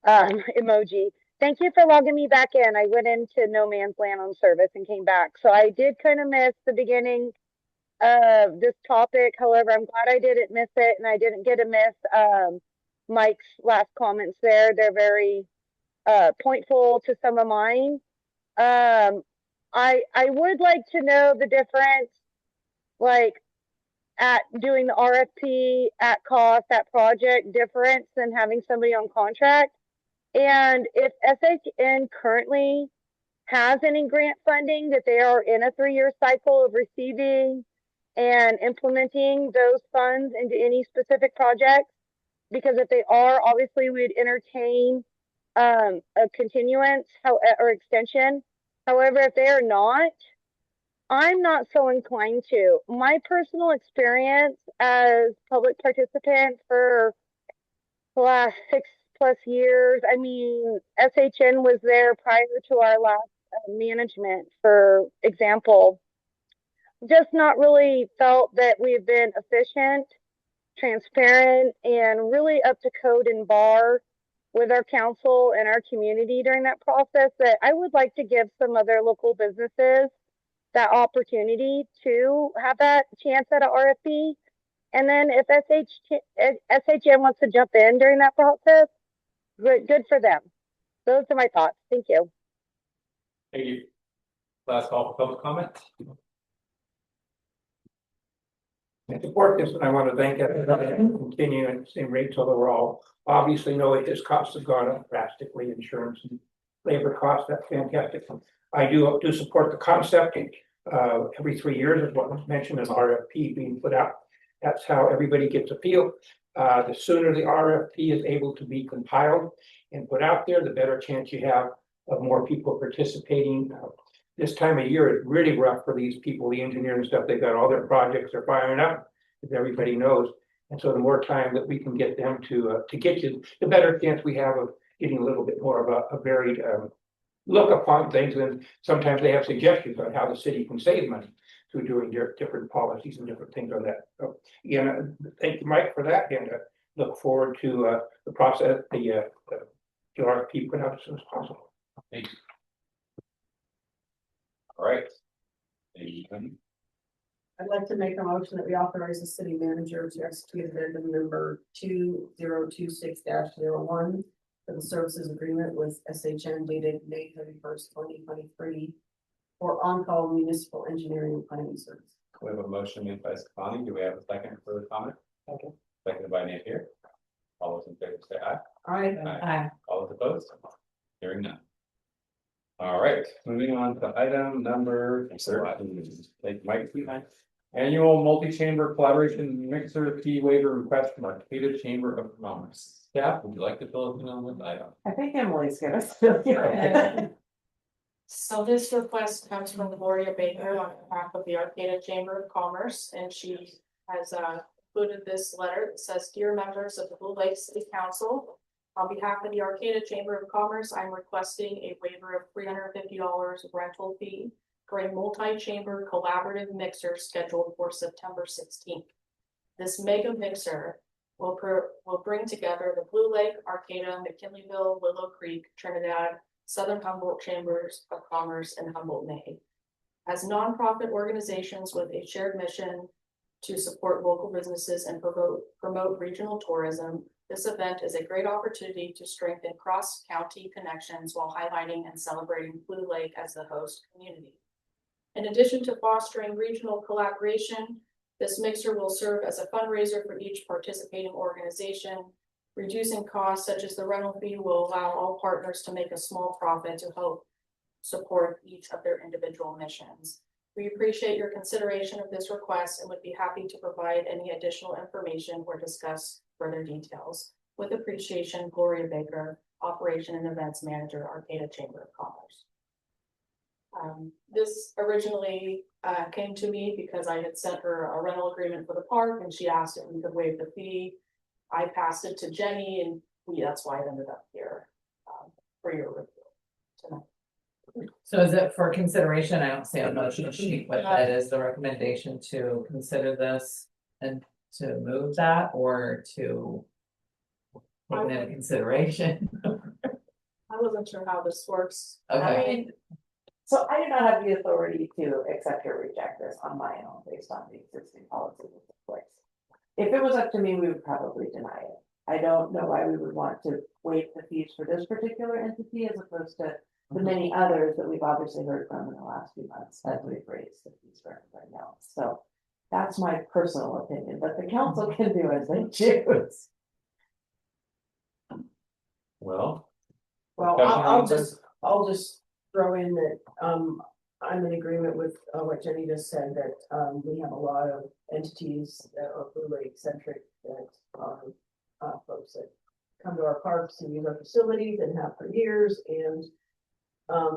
emoji. Thank you for logging me back in. I went into no man's land on service and came back. So I did kind of miss the beginning of this topic. However, I'm glad I didn't miss it and I didn't get to miss Mike's last comments there. They're very pointful to some of mine. I would like to know the difference, like at doing the RFP, at cost, at project difference than having somebody on contract. And if SHN currently has any grant funding that they are in a 3-year cycle of receiving and implementing those funds into any specific projects, because if they are, obviously we'd entertain a continuance or extension. However, if they are not, I'm not so inclined to. My personal experience as public participant for the last 6+ years, I mean, SHN was there prior to our last management, for example, just not really felt that we've been efficient, transparent, and really up to code and bar with our council and our community during that process, that I would like to give some other local businesses that opportunity to have that chance at an RFP. And then if SHN wants to jump in during that process, good for them. Those are my thoughts. Thank you.
Thank you. Last call for public comment.
I support this, and I want to thank everybody for continuing at the same rates, although we're all obviously know it, his costs have gone up drastically, insurance and labor costs, that's fantastic. I do support the concept, every 3 years is what was mentioned, an RFP being put out. That's how everybody gets a feel. The sooner the RFP is able to be compiled and put out there, the better chance you have of more people participating. This time of year is really rough for these people, the engineers and stuff. They've got all their projects, they're firing up, as everybody knows. And so the more time that we can get them to get you, the better chance we have of getting a little bit more of a varied look upon things. And sometimes they have suggestions on how the city can save money through doing different policies and different things on that. So again, thank you, Mike, for that, and look forward to the process, the RFP put out as soon as possible.
Thank you. All right. Anyone?
I'd like to make a motion that we authorize the city manager to execute addendum number 2026-01 for the services agreement with SHN dated May 31st, 2023 for on-call municipal engineering and planning service.
We have a motion made by Scotty. Do we have a second for the comment? Okay. Seconded by Napier. All those in favor say aye.
Aye.
All those opposed? Hearing none. All right, moving on to item number 13. Like Mike, annual multi-chamber collaboration mixer fee waiver request from Arcata Chamber of Commerce. Staff, would you like to fill us in on this item?
I think Emily's gonna fill you in.
So this request comes from Gloria Baker on behalf of the Arcata Chamber of Commerce, and she has included this letter that says, "Dear members of the Blue Lake City Council, on behalf of the Arcata Chamber of Commerce, I'm requesting a waiver of $350 rental fee for a multi-chamber collaborative mixer scheduled for September 16th. This mega mixer will bring together the Blue Lake, Arcata, McKinleyville, Willow Creek, Trinidad, Southern Humboldt Chambers of Commerce, and Humboldt, Maine. As nonprofit organizations with a shared mission to support local businesses and promote regional tourism, this event is a great opportunity to strengthen cross-county connections while highlighting and celebrating Blue Lake as the host community. In addition to fostering regional collaboration, this mixer will serve as a fundraiser for each participating organization. Reducing costs such as the rental fee will allow all partners to make a small profit to help support each of their individual missions. We appreciate your consideration of this request and would be happy to provide any additional information or discuss further details. With appreciation, Gloria Baker, Operation and Events Manager, Arcata Chamber of Commerce. This originally came to me because I had sent her a rental agreement for the park and she asked if we could waive the fee. I passed it to Jenny and that's why it ended up here for your review tonight.
So is it for consideration? I don't see a motion sheet with it. Is the recommendation to consider this and to move that or to take it into consideration?
I wasn't sure how this works.
Okay.
So I do not have the authority to accept or reject this on my own based on the existing policy that's in place. If it was up to me, we would probably deny it. I don't know why we would want to waive the fees for this particular entity as opposed to the many others that we've obviously heard from in the last few months as we've raised the fees for everybody else. So that's my personal opinion, but the council can do as they choose.
Well.
I'll just throw in that, I'm in agreement with, what Jenny just said, that, we have a lot of entities that are Blue Lake centric that are, folks that come to our parks and use our facilities and have for years, and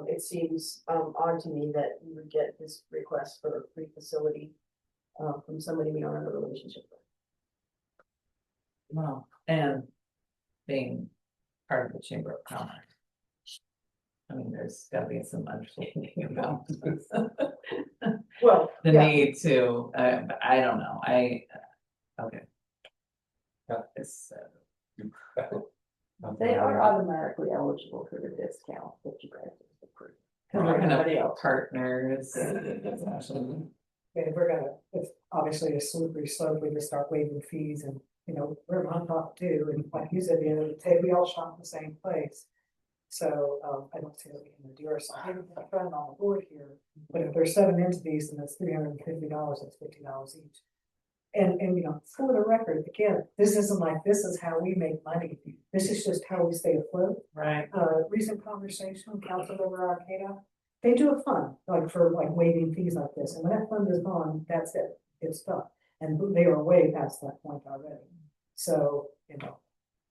it seems, odd to me that we would get this request for a free facility, from somebody we don't have a relationship with.
Well, and being part of the Chamber of Commerce. I mean, there's gotta be some understanding about this.
Well,
the
yeah.
need to, I don't know, okay. It's,
They are automatically eligible for the discount that you guys have approved.
we're gonna
Everybody
be
else.
partners.
Yeah, we're gonna, it's obviously a slippery slope, we just start waiving fees and, we're on top too, and like you said, at the end of the day, we all shop in the same place. So, I don't see that we can do ourselves, maybe we can put it on the board here, but if there's 7 entities and it's $350, that's $50 each. And for the record, again, this isn't like, this is how we make money, this is just how we stay afloat.
Right.
Recent conversation, Councilmember Arcata, they do a fund, for waiving fees like this, and when that fund is gone, that's it, it's done. And they are way past that point already. So,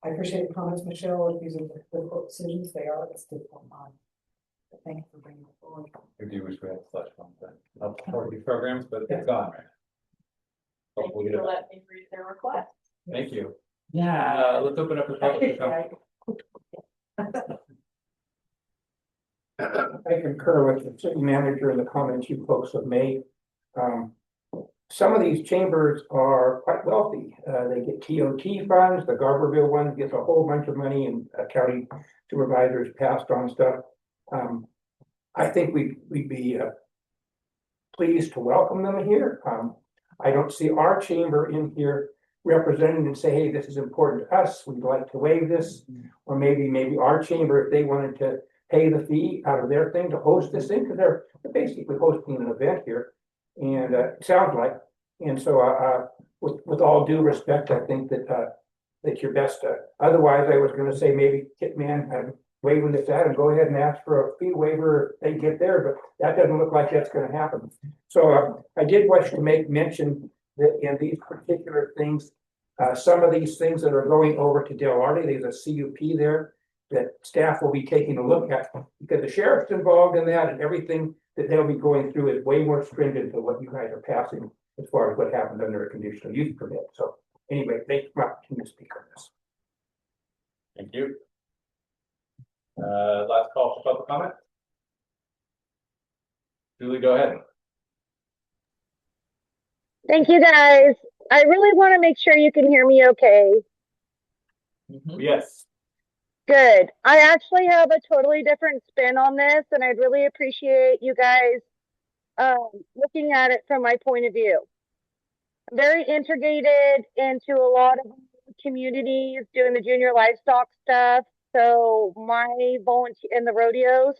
I appreciate the comments, Michelle, if these are the difficult decisions, they are, it's difficult mine. But thank you for bringing it forward.
I do wish we had such one thing, of these programs, but it's gone, right?
Thank
Hopefully
you
we
for
get it.
letting me read their request.
Thank you.
Yeah.
Let's open up the public.
I concur with the city manager and the comments you folks have made. Some of these chambers are quite wealthy. They get TOT funds, the Garberville one gets a whole bunch of money and county supervisors passed on stuff. I think we'd be pleased to welcome them here. I don't see our chamber in here representing and say, hey, this is important to us, we'd like to waive this. Or maybe our chamber, if they wanted to pay the fee out of their thing to host this thing, because they're basically hosting an event here. And it sounds like, and so with all due respect, I think that you're best. Otherwise, I was going to say maybe Kitman waiving this out and go ahead and ask for a fee waiver if they get there, but that doesn't look like that's going to happen. So I did wish to make mention that in these particular things, some of these things that are going over to Del Arte, there's a CUP there that staff will be taking a look at, because the sheriff's involved in that, and everything that they'll be going through is way more stringent than what you guys are passing as far as what happened under a conditional use permit. So anyway, thank you for the opportunity to speak on this.
Thank you. Last call for public comment. Julie, go ahead.
Thank you, guys. I really want to make sure you can hear me okay.
Yes.
Good. I actually have a totally different spin on this, and I'd really appreciate you guys looking at it from my point of view. I'm very integrated into a lot of communities doing the junior livestock stuff. So my volunteer in the rodeos,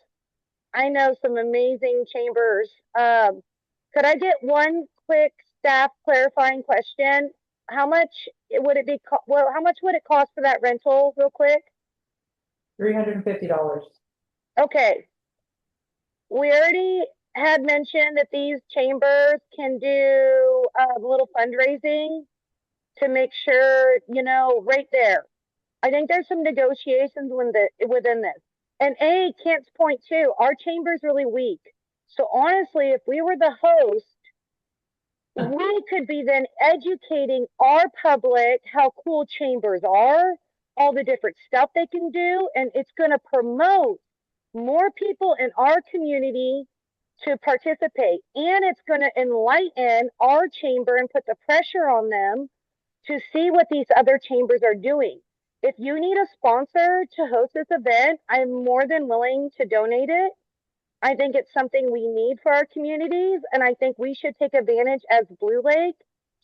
I know some amazing chambers. Could I get one quick staff clarifying question? How much would it be? How much would it cost for that rental, real quick?
$350.
Okay. We already had mentioned that these chambers can do a little fundraising to make sure, you know, right there. I think there's some negotiations within this. And Kent's point too, our chamber's really weak. So honestly, if we were the host, we could be then educating our public how cool chambers are, all the different stuff they can do, and it's going to promote more people in our community to participate. And it's going to enlighten our chamber and put the pressure on them to see what these other chambers are doing. If you need a sponsor to host this event, I'm more than willing to donate it. I think it's something we need for our communities, and I think we should take advantage as Blue Lake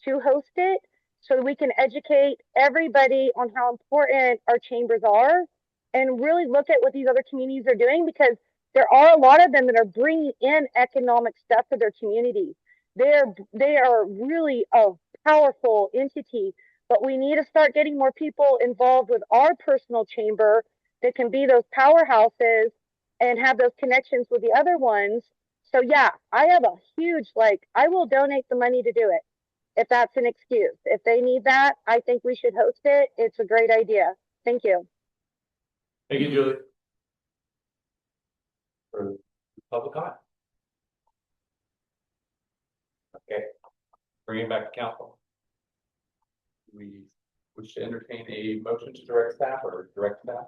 to host it so that we can educate everybody on how important our chambers are and really look at what these other communities are doing, because there are a lot of them that are bringing in economic stuff to their communities. They are really a powerful entity, but we need to start getting more people involved with our personal chamber that can be those powerhouses and have those connections with the other ones. So yeah, I have a huge, I will donate the money to do it if that's an excuse. If they need that, I think we should host it. It's a great idea. Thank you.
Thank you, Julie. For public comment. Okay, bring it back to council. We wish to entertain a motion to direct staff or direct staff.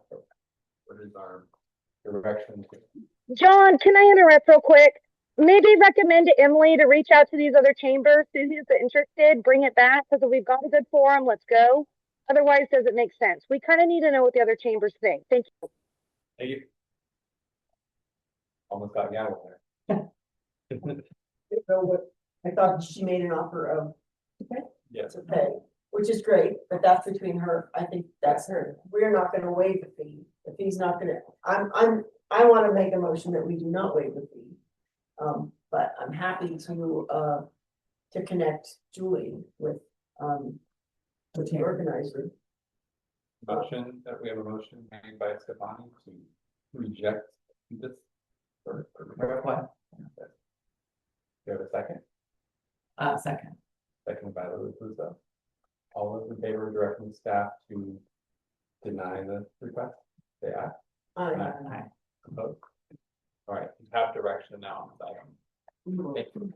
What is our direction?
John, can I interrupt real quick? Maybe recommend to Emily to reach out to these other chambers. Who's interested, bring it back, because if we've got a good forum, let's go. Otherwise, does it make sense? We kind of need to know what the other chambers think. Thank you.
Thank you. Almost got gavel there.
I thought she made an offer of
Yes.
to pay, which is great, but that's between her. I think that's her. We're not gonna waive the fee. The fee's not gonna, I wanna make a motion that we do not waive the fee. But I'm happy to connect Julie with the organizer.
Motion that we have a motion made by Stefani to reject this. Or what? Do you have a second?
Second.
Second by Louis Pluto. All those in favor of directing staff to deny the request, say aye.
Aye.
Opposed? All right, we have direction now on this item. Thank you.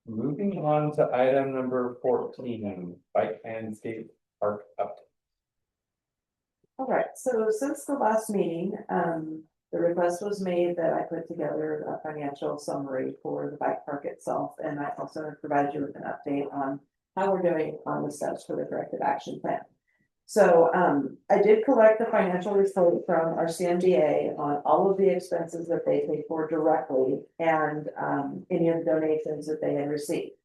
Moving on to item number 14, bike and skate park update.
All right, so since the last meeting, the request was made that I put together a financial summary for the bike park itself, and I also provided you with an update on how we're doing on the steps for the corrective action plan. So I did collect the financial report from our CMDA on all of the expenses that they paid for directly and any of the donations that they had received.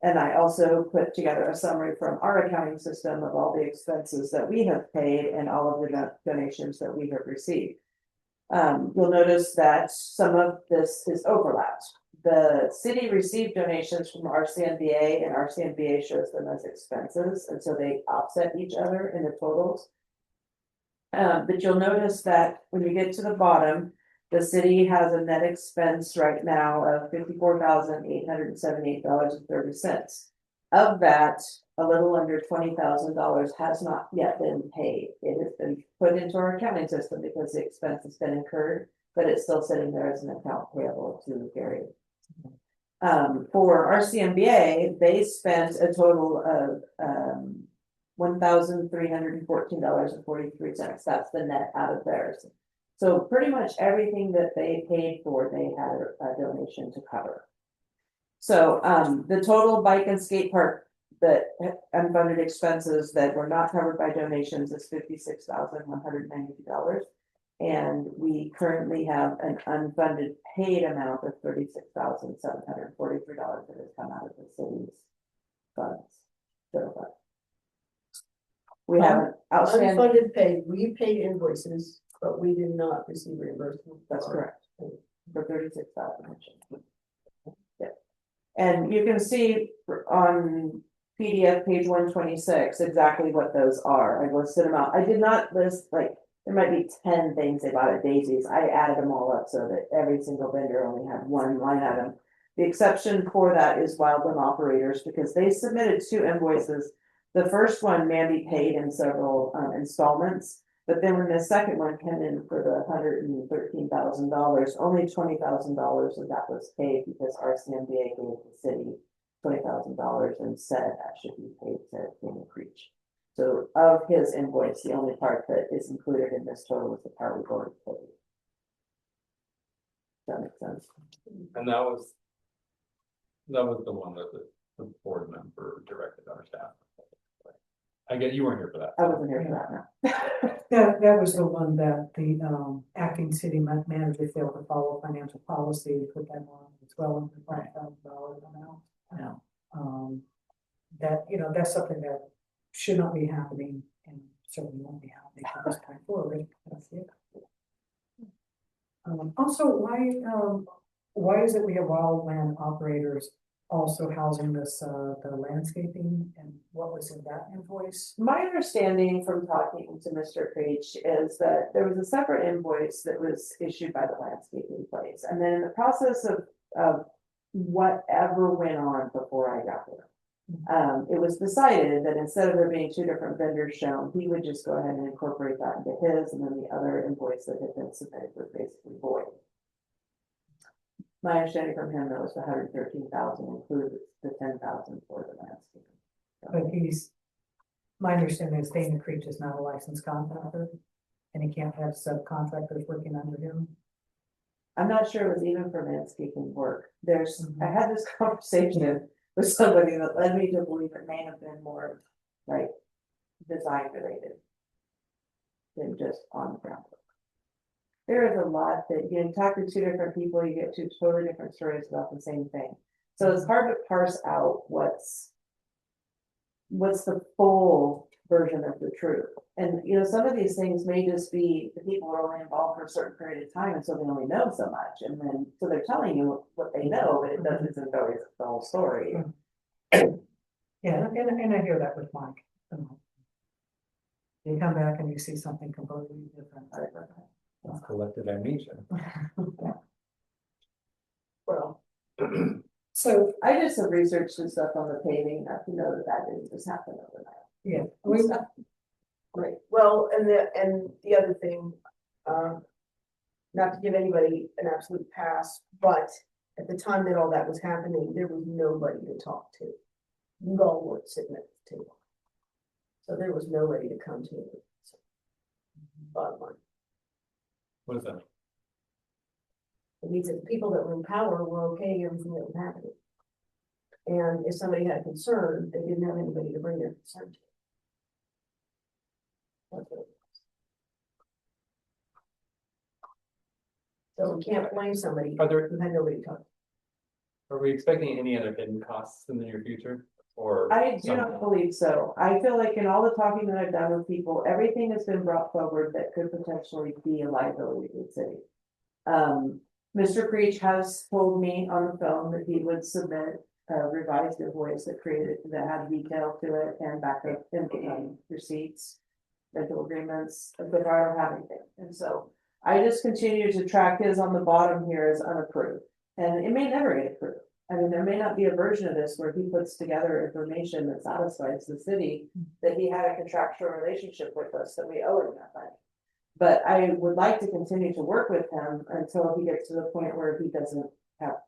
And I also put together a summary from our accounting system of all the expenses that we have paid and all of the donations that we have received. You'll notice that some of this is overlapped. The city received donations from RCNBA and RCNBA shows them as expenses, and so they offset each other in the totals. But you'll notice that when you get to the bottom, the city has a net expense right now of $54,878.30. Of that, a little under $20,000 has not yet been paid. It has been put into our accounting system because the expense has been incurred, but it's still sitting there as an account payable to Gary. For RCMBA, they spent a total of $1,314.43. That's the net out of theirs. So pretty much everything that they paid for, they had a donation to cover. So the total bike and skate park that unfunded expenses that were not covered by donations is $56,192. And we currently have an unfunded paid amount of $36,743 that has come out of the city's funds. So we have an outstanding.
Unfunded paid, we paid invoices, but we did not receive reimbursement.
That's correct. For $36,000. Yeah. And you can see on PDF page 126 exactly what those are. I listed them out. I did not list like there might be 10 things they bought at Daisy's. I added them all up so that every single vendor only had one line item. The exception for that is wildland operators because they submitted 2 invoices. The first one Mandy paid in several installments, but then when the second one came in for the $113,000, only $20,000 of that was paid because RCMBA gave the city $20,000 and said that should be paid to King Creech. So of his invoice, the only part that is included in this total is the part we've already paid. Does that make sense?
And that was the one that the board member directed our staff. I get you weren't here for that.
I wasn't here for that, no.
That was the one that the acting city manager failed to follow financial policy and put that on as well in the $5,000 amount.
No.
That, that's something that should not be happening and certainly won't be happening from this point forward. That's it. Also, why is it we have wildland operators also housing this, the landscaping, and what was in that invoice?
My understanding from talking to Mr. Creech is that there was a separate invoice that was issued by the landscaping place. And then in the process of whatever went on before I got there, it was decided that instead of there being 2 different vendors shown, he would just go ahead and incorporate that into his, and then the other invoice that had been submitted was basically void. My understanding from him, that was the 113,000 included the 10,000 for the landscaping.
But my understanding is Dana Creech is not a licensed contractor, and he can't have subcontractors working under him.
I'm not sure it was even for landscaping work. I had this conversation with somebody that led me to believe it may have been more like design related than just on the ground work. There is a lot that you talk to 2 different people, you get 2 totally different stories about the same thing. So it's hard to parse out what's the full version of the truth. And some of these things may just be the people are only involved for a certain period of time, and so they only know so much. And then so they're telling you what they know, but it isn't always the whole story.
Yeah, and I hear that with Mike. You come back and you see something completely different.
It's collective amnesia.
Well,
so I did some research and stuff on the paving, not to know that didn't just happen overnight.
Yeah.
Right, well, and the other thing, not to give anybody an absolute pass, but at the time that all that was happening, there was nobody to talk to. You all weren't sitting at the table. So there was nobody to come to. Bottom line.
What does that mean?
It means that the people that were in power were okay everything that was happening. And if somebody had a concern, they didn't have anybody to bring their concern to. That's what it was. So we can't blame somebody who had nobody to talk to.
Are we expecting any other hidden costs in the near future? Or
I do not believe so. I feel like in all the talking that I've done with people, everything has been brought forward that could potentially be a liability to the city. Mr. Creech has told me on the phone that he would submit a revised invoice that had detail to it and backup receipts, rental agreements, but I don't have anything. And so I just continue to track his on the bottom here as unapproved, and it may never get approved. I mean, there may not be a version of this where he puts together information that satisfies the city that he had a contractual relationship with us, that we owe him that money. But I would like to continue to work with him until he gets to the point where he doesn't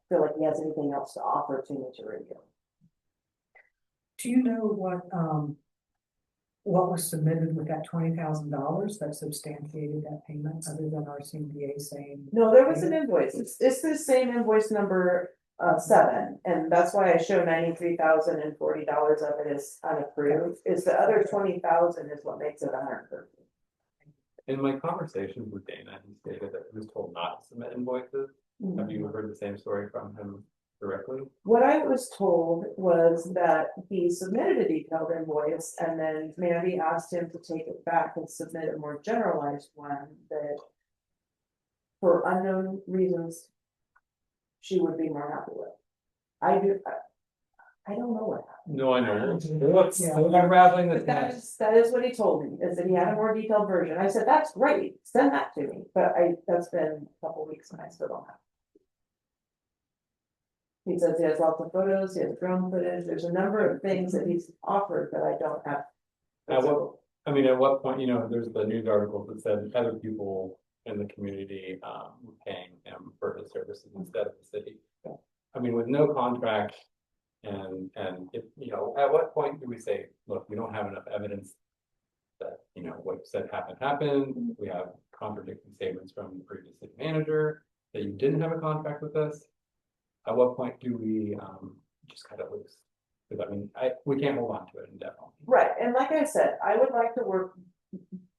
feel like he has anything else to offer to me to review.
Do you know what was submitted with that $20,000 that substantiated that payment, other than our CMBA saying?
No, there was an invoice. It's the same invoice number 7, and that's why I show $93,040 of it is unapproved. Is the other 20,000 is what makes it 130.
In my conversation with Dana, he stated that he was told not to submit invoices. Have you heard the same story from him directly?
What I was told was that he submitted a detailed invoice, and then Mandy asked him to take it back and submit a more generalized one that, for unknown reasons, she would be more happy with. I don't know what happened.
No, I know. Let's unraveling this
But
mess.
that is what he told me, is that he had a more detailed version. I said, that's great, send that to me, but that's been a couple weeks and I still don't have. He says he has lots of photos, he has drone footage, there's a number of things that he's offered that I don't have.
At what point, there's the news articles that said other people in the community, were paying him for his services instead of the city. I mean, with no contract. And if, at what point do we say, look, we don't have enough evidence that, what you said happened, we have contradicting statements from the previous city manager, that you didn't have a contract with us. At what point do we, just cut it loose? Because I mean, we can't hold on to it indefinitely.
Right, and like I said, I would like to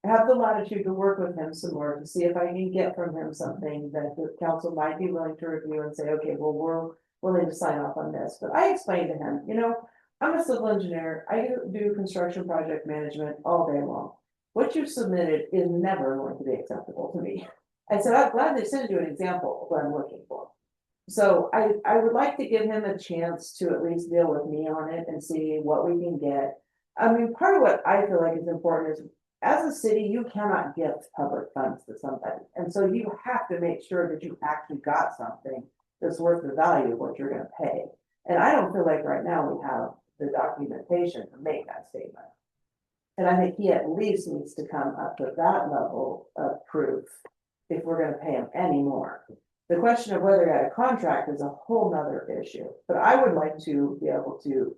have the latitude to work with him some more, to see if I can get from him something that the council might be willing to review and say, okay, well, we're willing to sign off on this. But I explained to him, I'm a civil engineer, I do construction project management all day long. What you submitted is never going to be acceptable to me. I said, I'm glad they sent you an example of what I'm looking for. So I would like to give him a chance to at least deal with me on it and see what we can get. I mean, part of what I feel like is important is, as a city, you cannot gift public funds to somebody. And so you have to make sure that you actually got something that's worth the value of what you're gonna pay. And I don't feel like right now we have the documentation to make that statement. And I think he at least needs to come up with that level of proof if we're gonna pay him any more. The question of whether he had a contract is a whole nother issue, but I would like to be able to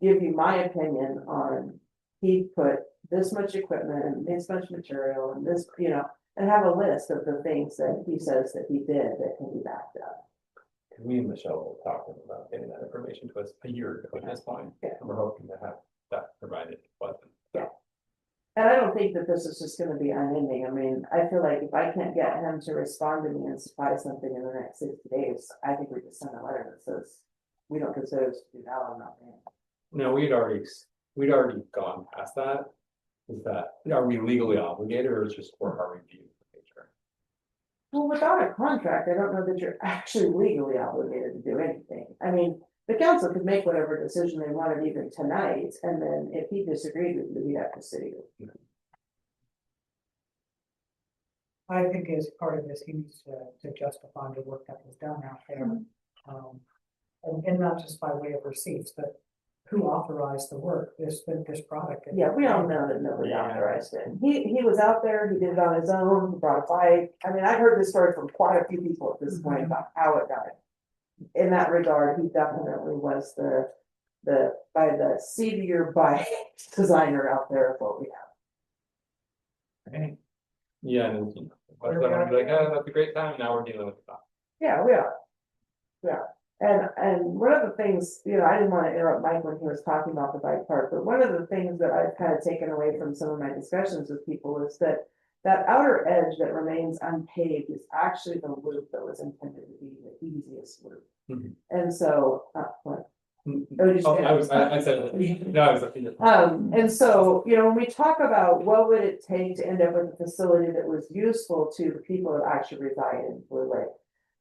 give you my opinion on, he put this much equipment and this much material and this, and have a list of the things that he says that he did that can be backed up.
Me and Michelle were talking about getting that information to us a year ago at this point, and we're hoping to have that provided.
Yeah. And I don't think that this is just gonna be unending. I mean, I feel like if I can't get him to respond to me and supply something in the next 60 days, I think we just send a letter that says, we don't consider this to be valid, I'm not paying.
No, we'd already gone past that. Is that, are we legally obligated, or is it just for our review?
Well, without a contract, I don't know that you're actually legally obligated to do anything. I mean, the council could make whatever decision they wanted even tonight, and then if he disagreed with you, he'd have to city.
I think as part of this, he needs to justify the work that was done out there. And not just by way of receipts, but who authorized the work, this product.
Yeah, we all know that nobody authorized it. He was out there, he did it on his own, he brought a bike. I mean, I've heard this story from quite a few people at this point about how it got it. In that regard, he definitely was by the seat of your bike designer out there of what we have.
Okay. Yeah, and but I'm like, oh, that's a great time. Now we're dealing with that.
Yeah, we are. Yeah. And one of the things, I didn't want to interrupt Mike when he was talking about the bike park, but one of the things that I've kind of taken away from some of my discussions with people is that outer edge that remains unpaved is actually the loop that was intended to be the easiest loop. And so, what?
I said, no, I was
and so, when we talk about what would it take to end up with a facility that was useful to the people that actually reside in Blue Lake.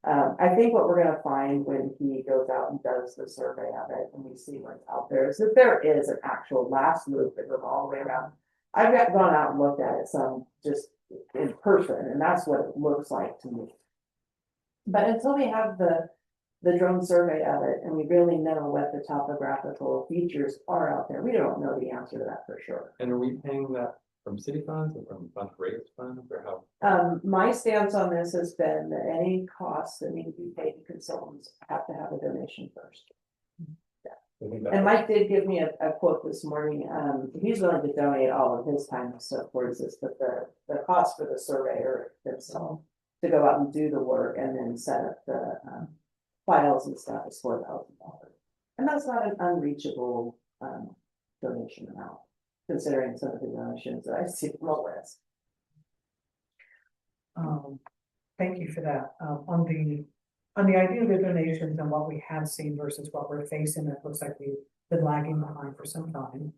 I think what we're gonna find when he goes out and does the survey of it and we see what's out there is that there is an actual last loop that goes all the way around. I've gone out and looked at it some just in person, and that's what it looks like to me. But until we have the drone survey of it and we really know what the topographical features are out there, we don't know the answer to that for sure.
And are we paying that from city funds or from fundraised funds, or how?
My stance on this has been that any costs that need to be paid to consultants have to have a donation first. And Mike did give me a quote this morning. He's willing to donate all of his time and stuff towards this, but the cost for the surveyor himself to go out and do the work and then set up the files and stuff is $4,000. And that's not an unreachable donation amount, considering some of the donations that I see from the list.
Thank you for that. On the idea of the donations and what we have seen versus what we're facing, it looks like we've been lagging behind for some time.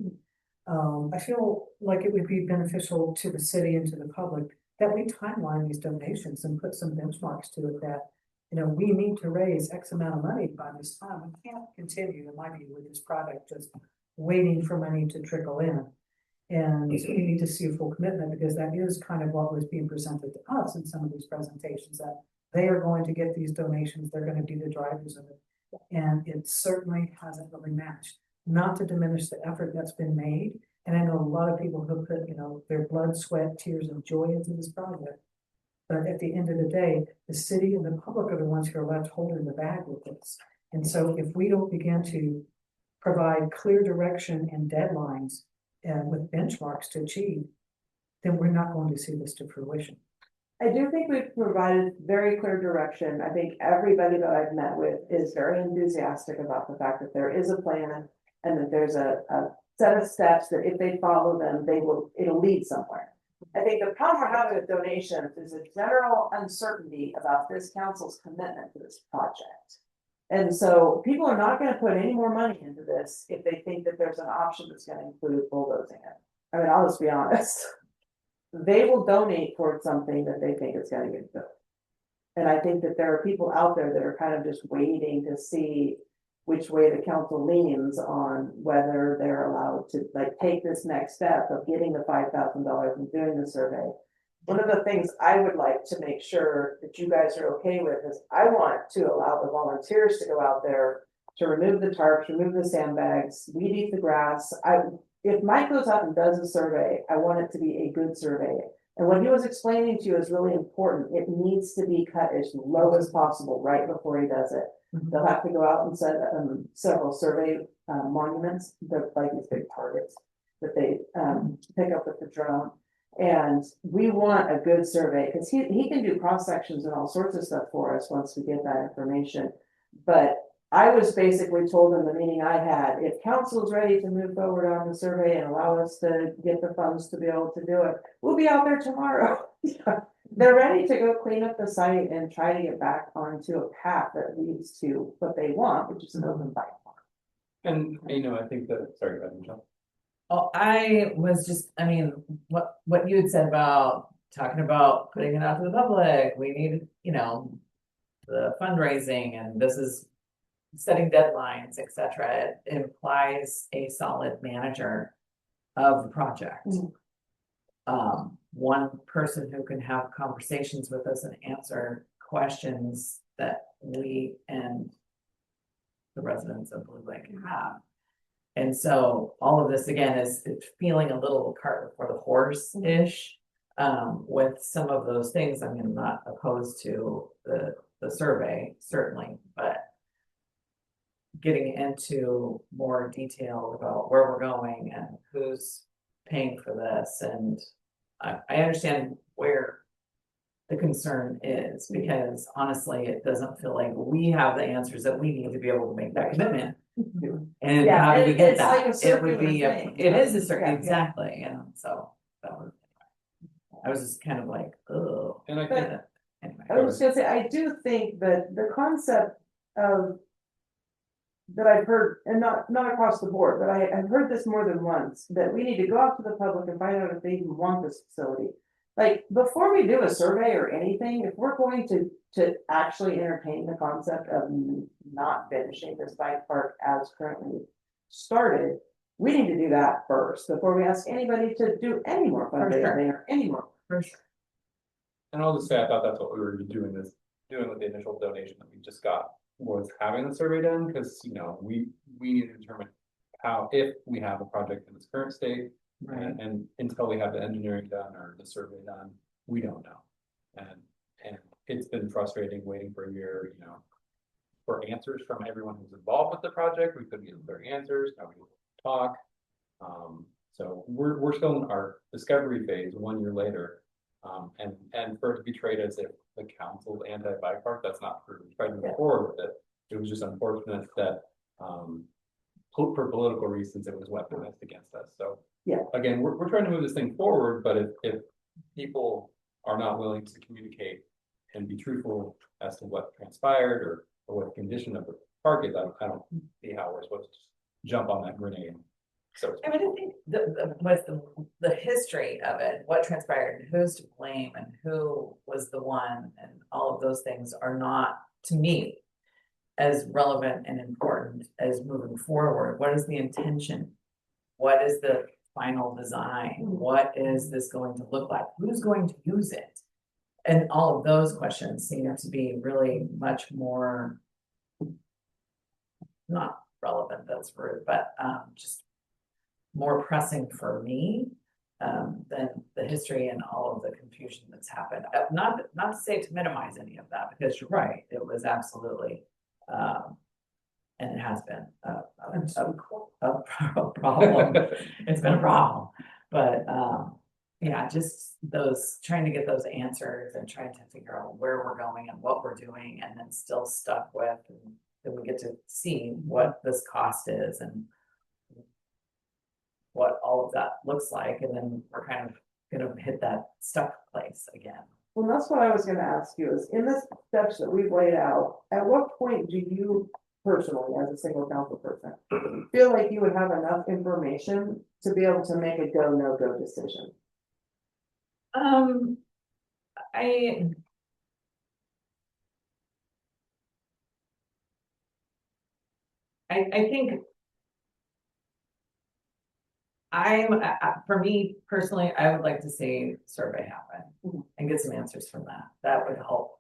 I feel like it would be beneficial to the city and to the public that we timeline these donations and put some benchmarks to it, that you know, we need to raise X amount of money by this time. We can't continue, in my view, with this product just waiting for money to trickle in. And we need to see a full commitment, because that is kind of what was being presented to us in some of these presentations, that they are going to get these donations, they're gonna be the drivers of it. And it certainly hasn't really matched, not to diminish the effort that's been made. And I know a lot of people who put, you know, their blood, sweat, tears, and joy into this project. But at the end of the day, the city and the public are the ones who are left holding the bag with this. And so if we don't begin to provide clear direction and deadlines and with benchmarks to achieve, then we're not going to see this to fruition.
I do think we've provided very clear direction. I think everybody that I've met with is very enthusiastic about the fact that there is a plan and that there's a set of steps that if they follow them, it'll lead somewhere. I think the problem we're having with donations is a general uncertainty about this council's commitment to this project. And so people are not going to put any more money into this if they think that there's an option that's going to include bulldozing it. I mean, I'll just be honest. They will donate towards something that they think is going to get built. And I think that there are people out there that are kind of just waiting to see which way the council leans on whether they're allowed to like take this next step of getting the $5,000 and doing the survey. One of the things I would like to make sure that you guys are okay with is I want to allow the volunteers to go out there to remove the tarps, remove the sandbags, weed eat the grass. If Mike goes out and does a survey, I want it to be a good survey. And what he was explaining to you is really important. It needs to be cut as low as possible right before he does it. They'll have to go out and set several survey monuments, like these big targets that they pick up with the drone. And we want a good survey because he can do cross sections and all sorts of stuff for us once we get that information. But I was basically told in the meeting I had, if council is ready to move forward on the survey and allow us to get the funds to be able to do it, we'll be out there tomorrow. They're ready to go clean up the site and try to get back onto a path that leads to what they want, which is an open bike park.
And, you know, I think that, sorry, go ahead, Michelle.
Oh, I was just, I mean, what you had said about talking about putting it out to the public, we need, you know, the fundraising, and this is setting deadlines, etc. It implies a solid manager of the project. One person who can have conversations with us and answer questions that we and the residents of Blue Lake have. And so all of this again is feeling a little cart before the horse-ish with some of those things. I mean, I'm not opposed to the survey, certainly, but getting into more detail about where we're going and who's paying for this. And I understand where the concern is, because honestly, it doesn't feel like we have the answers that we need to be able to make that commitment. And
Yeah,
how do we get
it's
that?
like a
It would be,
circular thing.
it is a certain,
Yeah.
exactly, and so. I was just kind of like, oh.
And I
But-
think,
Anyway.
I was gonna say, I do think that the concept of that I've heard, and not across the board, but I've heard this more than once, that we need to go out to the public and find out if they even want this facility. Like, before we do a survey or anything, if we're going to actually entertain the concept of not finishing this bike park as currently started, we need to do that first before we ask anybody to do any more fundraising or any more.
For sure.
and I'll just say, I thought that's what we were doing with the initial donation that we just got, was having the survey done, because, you know, we need to determine how, if we have a project in its current state, and until we have the engineering done or the survey done, we don't know. And it's been frustrating waiting for a year, you know, for answers from everyone who's involved with the project. We couldn't get their answers, nobody would talk. So we're still in our discovery phase 1 year later. And for it to be treated as if the council's anti-bike park, that's not true. We tried to move forward with it. It was just unfortunate that for political reasons it was weaponized against us. So
yeah,
again, we're trying to move this thing forward, but if people are not willing to communicate and be truthful as to what transpired or what the condition of the park is, I don't see how we're supposed to just jump on that grenade. So
I mean, I think the history of it, what transpired, and who's to blame, and who was the one, and all of those things are not to me, as relevant and important as moving forward. What is the intention? What is the final design? What is this going to look like? Who's going to use it? And all of those questions seem to be really much more not relevant, that's rude, but just more pressing for me than the history and all of the confusion that's happened. Not to say to minimize any of that, because you're right, it was absolutely and it has been a problem. It's been a problem, but yeah, just those trying to get those answers and trying to figure out where we're going and what we're doing, and then still stuck with, and then we get to see what this cost is and what all of that looks like, and then we're kind of gonna hit that stuck place again.
Well, that's what I was gonna ask you, is in the steps that we've laid out, at what point do you personally, as a single council person, feel like you would have enough information to be able to make a go, no go decision?
I think for me personally, I would like to see survey happen and get some answers from that. That would help.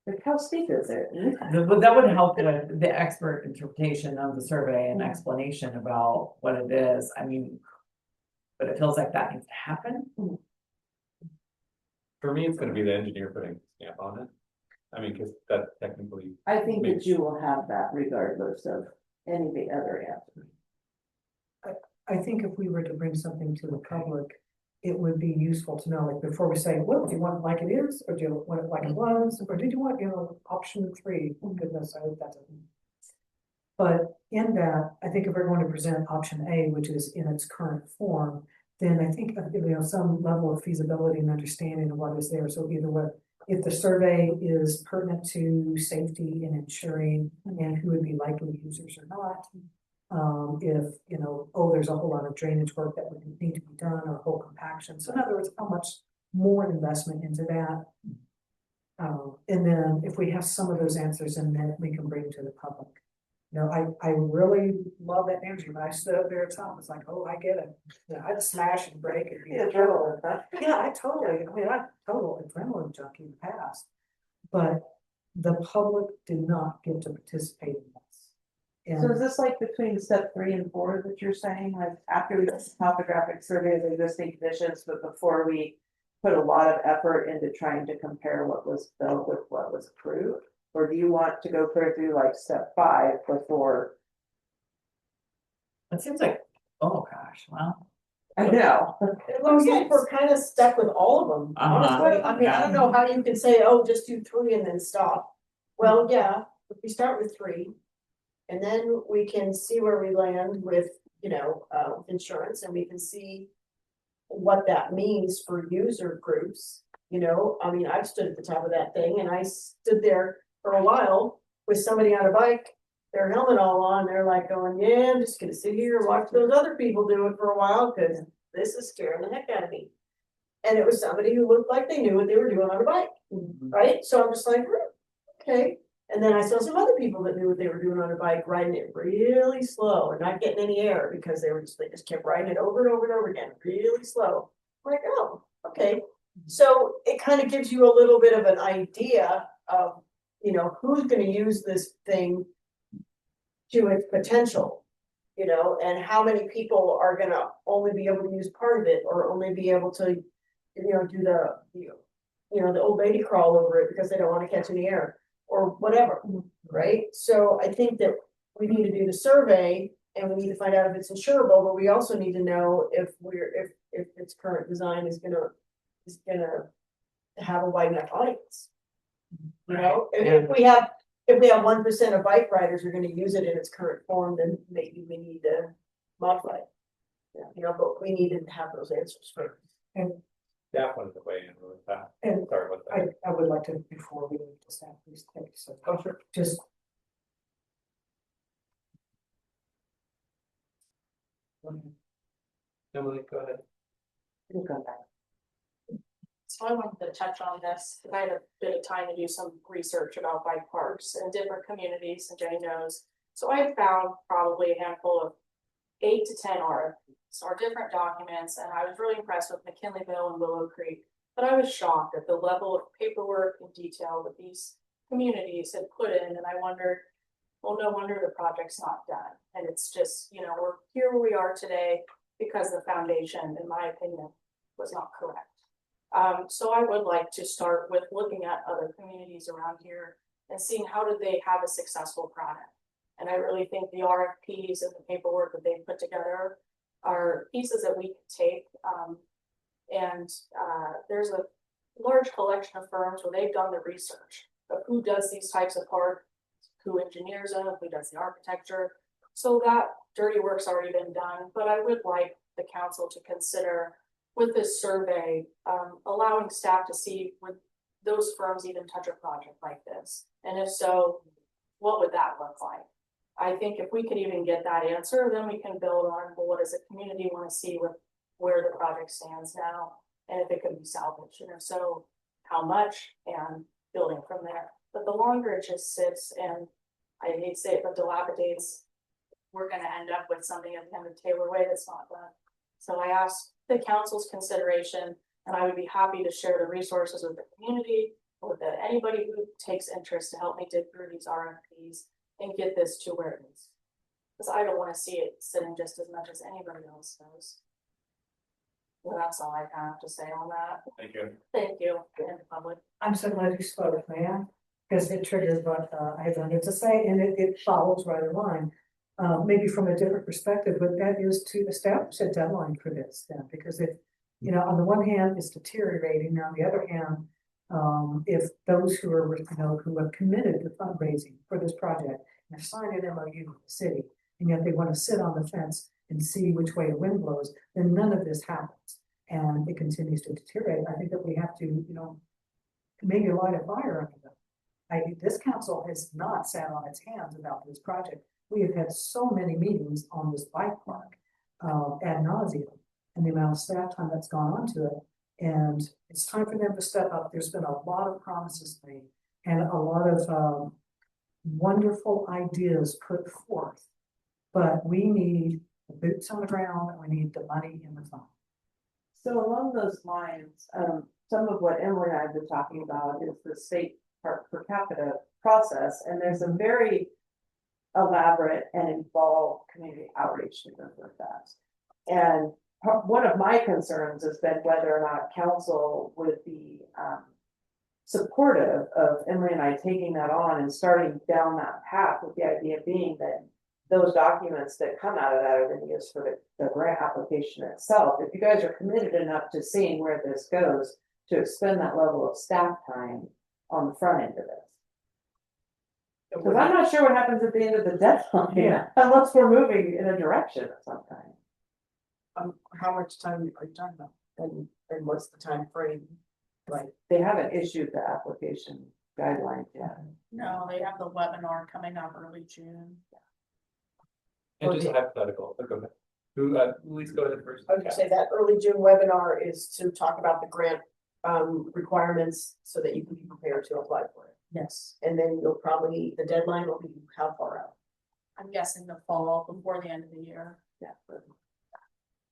Like, how steep is it?
That would help with the expert interpretation of the survey and explanation about what it is. I mean, but it feels like that needs to happen.
For me, it's gonna be the engineer putting a stamp on it. I mean, cause that technically.
I think that you will have that regardless of any of the other answers.
I think if we were to bring something to the public, it would be useful to know, like, before we say, well, do you want it like it is, or do you want it like it was, or did you want, option 3? Oh goodness, I hope that doesn't. But in that, I think if we're going to present option A, which is in its current form, then I think, some level of feasibility and understanding of what is there. So either what, if the survey is pertinent to safety and ensuring and who would be likely users or not. If, there's a whole lot of drainage work that would need to be done, or whole compaction. So in other words, how much more investment into that. And then if we have some of those answers, and then we can bring to the public. I really love that energy. When I stood up there at top, it's like, oh, I get it. I'd smash and break and be adrenaline. Yeah, I'm total adrenaline junkie in the past. But the public did not get to participate in this.
So is this like between step 3 and 4 that you're saying, like after we do the topographic survey of existing conditions, but before we put a lot of effort into trying to compare what was built with what was approved? Or do you want to go clear through like step 5 before?
It seems like, oh gosh, well.
I know.
It looks like we're kind of stuck with all of them, honestly. I mean, I don't know how you can say, oh, just do 3 and then stop. Well, yeah, if we start with 3. And then we can see where we land with, insurance, and we can see what that means for user groups. I mean, I've stood at the top of that thing, and I stood there for a while with somebody on a bike, their helmet all on, they're like going, yeah, I'm just gonna sit here and watch those other people do it for a while, because this is scaring the heck out of me. And it was somebody who looked like they knew what they were doing on a bike, right? So I'm just like, okay. And then I saw some other people that knew what they were doing on a bike, riding it really slow and not getting any air, because they just kept riding it over and over and over again, really slow. I'm like, oh, okay. So it kind of gives you a little bit of an idea of, who's going to use this thing to its potential, and how many people are going to only be able to use part of it, or only be able to, do the old lady crawl over it because they don't want to catch any air. Or whatever, right? So I think that we need to do the survey, and we need to find out if it's insurable, but we also need to know if its current design is gonna have a wide enough audience. If we have 1% of bike riders are gonna use it in its current form, then maybe we need to modify it. But we need to have those answers first.
And
That one's the way in really fast.
And
Sorry about that.
I would like to, before we leave this out, please take so.
Sure.
Just.
Emily, go ahead.
We'll come back.
So I wanted to touch on this, because I had a bit of time to do some research about bike parks in different communities, and Jenny knows. So I found probably a handful of 8 to 10 RFPs or different documents, and I was really impressed with McKinleyville and Willow Creek. But I was shocked at the level of paperwork and detail that these communities had put in, and I wondered, well, no wonder the project's not done. And it's just, you know, we're here where we are today because the foundation, in my opinion, was not correct. So I would like to start with looking at other communities around here and seeing how did they have a successful product. And I really think the RFPs and the paperwork that they put together are pieces that we can take. There's a large collection of firms where they've done the research of who does these types of parks, who engineers them, who does the architecture. So that dirty work's already been done, but I would like the council to consider with this survey, allowing staff to see would those firms even touch a project like this? And if so, what would that look like? I think if we could even get that answer, then we can build on, well, what does the community want to see with where the project stands now? And if it could be salvaged, and if so, how much, and building from there. But the longer it just sits, and I hate to say it, but dilapidates, we're gonna end up with something at the end of Taylor Way that's not done. So I asked the council's consideration, and I would be happy to share the resources with the community, or with anybody who takes interest to help me dig through these RFPs and get this to where it is. Because I don't want to see it sitting just as much as anybody else does. Well, that's all I have to say on that.
Thank you.
Thank you, and the public.
I'm so glad you spoke, man, because it triggers what I wanted to say, and it follows right in line. Maybe from a different perspective, but that is to establish a deadline for this then, because if, you know, on the one hand, it's deteriorating, on the other hand, if those who are, you know, who have committed to fundraising for this project and have signed an MOU with the city, and yet they want to sit on the fence and see which way the wind blows, then none of this happens, and it continues to deteriorate. I think that we have to, you know, maybe light a fire under them. This council has not sat on its hands about this project. We have had so many meetings on this bike park ad nauseum, and the amount of staff time that's gone on to it. And it's time for them to step up. There's been a lot of promises made and a lot of wonderful ideas put forth, but we need the boots on the ground and we need the money in the fund.
So along those lines, some of what Emily and I have been talking about is the state park per capita process, and there's a very elaborate and involved community outreach to go with that. And one of my concerns has been whether or not council would be supportive of Emily and I taking that on and starting down that path, with the idea being that those documents that come out of that are then used for the grant application itself. If you guys are committed enough to seeing where this goes, to expend that level of staff time on the front end of this. Because I'm not sure what happens at the end of the deadline,
Yeah.
unless we're moving in a direction of some kind.
How much time are you talking about? And what's the time frame?
Like, they haven't issued the application guidelines yet.
No, they have the webinar coming up early June.
And just a hypothetical, go ahead. Please go ahead first.
I would say that early June webinar is to talk about the grant requirements so that you can be prepared to apply for it.
Yes.
And then you'll probably, the deadline will be how far out?
I'm guessing the fall before the end of the year.
Yeah.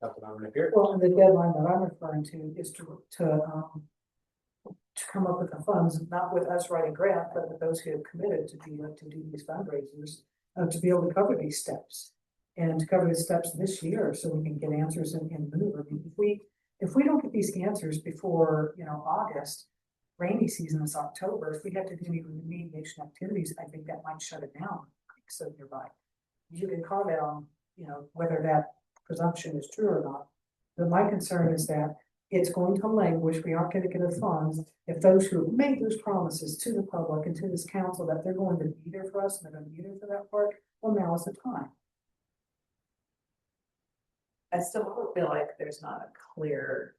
That's what I'm gonna hear.
Well, and the deadline that I'm referring to is to come up with the funds, not with us writing grant, but with those who have committed to do these fundraisers, to be able to cover these steps. And to cover the steps this year, so we can get answers and move. I mean, if we don't get these answers before, you know, August, rainy season is October, if we have to do any remediation activities, I think that might shut it down. So nearby, you can comment on, you know, whether that presumption is true or not. But my concern is that it's going to languish. We aren't going to get the funds if those who have made those promises to the public and to this council that they're going to be there for us and they're going to be there for that park. Well, now is the time.
I still feel like there's not a clear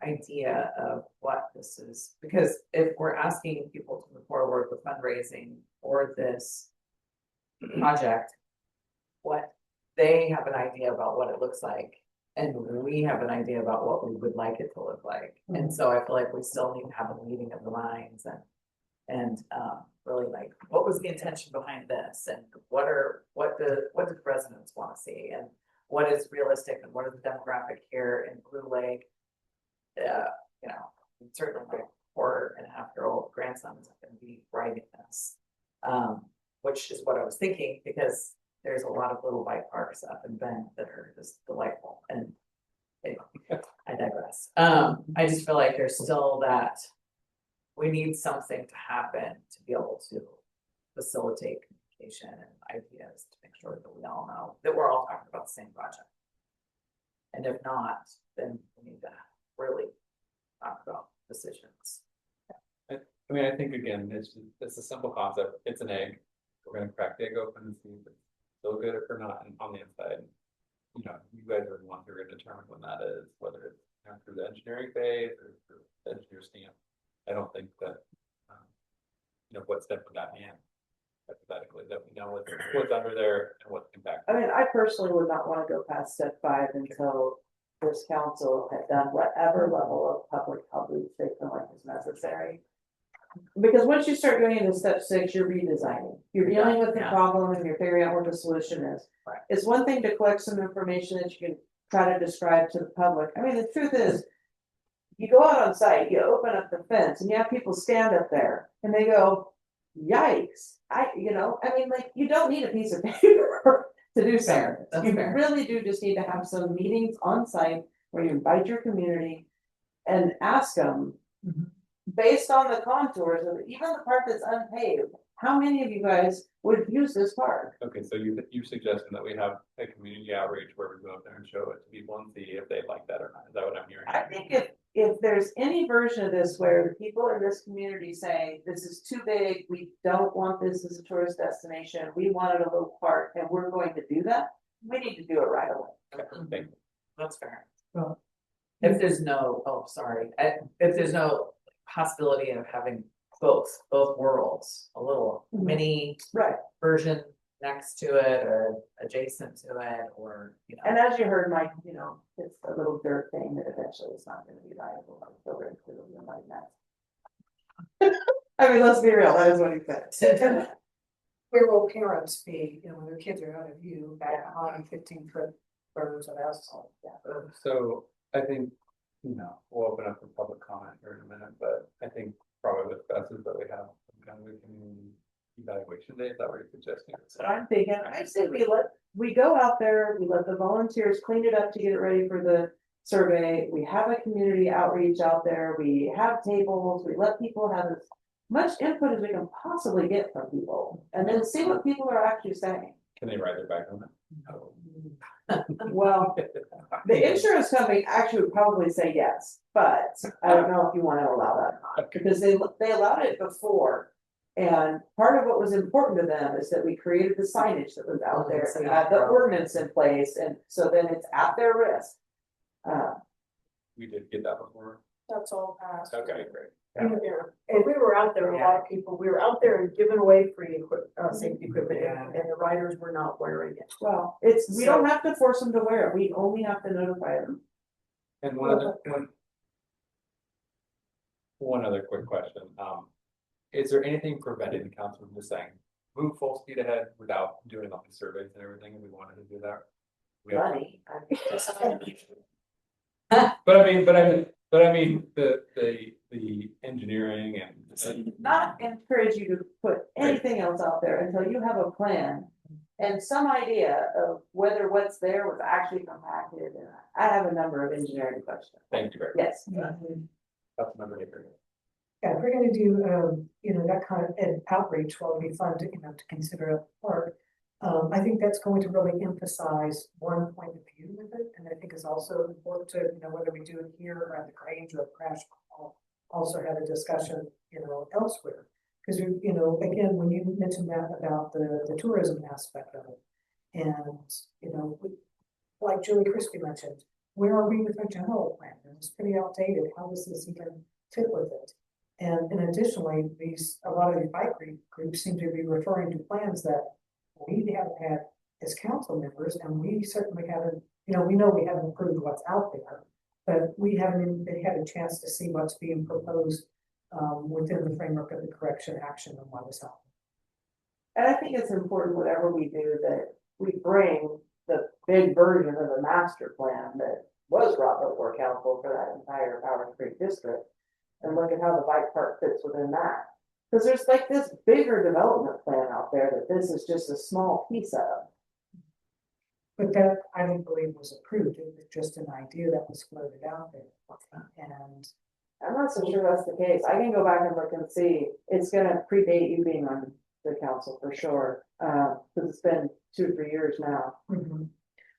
idea of what this is, because if we're asking people to move forward with fundraising for this project, what they have an idea about what it looks like, And we have an idea about what we would like it to look like. And so I feel like we still need to have a meeting of the minds and really like, what was the intention behind this? And what do the residents want to see? And what is realistic and what is the demographic here in Blue Lake? You know, certainly my 4.5-year-old grandson is going to be writing this. Which is what I was thinking, because there's a lot of little bike parks up in Bend that are just delightful, and anyway, I digress. I just feel like there's still that we need something to happen to be able to facilitate communication and ideas to make sure that we all know that we're all talking about the same project. And if not, then we need to really talk about decisions.
I mean, I think again, it's a simple concept. It's an egg. We're gonna crack the egg open and see if it's still good or not on the inside. You know, you guys are the ones who are gonna determine when that is, whether it's through the engineering phase or through the engineer stamp. I don't think that, you know, what step would that be in? Hypothetically, that we know what's under there and what's impact.
I mean, I personally would not want to go past step 5 until this council had done whatever level of public outreach they feel like is necessary. Because once you start going into step 6, you're redesigning. You're dealing with the problem and you're figuring out what the solution is.
Right.
It's one thing to collect some information that you can try to describe to the public. I mean, the truth is, you go out on site, you open up the fence, and you have people stand up there, and they go, "Yikes!" You don't need a piece of paper to do something. You really do just need to have some meetings on site where you invite your community and ask them. Based on the contours of even the part that's unpaved, how many of you guys would use this park?
Okay, so you suggesting that we have a community outreach where we go up there and show it to people and see if they like that or not. Is that what I'm hearing?
I think if there's any version of this where the people in this community say, this is too big, we don't want this as a tourist destination, we want it a little park, and we're going to do that, we need to do it right away.
Thank you.
That's fair. If there's no, if there's no possibility of having both worlds, a little mini version next to it or adjacent to it, or
And as you heard, Mike, it's a little dirt thing that eventually is not going to be viable. So very clearly like that. I mean, let's be real. That is what he said.
Where will parents be, when their kids are out of view, back behind 15-foot berms of asphalt?
So I think, we'll open up for public comment here in a minute, but I think probably the best is that we have some kind of a community evaluation day. Is that what you're suggesting?
So I'm thinking, I say we go out there, we let the volunteers clean it up to get it ready for the survey. We have a community outreach out there. We have tables. We let people have as much input as we can possibly get from people, and then see what people are actually saying.
Can they ride their bike on it? No.
Well, the insurance company actually would probably say yes, but I don't know if you want to allow that or not, because they allowed it before. And part of what was important to them is that we created the signage that was out there, and had the ordinance in place, and so then it's at their risk.
We did get that before.
That's all passed.
Okay, great.
Yeah, and we were out there, a lot of people, we were out there and giving away free safety equipment, and the riders were not wearing it.
Well, we don't have to force them to wear it, we only have to notify them.
And one other quick question, is there anything preventing the council from just saying, move full speed ahead without doing all the surveys and everything, if we wanted to do that?
Money.
But I mean, the engineering and.
Not encourage you to put anything else out there until you have a plan and some idea of whether what's there was actually compacted. And I have a number of engineering questions.
Thank you very much.
Yes.
That's number 8.
Yeah, if we're gonna do, that kind of an outreach, well, it'd be fun to, to consider a park. I think that's going to really emphasize one point of view with it, and I think it's also important to, whether we do it here or at the Grange or Crash, also have a discussion, elsewhere. Because again, when you mentioned that about the tourism aspect of it, and like Julie Christie mentioned, where are we with our general plan? And it's pretty outdated. How does this even fit with it? And additionally, a lot of these bike groups seem to be referring to plans that we haven't had as council members, and we certainly haven't You know, we know we haven't approved what's out there, but we haven't even had a chance to see what's being proposed within the framework of the correction action and what is happening.
And I think it's important, whatever we do, that we bring the big version of the master plan that was brought before council for that entire Powers Creek district. And look at how the bike park fits within that. Because there's like this bigger development plan out there that this is just a small piece of.
But that, I don't believe was approved, it was just an idea that was floated out there. And
I'm not so sure that's the case. I can go back and look and see. It's gonna predate you being on the council for sure. Because it's been 2 or 3 years now.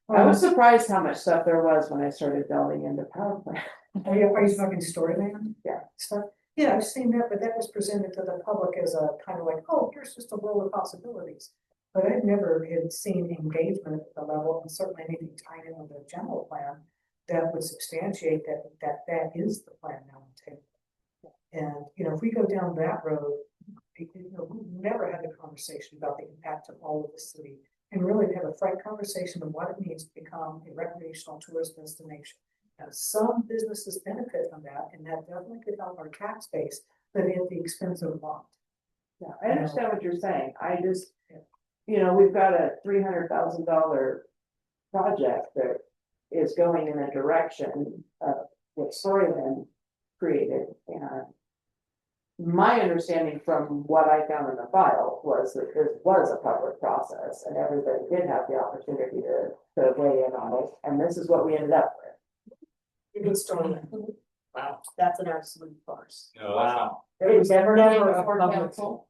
I was surprised how much stuff there was when I started delving into power plant.
Are you talking Storyland?
Yeah.
Stuff? Yeah, I've seen that, but that was presented to the public as a kind of like, oh, here's just a world of possibilities. But I never had seen engagement at the level, and certainly anything tied in with the general plan that would substantiate that is the plan now on the table. And, you know, if we go down that road, you know, we've never had a conversation about the impact of all of the city and really have a frank conversation of what it means to become a recreational tourist destination. Now, some businesses benefit from that, and that definitely could help our tax base, but at the expense of what?
Yeah, I understand what you're saying. I just, you know, we've got a $300,000 project that is going in a direction of what Storyland created. And my understanding from what I found in the file was that this was a public process and everybody did have the opportunity to weigh in on it. And this is what we ended up with.
Even Storyland.
Wow.
That's an absolute farce.
No, that's not.
It was never
Never
before
public.
council.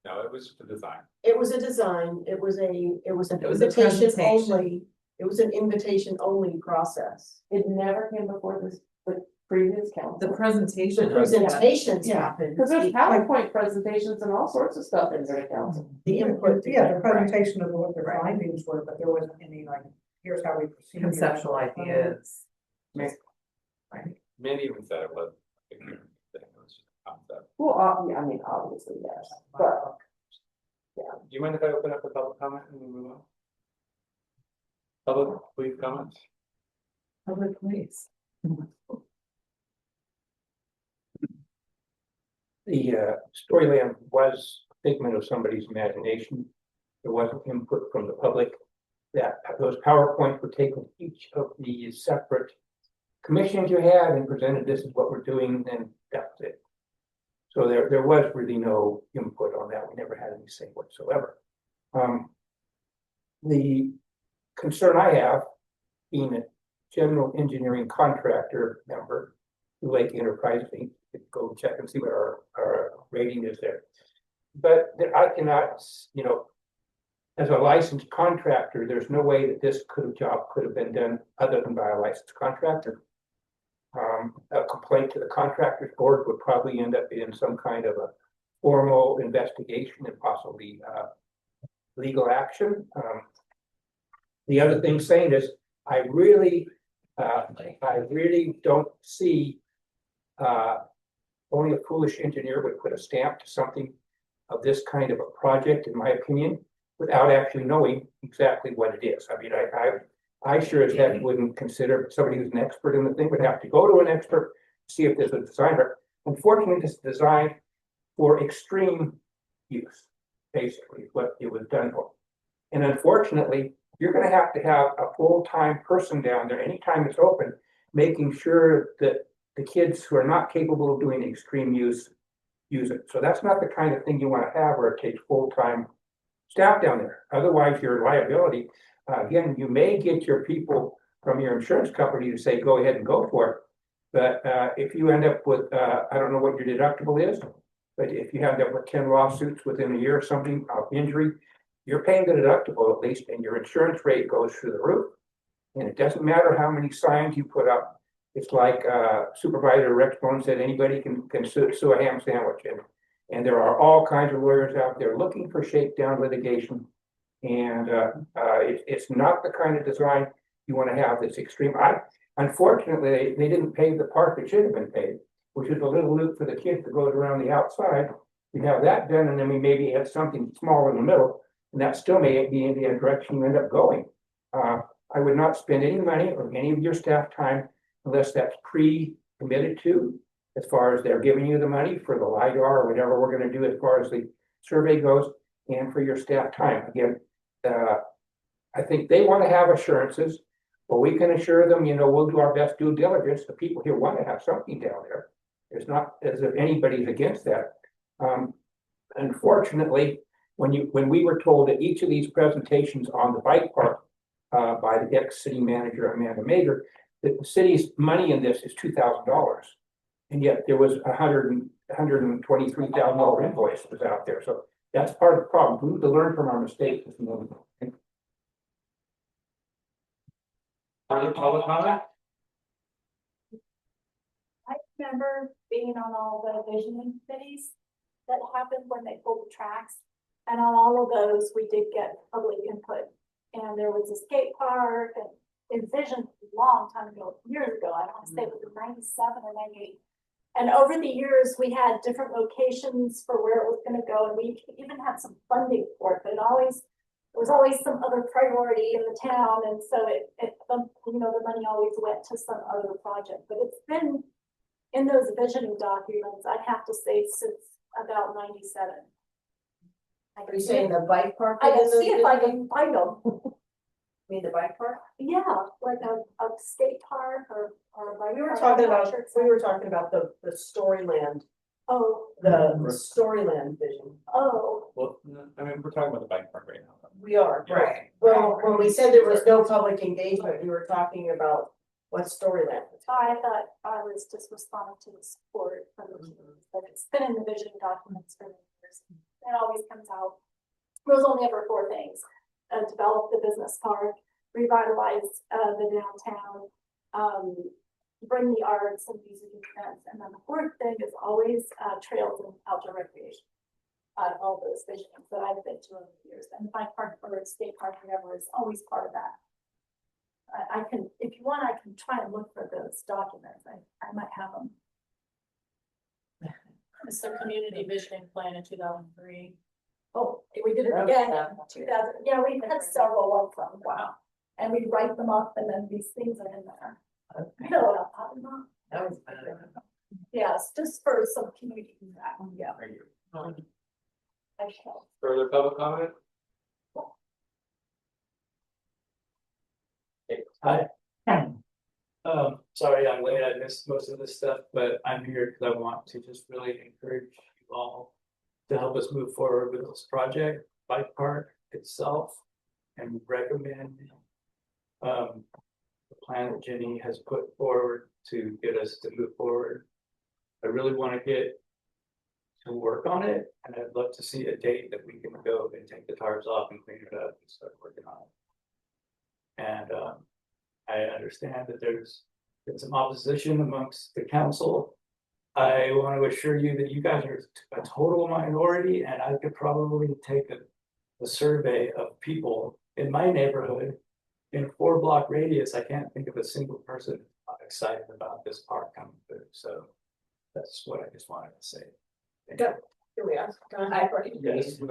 No, it was the design.
It was a design, it was an
It was a
invitation
presentation.
only, it was an invitation only process.
It never came before the previous council.
The presentation.
The presentations
Yeah.
happened.
Because there's PowerPoint presentations and all sorts of stuff in the council.
The input.
Yeah, the presentation of what the findings were, but there wasn't any like, here's how we proceed.
Conceptual ideas.
Many even said it was. It was just a concept.
Well, yeah, I mean, obviously, yes, but
Do you mind if I open up the public comment and we move on? Public, please comment.
Public please.
The Storyland was a figment of somebody's imagination. There wasn't input from the public. That those PowerPoints were taken each of the separate commissions you had and presented, this is what we're doing, and that's it. So there was really no input on that. We never had any say whatsoever. The concern I have, being a general engineering contractor member, Lake Enterprise, go check and see what our rating is there. But I cannot, you know, as a licensed contractor, there's no way that this job could have been done other than by a licensed contractor. A complaint to the contractors board would probably end up in some kind of a formal investigation and possibly legal action. The other thing saying is, I really don't see only a foolish engineer would put a stamp to something of this kind of a project, in my opinion, without actually knowing exactly what it is. I mean, I sure as heck wouldn't consider somebody who's an expert in the thing would have to go to an expert, see if there's a designer. Unfortunately, this is designed for extreme use, basically, what it was done for. And unfortunately, you're going to have a full-time person down there anytime it's open, making sure that the kids who are not capable of doing extreme use it. So that's not the kind of thing you want to have where it takes full-time staff down there. Otherwise, your liability, again, you may get your people from your insurance company to say, go ahead and go for it. But if you end up with, I don't know what your deductible is, but if you end up with 10 lawsuits within a year or something of injury, you're paying the deductible at least, and your insurance rate goes through the roof. And it doesn't matter how many signs you put up. It's like Supervisor Rex Bone said, anybody can sue a ham sandwich. And there are all kinds of lawyers out there looking for shakedown litigation. And it's not the kind of design you want to have that's extreme. Unfortunately, they didn't pave the part that should have been paved, which is a little loop for the kids that goes around the outside. We have that done, and then we maybe add something small in the middle, and that still may be in the direction you end up going. I would not spend any money or any of your staff time unless that's pre-committed to, as far as they're giving you the money for the LiDAR or whatever we're gonna do as far as the survey goes, and for your staff time. Again, I think they want to have assurances, but we can assure them, we'll do our best due diligence. The people here want to have something down there. It's not as if anybody's against that. Unfortunately, when we were told that each of these presentations on the bike park by the ex-city manager, Amanda Mager, that the city's money in this is $2,000. And yet there was $123,000 invoice that was out there. So that's part of the problem. We need to learn from our mistakes.
Further public comment?
I remember being on all the visioning committees that happened when they pulled the tracks. And on all of those, we did get public input. And there was a skate park and envisioned a long time ago, years ago, I don't want to say it was in 97 or 98. And over the years, we had different locations for where it was going to go. And we even had some funding for it, but there was always some other priority in the town. And so the money always went to some other project, but it's been in those visioning documents, I'd have to say, since about 97.
Are you saying the bike park?
I can see if I can find them.
You mean the bike park?
Yeah, like a skate park or a bike.
We were
park.
talking
I'm not
about,
sure
the Storyland,
Oh,
the Storyland vision.
oh,
Well, I mean, we're talking about the bike park right now.
We are,
Yeah.
right. Well, when we said there was no public engagement, we were talking about what Storyland.
I thought I was just responding to the support from the community, but it's been in the visioning documents for years. It always comes out. There was only ever 4 things: develop the business park, revitalize the downtown, bring the arts and music events, and then the 4th thing is always trails and outdoor recreation. All those visions that I've been to over the years, and the bike park or skate park, whatever, is always part of that. I can, if you want, I can try and look for those documents. I might have them.
It's the community visioning plan in 2003.
Oh, we did it again in 2000. Yeah, we had several of them. Wow. And we write them up, and then these things are in there. You know what I'm talking about?
That was better.
Yes, just for some community feedback. Yeah.
Thank you.
I shall.
Further public comment?
Hi. Sorry I'm late, I missed most of this stuff, but I'm here because I want to just really encourage you all to help us move forward with this project, bike park itself, and recommend the plan that Jenny has put forward to get us to move forward. I really want to get to work on it, and I'd love to see a date that we can go and take the tarps off and clean it up and start working on it. And I understand that there's been some opposition amongst the council. I want to assure you that you guys are a total minority, and I could probably take a survey of people in my neighborhood in a 4-block radius. I can't think of a single person excited about this park coming through. So that's what I just wanted to say. Thank you.
Here we ask. Can I?
Yes.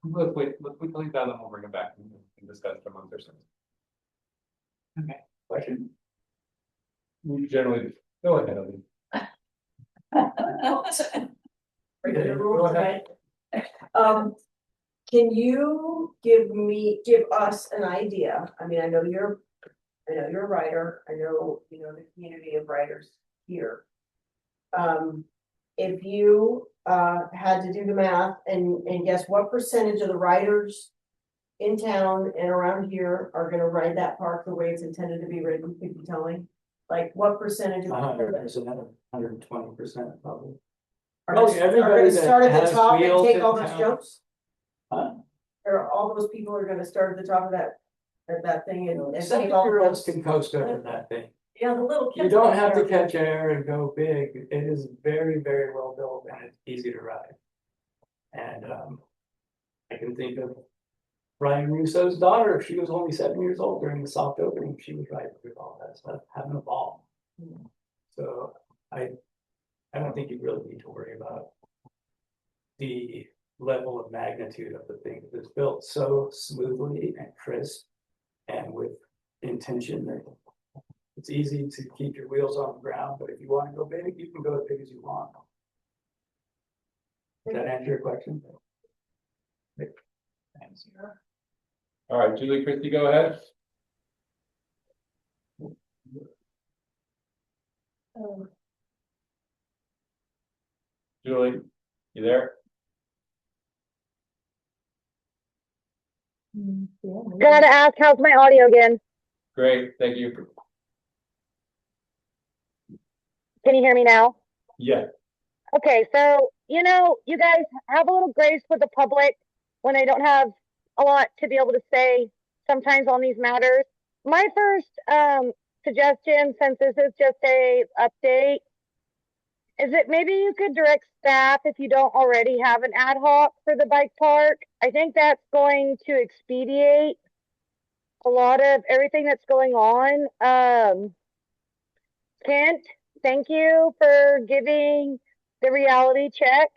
Look, we can leave that and we'll bring it back and discuss it amongst ourselves.
Okay, question?
We generally, go ahead, Ellie.
Go ahead. Can you give us an idea? I mean, I know you're a writer, I know, the community of writers here. If you had to do the math and guess what percentage of the writers in town and around here are gonna ride that park the way it's intended to be written, could you tell me? Like, what percentage of
100%, 120% probably.
are gonna start at the top and take all those jumps?
Huh?
Or all those people are gonna start at the top of that thing and take all
7-year-olds
those?
can coast over that thing.
Yeah, the little kids.
You don't have to catch air and go big. It is very, very well built and it's easy to ride. And I can think of Brian Russo's daughter. She was only 7 years old during the soft opening. She was riding with all that stuff, having a ball. So I don't think you really need to worry about the level of magnitude of the thing. It's built so smoothly and crisp and with intention that it's easy to keep your wheels on the ground, but if you want to go big, you can go as big as you want. Does that answer your question? Thanks.
All right, Julie, Christie, go ahead. Julie, you there?
Gotta ask, how's my audio again?
Great, thank you.
Can you hear me now?
Yeah.
Okay, so, you know, you guys have a little grace with the public when they don't have a lot to be able to say sometimes on these matters. My first suggestion, since this is just a update, is that maybe you could direct staff, if you don't already have an ad hoc for the bike park. I think that's going to expedite a lot of everything that's going on. Kent, thank you for giving the reality check.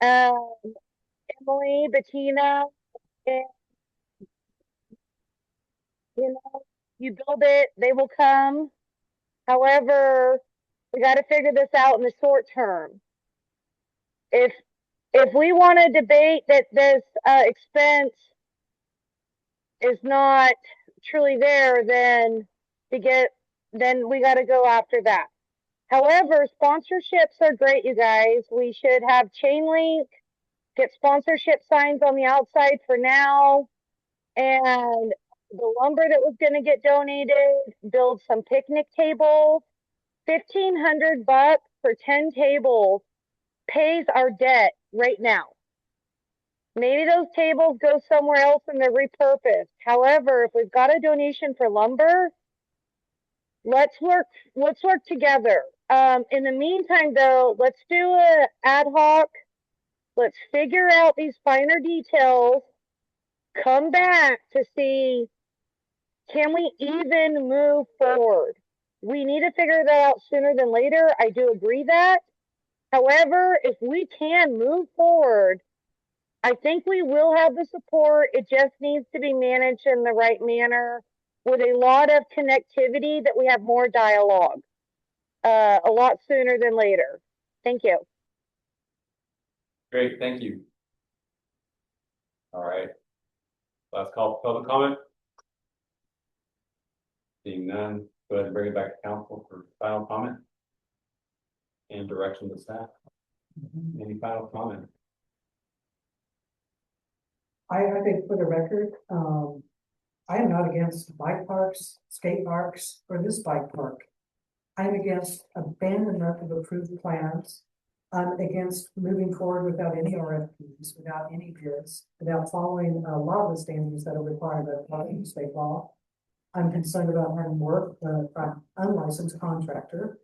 Emily, Bettina, and you know, you build it, they will come. However, we got to figure this out in the short term. If we want to debate that this expense is not truly there, then we got to go after that. However, sponsorships are great, you guys. We should have chain link, get sponsorship signs on the outside for now, and the lumber that was going to get donated, build some picnic tables. $1,500 for 10 tables pays our debt right now. Maybe those tables go somewhere else and they're repurposed. However, if we've got a donation for lumber, let's work together. In the meantime, though, let's do an ad hoc. Let's figure out these finer details. Come back to see, can we even move forward? We need to figure that out sooner than later. I do agree that. However, if we can move forward, I think we will have the support. It just needs to be managed in the right manner with a lot of connectivity, that we have more dialogue a lot sooner than later. Thank you.
Great, thank you. All right. Last call for public comment. Seeing none, go ahead and bring it back to council for final comment and direction to staff. Any final comment?
I think for the record, I am not against bike parks, skate parks, or this bike park. I'm against abandonment of approved plans. I'm against moving forward without any RFPs, without any bids, without following a lot of the standards that are required by state law. I'm concerned about having work from an unlicensed contractor.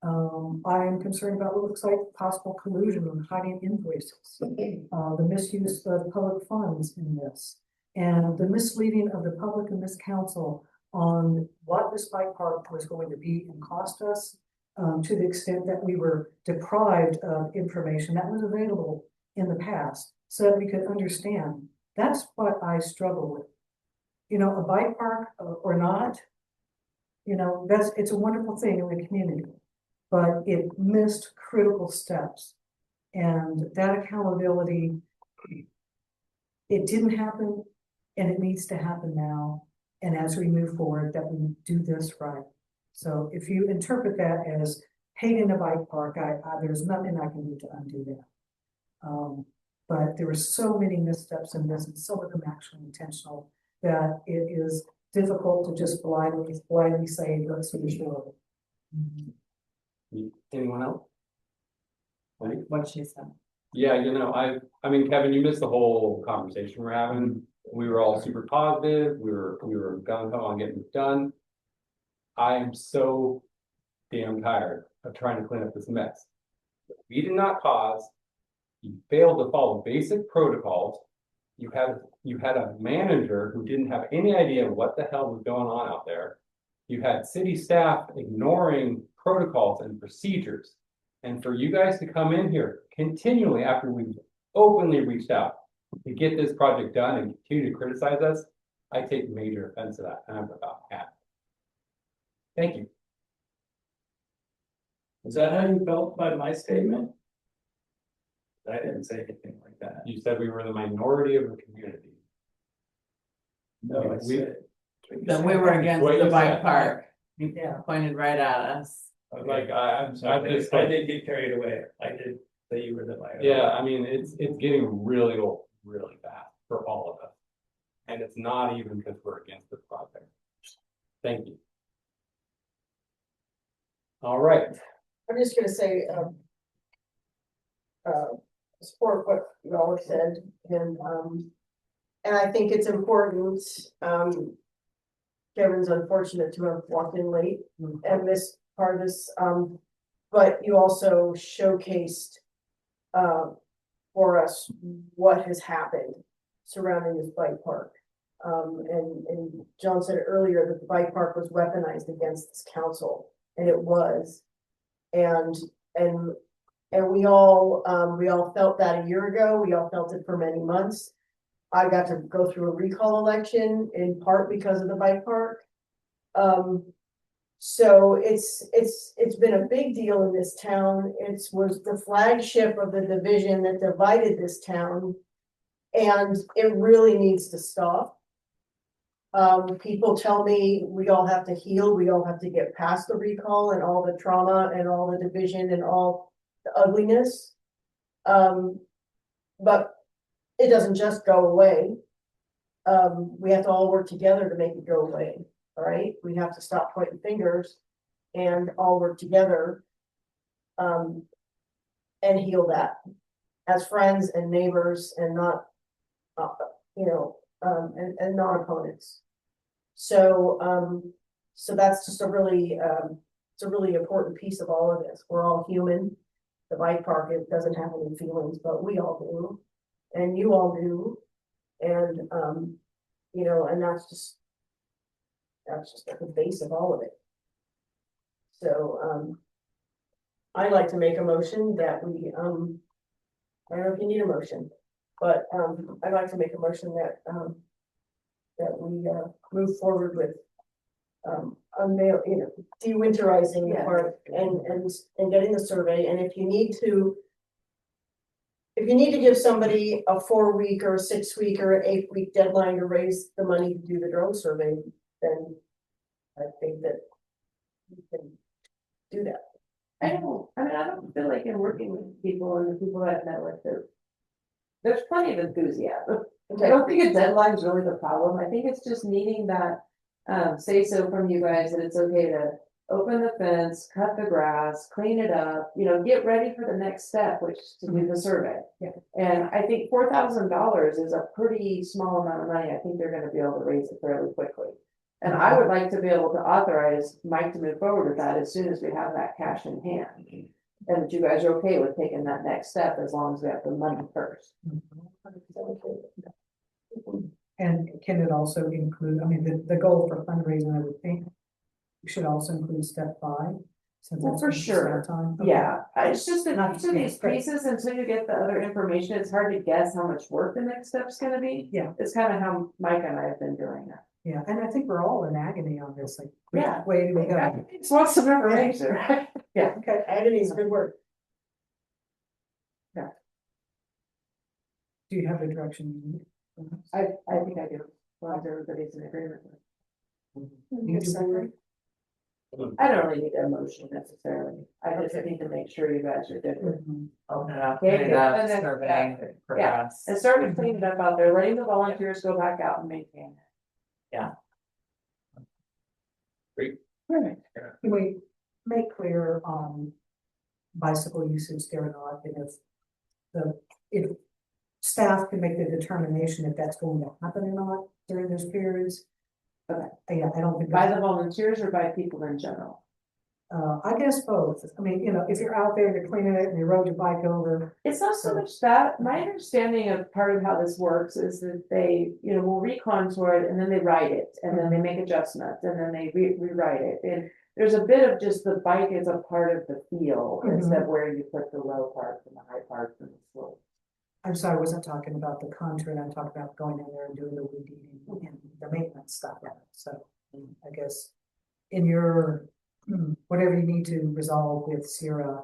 I am concerned about what looks like possible collusion and hiding invoices, the misuse of public funds in this, and the misleading of the public and this council on what this bike park was going to be and cost us, to the extent that we were deprived of information that was available in the past so that we could understand. That's what I struggle with. You know, a bike park or not, you know, it's a wonderful thing in the community, but it missed critical steps. And that accountability, it didn't happen, and it needs to happen now. And as we move forward, that we do this right. So if you interpret that as hating a bike park, there's nothing I can do to undo that. But there were so many missteps in this, and some of them actually intentional, that it is difficult to just blindly say, let's be sure.
Anyone else?
What she said.
Yeah, you know, I mean, Kevin, you missed the whole conversation we're having. We were all super positive. We were gung ho on getting it done. I am so damn tired of trying to clean up this mess. We did not cause. You failed to follow basic protocols. You had a manager who didn't have any idea what the hell was going on out there. You had city staff ignoring protocols and procedures. And for you guys to come in here continually after we openly reached out to get this project done and continue to criticize us, I take major offense to that, and I'm about half. Thank you.
Is that how you felt by my statement? I didn't say anything like that.
You said we were the minority of the community.
No, I
We-
said.
Then we were against
What
the
you
bike
said.
park,
Yeah.
pointed right at us.
Like, I'm just.
I did get carried away. I did say you were the minority.
Yeah, I mean, it's getting really old, really fast for all of us. And it's not even because we're against the project. Thank you. All right,
I'm just gonna say, support what you all have said, and I think it's important, Kevin's unfortunate to have walked in late and missed part of this, but you also showcased, for us what has happened surrounding this bike park. And John said earlier that the bike park was weaponized against this council, and it was. And we all felt that a year ago. We all felt it for many months. I got to go through a recall election in part because of the bike park. So it's been a big deal in this town. It was the flagship of the division that divided this town. And it really needs to stop. People tell me we all have to heal, we all have to get past the recall and all the trauma and all the division and all the ugliness. But it doesn't just go away. We have to all work together to make it go away, all right? We have to stop pointing fingers and all work together and heal that as friends and neighbors and not, and non-opponents. So, so that's just a really, it's a really important piece of all of this. We're all human. The bike park, it doesn't have any feelings, but we all do, and you all do, and and that's just at the base of all of it. So, I'd like to make a motion that we, I don't know if you need a motion, but I'd like to make a motion that we move forward with dewinterizing the park and getting the survey. And if you need to give somebody a 4-week or a 6-week or an 8-week deadline to raise the money to do the drone survey, then I think that you can do that.
I don't feel like in working with people and the people I've met with, there's plenty of enthusiasm. I don't think a deadline is really the problem. I think it's just needing that say so from you guys that it's okay to open the fence, cut the grass, clean it up, get ready for the next step, which is to do the survey.
Yeah.
And I think $4,000 is a pretty small amount of money. I think they're going to be able to raise it fairly quickly. And I would like to be able to authorize Mike to move forward with that as soon as we have that cash in hand. And that you guys are okay with taking that next step as long as we have the money first.
And can it also include, the goal for fundraising, I would think, should also include step 5?
Well, for sure. Yeah, it's just that each of these pieces, until you get the other information, it's hard to guess how much work the next step's gonna be.
Yeah.
It's kind of how Mike and I have been doing it.
Yeah, and I think we're all in agony on this, like,
Yeah.
which way do we go?
It's lots of information, right? Yeah.
Okay.
Agony is a good word.
Yeah. Do you have the direction you need?
I think I do, as long as everybody's in agreement with
You do.
I don't really need a motion necessarily. I just need to make sure you guys are good with it.
Open it up,
Okay,
clean it
good.
up,
And then,
surveying for
yeah,
us.
and start with cleaning up out there, letting the volunteers go back out and maintain it.
Yeah.
Great.
Perfect.
Can we make clear bicycle usage there or not, and if staff can make the determination if that's going to happen or not during those periods?
Okay.
Yeah, I don't think.
By the volunteers or by people in general?
I guess both. I mean, if you're out there, you're cleaning it and you rode your bike over.
It's not so much that. My understanding of part of how this works is that they, will recontour it and then they write it and then they make adjustments and then they rewrite it. And there's a bit of just the bike is a part of the feel instead of where you put the low parts and the high parts and the slope.
I'm sorry, I wasn't talking about the contour, I'm talking about going in there and doing the weed eating and the maintenance stuff. So I guess in your, whatever you need to resolve with Sierra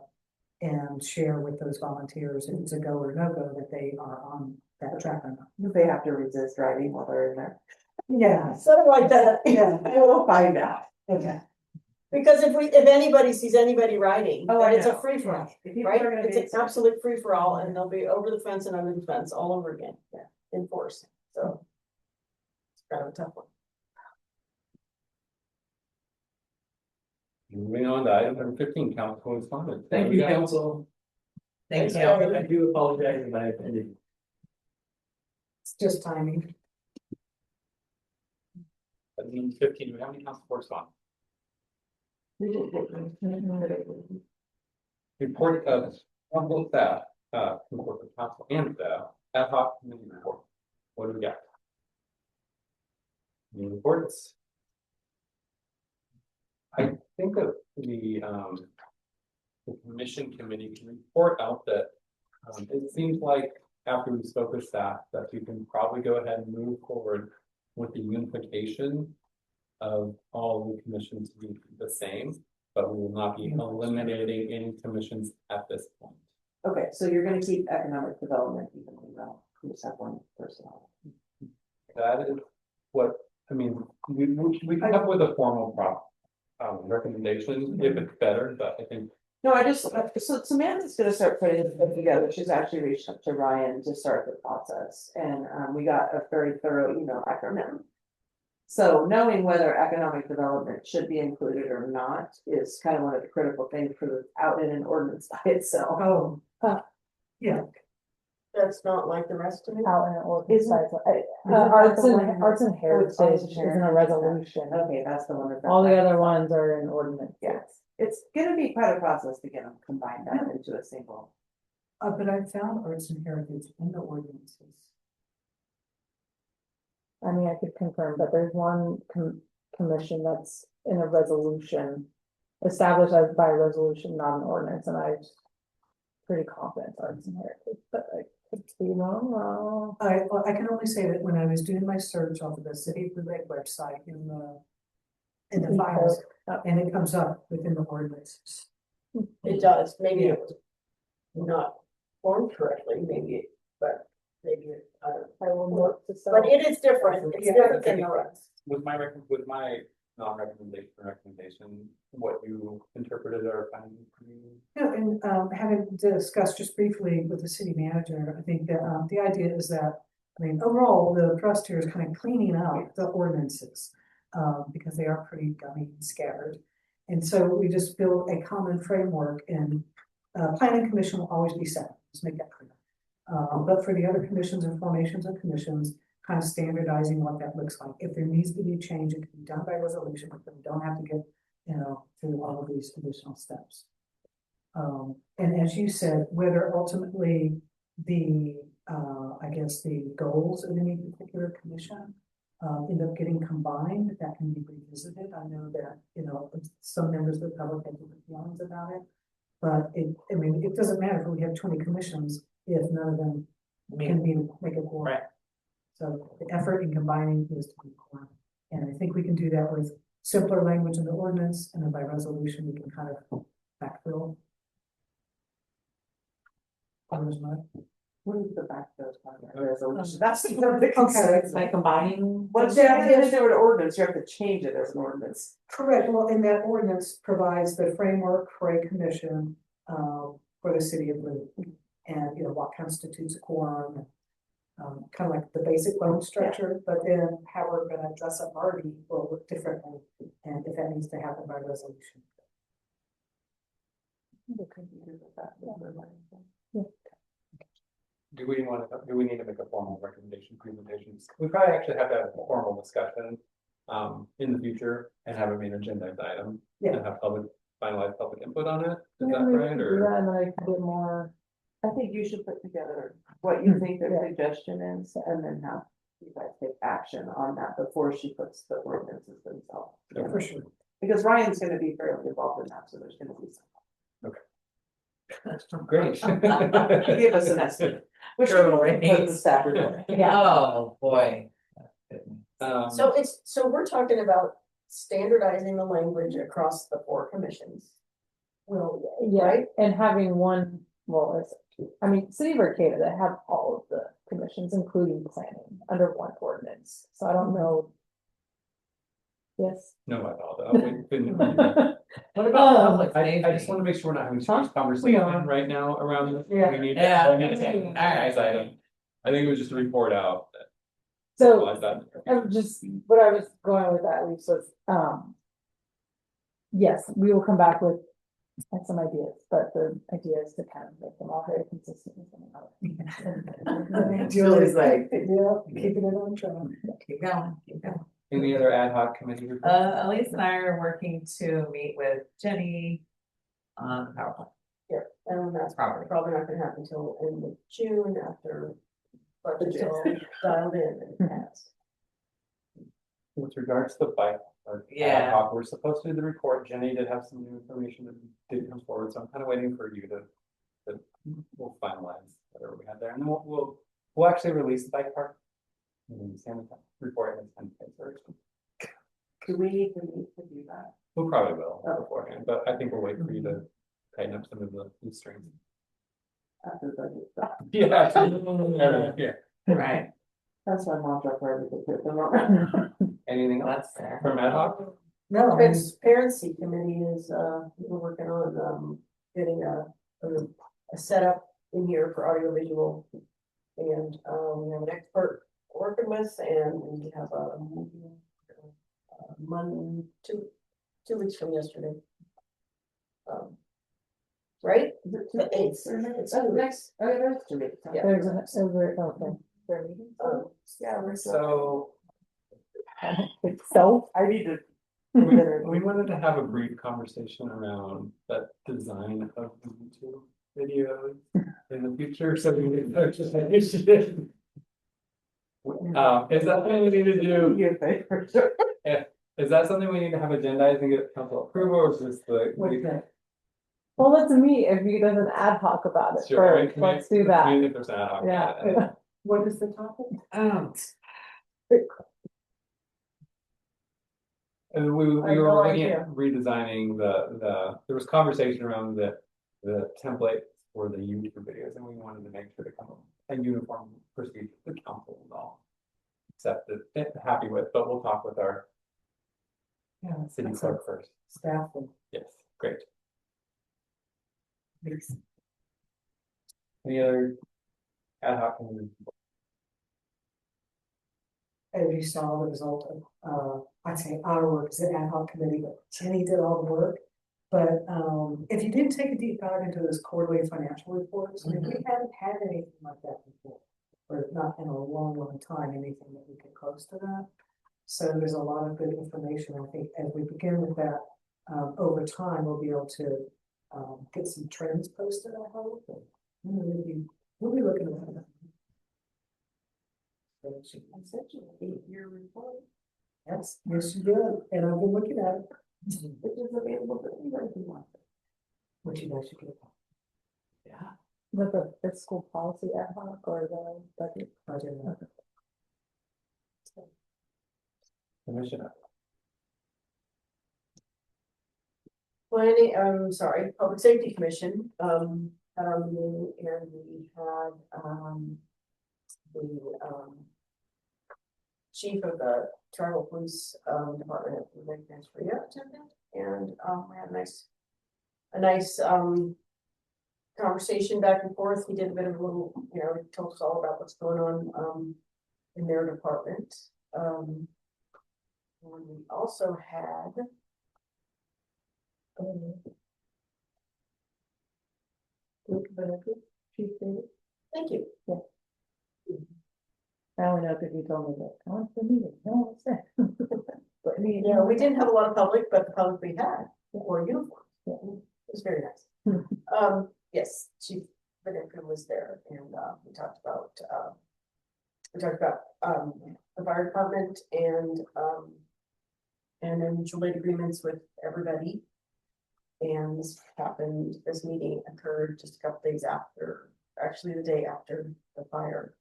and share with those volunteers, if it's a go or no go, that they are on that track or not.
They have to resist driving while they're in there.
Yeah.
Something like that.
Yeah.
We'll find out.
Okay.
Because if anybody sees anybody riding,
Oh,
then
I
it's a
know.
free for all,
If people
right?
are gonna
It's
be
an
excited.
absolute free for all, and they'll be over the fence and under the fence all over again, enforced, so. It's kind of a tough one.
Moving on to item number 15, council correspondence.
Thank you, council.
Thanks,
I
Gary.
do apologize if I offended.
It's just timing.
That means 15, do we have any council correspondence? Report of council staff, report of council and staff, ad hoc committee report. What do we got? Any reports? I think that the commission committee can report out that it seems like after we spoke with staff that we can probably go ahead and move forward with the unification of all the commissions to be the same, but we will not be eliminating any commissions at this point.
Okay, so you're gonna keep economic development evenly well, you just have one person on it.
That is what, I mean, we come up with a formal recommendation if it's better, but I think.
No, I just, so Samantha's gonna start putting it together, she's actually reached out to Ryan to start the process, and we got a very thorough email back from him. So knowing whether economic development should be included or not is kind of one of the critical things for the out in an ordinance by itself.
Oh, yeah.
That's not like the rest of it.
Out in an ordinance.
Isn't-
Arts and
Oh,
heritage
it's arts and
is in a
heritage.
resolution.
Okay, that's the one.
All the other ones are in ordinance.
Yes, it's gonna be quite a process to get them combined down into a single.
But I found arts and heritage in the ordinances.
I mean, I could confirm, but there's one commission that's in a resolution. Established as by resolution, not an ordinance, and I'm pretty confident it's arts and heritage, but I could be wrong.
I can only say that when I was doing my search off of the City of Blue Lake website in the files, and it comes up within the ordinances.
It does, maybe it was not formed correctly, maybe, but maybe, I will look to. But it is different, it's different than the rest.
With my recommendation, what you interpreted our findings.
Yeah, and having discussed just briefly with the city manager, I think that the idea is that, I mean, overall, the trust here is kind of cleaning up the ordinances because they are pretty gummy and scattered. And so we just build a common framework, and planning commission will always be separate, let's make that clear. But for the other commissions and formations of commissions, kind of standardizing what that looks like. If there needs to be a change, it can be done by resolution, but we don't have to get, through all of these additional steps. And as you said, whether ultimately the, I guess the goals of any particular commission end up getting combined, that can be revisited. I know that, some members of the public have different feelings about it, but it doesn't matter if we have 20 commissions if none of them can make a quorum.
Right.
So the effort in combining is to be quorum. And I think we can do that with simpler language in the ordinance, and then by resolution, we can kind of backfill.
What is the backfill part of the resolution? That's the one that
Okay.
concerns
By
me.
combining.
Once you have to do an ordinance, you have to change it as an ordinance.
Correct. Well, and that ordinance provides the framework for a commission for the city of Blue. And, what constitutes a quorum, kind of like the basic loan structure, but then how we're gonna dress up Barbie will look differently. And if that needs to happen by resolution.
Do we need to make a formal recommendation presentations? We probably actually have to have a formal discussion in the future and have it be an agenda item.
Yeah.
And have finalized public input on it. Is
Yeah,
that
we
right?
can do
Or
that, and then I can get more.
I think you should put together what you think their suggestion is, and then have you guys take action on that before she puts the ordinances themselves.
For sure.
Because Ryan's gonna be fairly involved in that, so there's gonna be some.
Okay. Great.
Give us an estimate. Which we will propose the staff report.
Yeah.
Oh, boy.
So we're talking about standardizing the language across the 4 commissions.
Well, yeah,
Right?
and having one, well, City of Arcata, they have all of the commissions, including planning, under one ordinance, so I don't know. Yes.
No, I thought What
Um,
about public? I just want to make sure we're not having too much conversation
Yeah.
right now around this.
Yeah.
We need
Yeah.
we need to take an action item. I think it was just a report out.
So,
Like that.
I'm just, what I was going with that, Lisa, was, yes, we will come back with some ideas, but the idea is to kind of make them all very consistent with one another.
Julie's like,
Yeah, keeping it on track.
keep going, keep going.
Any other ad hoc committee reports?
Elise and I are working to meet with Jenny on the power plant.
Yeah, and that's probably not gonna happen until end of June after budget's all dialed in and passed.
With regards to the bike. Or
Yeah.
ad hoc, we're supposed to do the report. Jenny did have some new information that didn't come forward, so I'm kind of waiting for you to we'll finalize whatever we had there, and then we'll actually release the bike park. And same report and first.
Do we need to meet to do that?
We'll probably will beforehand, but I think we'll wait for you to tighten up some of the strings.
After the budget stuff.
Yeah. Yeah.
Right.
That's why mom dropped where we could put them.
Anything else
That's fair.
from ad hoc?
No, transparency committee is, we're working on, getting a setup in here for audiovisual. And, we have an expert working with, and we have a Monday, 2 weeks from yesterday. Right? The 8th. It's next.
Oh, yeah, that's 2 weeks.
Yeah.
There's an, okay.
Yeah, we're
So
So,
I need to.
we wanted to have a brief conversation around that design of the YouTube videos in the future, so we can purchase an initiative. Is that something we need to do? Yeah, is that something we need to have agendized and get council approval, or is this the?
well, let's meet if you does an ad hoc about it
Sure,
first, let's do that.
If there's an ad hoc.
Yeah.
What is the topic?
And we
I have
were
no
looking
idea.
at redesigning there was conversation around the template for the YouTube videos, and we wanted to make sure to come up with a uniform procedure the council and all accepted, happy with, but we'll talk with our city clerk first.
Staff.
Yes, great. Any other ad hoc?
As you saw, the result of, I'd say our work as an ad hoc committee, but Jenny did all the work. But, if you didn't take a deep dive into those quarterly financial reports, I mean, we haven't had anything like that before. Or not in a long, long time, anything that we get close to that. So there's a lot of good information. I think as we begin with that, over time, we'll be able to, get some trends posted, I hope. We'll be looking at that.
I sent you an 8-year report.
Yes, yes, you did, and I've been looking at it.
It is available for anybody who wants it.
What you guys should get.
Yeah.
With the fiscal policy ad hoc or the budget?
Commissioner.
Planning, sorry, Public Safety Commission, had our meeting, and we had, the, chief of the tribal police, department, attended, and, we had a nice, conversation back and forth. He did a bit of a little, he told us all about what's going on, in their department. And we also had, thank you.
Yeah. I only know because you told me that. Oh, it's the meeting. No, it's there. But
Yeah, we didn't have a lot of public, but the public we had wore uniforms. It was very nice. Yes, Chief Benedicta was there, and we talked about the fire department and then mutual aid agreements with everybody. And this meeting occurred just a couple days after, actually the day after the fire.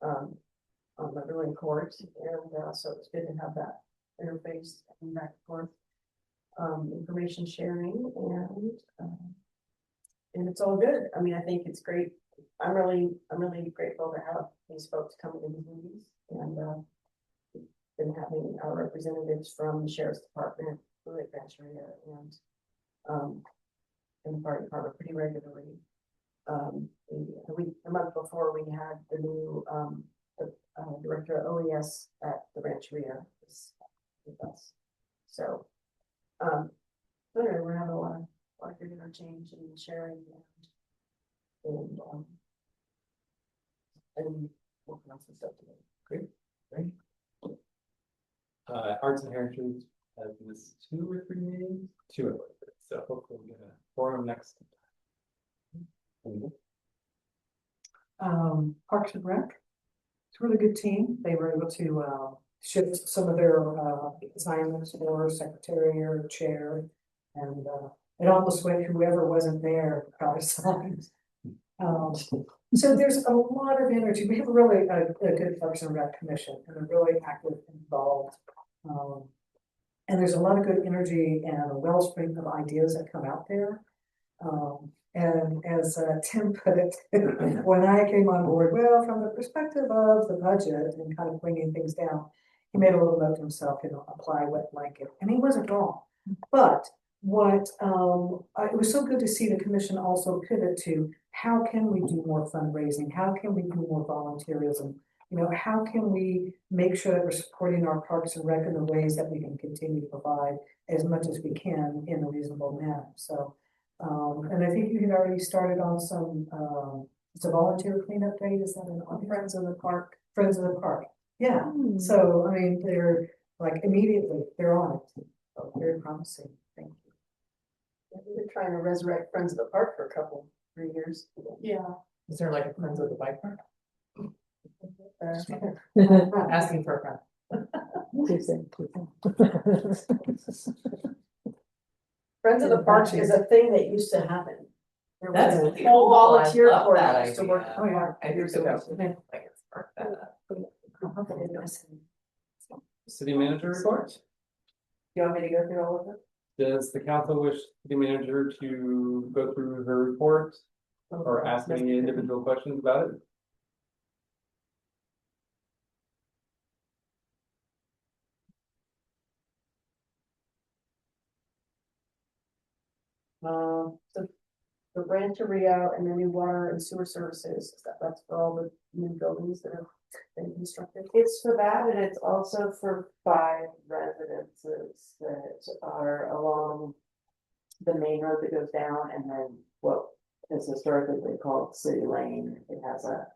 On the ruling court, and so it's good to have that interface and back and forth. Information sharing and it's all good. I mean, I think it's great. I'm really grateful to have these folks coming to these meetings and been having our representatives from the sheriff's department, the Rancheria, and the fire department pretty regularly. A month before we had the new director of OES at the Rancheria with us. So, we're having a lot of good interchange and sharing and working on some stuff together.
Great. Arts and Heritage has missed 2 or 3 meetings, 2 of them. So hopefully we'll get a forum next time.
Parks and Rec. It's a really good team. They were able to shift some of their assignments for secretary or chair, and it almost went whoever wasn't there got assigned. So there's a lot of energy. We have a really a good Parks and Rec commission and a really active, involved, and there's a lot of good energy and a wellspring of ideas that come out there. And as Tim put it, when I came on board, well, from the perspective of the budget and kind of bringing things down, he made a little note to himself, apply wet blanket, and he wasn't wrong. But what it was so good to see the commission also pivot to how can we do more fundraising? How can we do more volunteerism? How can we make sure that we're supporting our Parks and Rec in the ways that we can continue to provide as much as we can in a reasonable manner? So. And I think you had already started on some, it's a volunteer cleanup day, is that on Friends of the Park? Friends of the Park, yeah. So, I mean, they're like immediately, they're on it. So very promising, thank you.
We've been trying to resurrect Friends of the Park for 3 years.
Yeah.
Is there like a Friends of the Bike Park? Asking for a friend.
Friends of the Parks is a thing that used to happen. There
That's
was
really
a whole
cool. I
volunteer
love
corps
that
that used to work.
idea.
Oh, yeah.
I think
Years
so.
ago.
Like it's sparked that up.
City manager report.
Do you want me to go through all of it?
Does the council wish city manager to go through her report or ask any individual questions about it?
The Rancheria and the new water and sewer services, that's for all the new buildings that have been constructed.
It's for that, and it's also for 5 residences that are along the main road that goes down, and then what is historically been called City Lane. It has a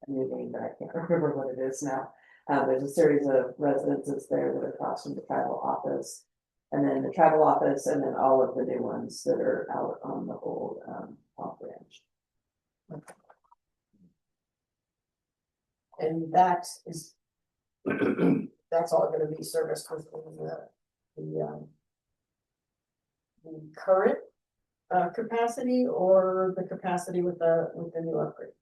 new name, but I can't remember what it is now. There's a series of residences there that are across from the tribal office, and then the tribal office, and then all of the new ones that are out on the old off ranch.
And that is, that's all gonna be serviced with the current capacity or the capacity with the new upgrade.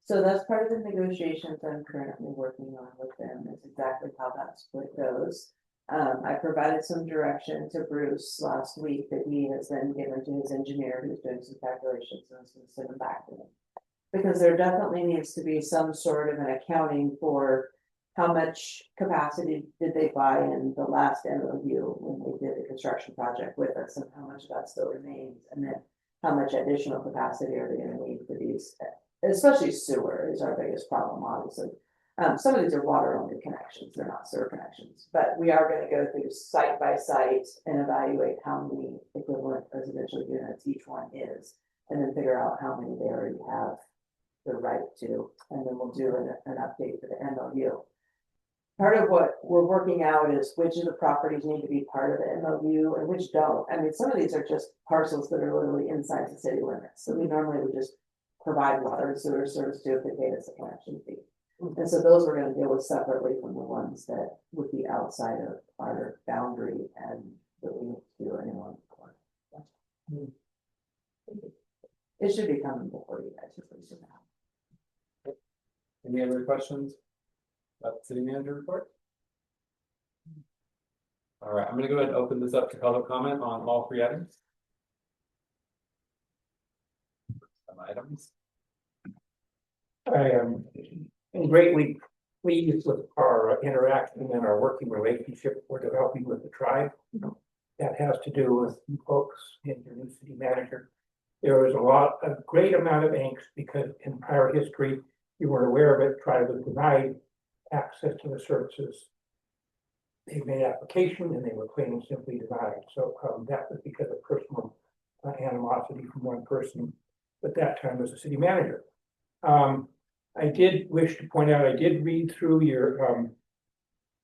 So that's part of the negotiations I'm currently working on with them, is exactly how that split goes. I provided some direction to Bruce last week that he has then given to his engineer, who's doing some calculations, and is going to send them back to him. Because there definitely needs to be some sort of an accounting for how much capacity did they buy in the last MOU when they did the construction project with us, and how much of that still remains, and then how much additional capacity are they going to need for these, especially sewer is our biggest problem, obviously. Some of these are water only connections, they're not sewer connections, but we are going to go through site by site and evaluate how many equivalent residential units each one is, and then figure out how many they already have the right to, and then we'll do an update for the MOU. Part of what we're working out is which of the properties need to be part of the MOU and which don't. I mean, some of these are just parcels that are literally inside the city limits, so we normally would just provide water and sewer service to if they paid us a connection fee. And so those we're going to deal with separately from the ones that would be outside of our boundary and that we need to do anyone for. It should be coming before you guys. pretty soon now.
Any other questions? About the city manager report? All right, I'm gonna go ahead and open this up to public comment on all three items. Some items.
I am greatly pleased with our interaction and our working relationship we're developing with the tribe. That has to do with you folks and your new city manager. There was a great amount of angst because in prior history, you weren't aware of it, tribe was denied access to the services. They made application and they were claiming simply denied. So that was because of personal animosity from one person, but that time was the city manager. I did wish to point out, I did read through your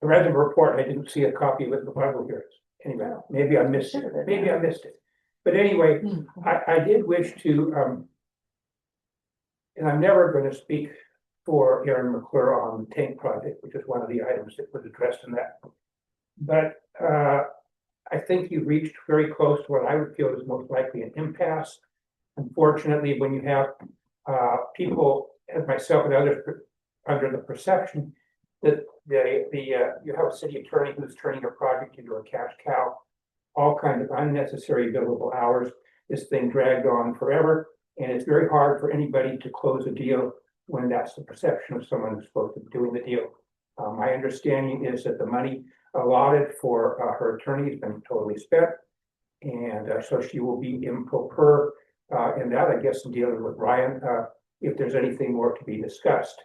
resident report. I didn't see a copy of it in the Bible here. Anyway, maybe I missed it. Maybe I missed it. But anyway, I did wish to, and I'm never going to speak for Aaron McClure on the tank project, which is one of the items that was addressed in that. But I think you reached very close to what I would feel is most likely an impasse. Unfortunately, when you have people as myself and others under the perception that you have a city attorney who's turning a project into a cash cow, all kinds of unnecessary billable hours. This thing dragged on forever, and it's very hard for anybody to close a deal when that's the perception of someone who's supposed to be doing the deal. My understanding is that the money allotted for her attorney has been totally spent, and so she will be improper in that, I guess, in dealing with Ryan, if there's anything more to be discussed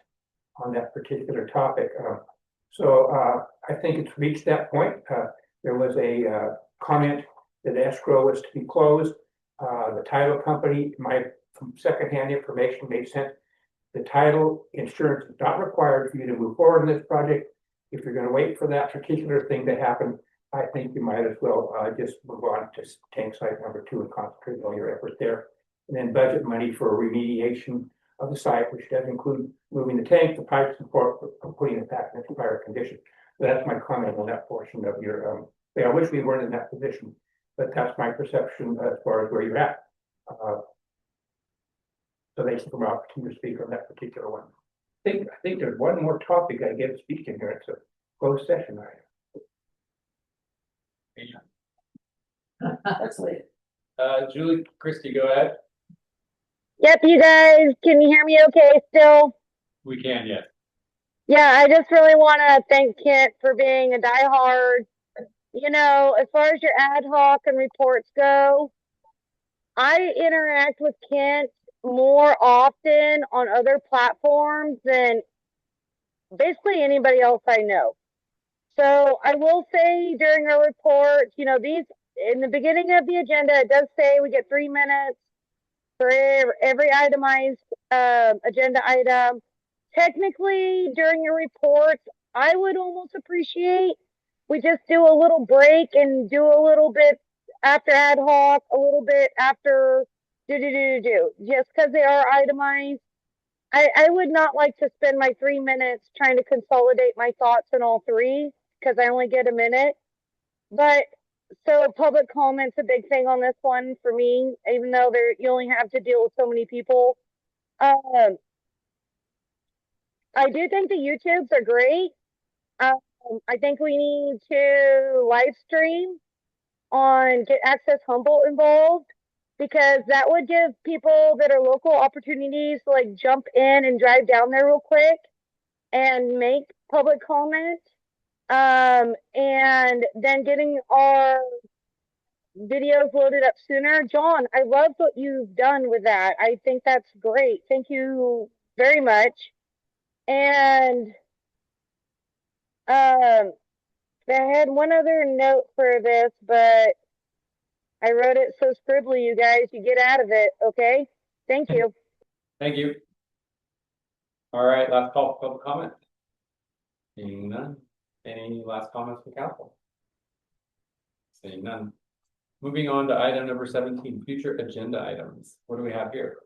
on that particular topic. So I think it's reached that point. There was a comment that escrow was to be closed. The title company, from secondhand information they sent, the title insurance is not required for you to move forward in this project. If you're going to wait for that particular thing to happen, I think you might as well just move on to tank site number 2 and concentrate all your effort there. And then budget money for remediation of the site, which does include moving the tank, the pipes, and putting it back in its prior condition. So that's my comment on that portion of your. I wish we weren't in that position, but that's my perception as far as where you're at. So thanks for my opportunity to speak on that particular one. I think there's one more topic I get to speak in here. It's a closed session item.
That's late.
Julie, Christie, go ahead.
Yep, you guys, can you hear me okay still?
We can, yes.
Yeah, I just really want to thank Kent for being a diehard. You know, as far as your ad hoc and reports go, I interact with Kent more often on other platforms than basically anybody else I know. So I will say during our reports, you know, these in the beginning of the agenda, it does say we get 3 minutes for every itemized agenda item. Technically, during your reports, I would almost appreciate we just do a little break and do a little bit after ad hoc, a little bit after just because they are itemized. I would not like to spend my 3 minutes trying to consolidate my thoughts in all three because I only get a minute. But so public comment's a big thing on this one for me, even though you only have to deal with so many people. I do think the YouTubes are great. I think we need to live stream on Get Access Humboldt involved because that would give people that are local opportunities to like jump in and drive down there real quick and make public comment. And then getting our videos loaded up sooner. John, I love what you've done with that. I think that's great. Thank you very much. And I had one other note for this, but I wrote it so scribbly, you guys, you get out of it, okay? Thank you.
Thank you. All right, last call for public comment. Seeing none. Any last comments from council? Seeing none. Moving on to item number 17, future agenda items. What do we have here?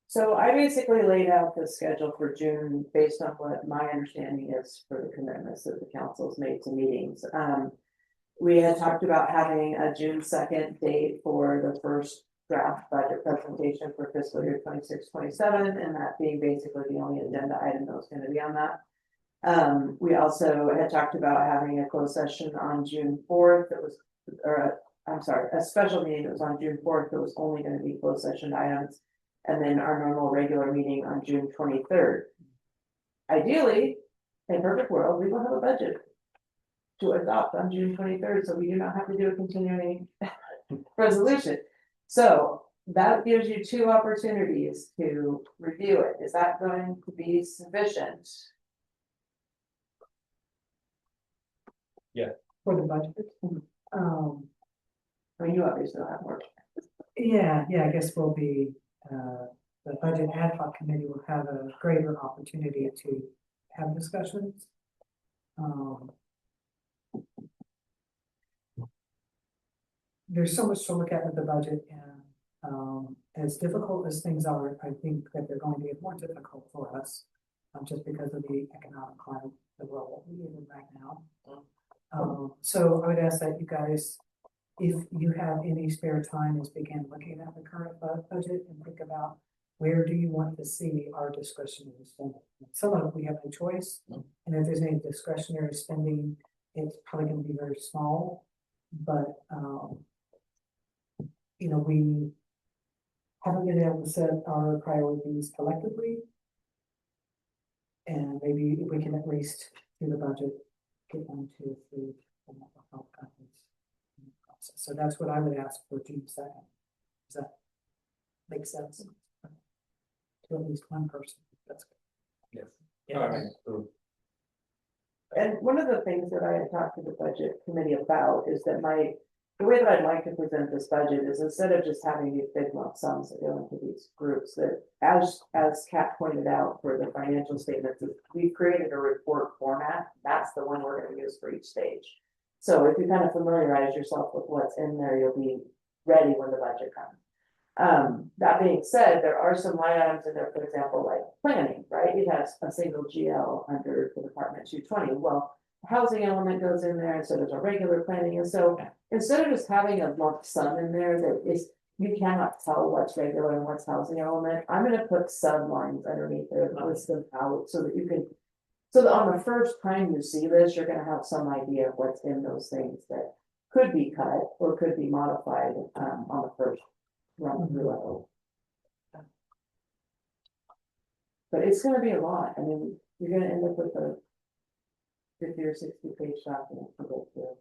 So I basically laid out the schedule for June based on what my understanding is for the commitments that the council's made to meetings. We had talked about having a June 2nd date for the first draft budget presentation for fiscal year 26-27, and that being basically the only agenda item that was gonna be on that. We also had talked about having a closed session on June 4th, that was, I'm sorry, a special meeting that was on June 4th, that was only gonna be closed session items. And then our normal regular meeting on June 23rd. Ideally, in a perfect world, we will have a budget to adopt on June 23rd, so we do not have to do a continuing resolution. So that gives you 2 opportunities to review it. Is that going to be sufficient?
Yeah.
For the budget.
I mean, you obviously don't have more.
Yeah, I guess we'll be, the budget ad hoc committee will have a greater opportunity to have discussions. There's so much to look at with the budget, and as difficult as things are, I think that they're going to get more difficult for us. Just because of the economic climate, the world that we live in right now. So I would ask that you guys, if you have any spare time, is begin looking at the current budget and think about where do you want to see our discretionary spending. Some of it we have no choice, and if there's any discretionary spending, it's probably going to be very small. But you know, we haven't been able to set our priorities collectively, and maybe if we can at least do the budget, get 1, 2, 3 mental health companies. So that's what I would ask for June 2nd. Does that make sense? To at least one person. That's good.
Yes.
And one of the things that I had talked to the budget committee about is that the way that I'd like to present this budget is instead of just having these big lump sums that go into these groups, that as Kat pointed out for the financial statements, we've created a report format. That's the one we're going to use for each stage. So if you kind of familiarize yourself with what's in there, you'll be ready when the budget comes. That being said, there are some line items in there, for example, like planning, right? It has a single GL under the Department 220. Well, the housing element goes in there, and so there's a regular planning. And so instead of just having a lump sum in there that is, you cannot tell what's regular and what's housing element, I'm going to put sublines underneath there and list them out so that you can, so that on the first time you see this, you're going to have some idea of what's in those things that could be cut or could be modified on the first run through level. But it's going to be a lot. I mean, you're going to end up with a 50 or 60 page document to go through.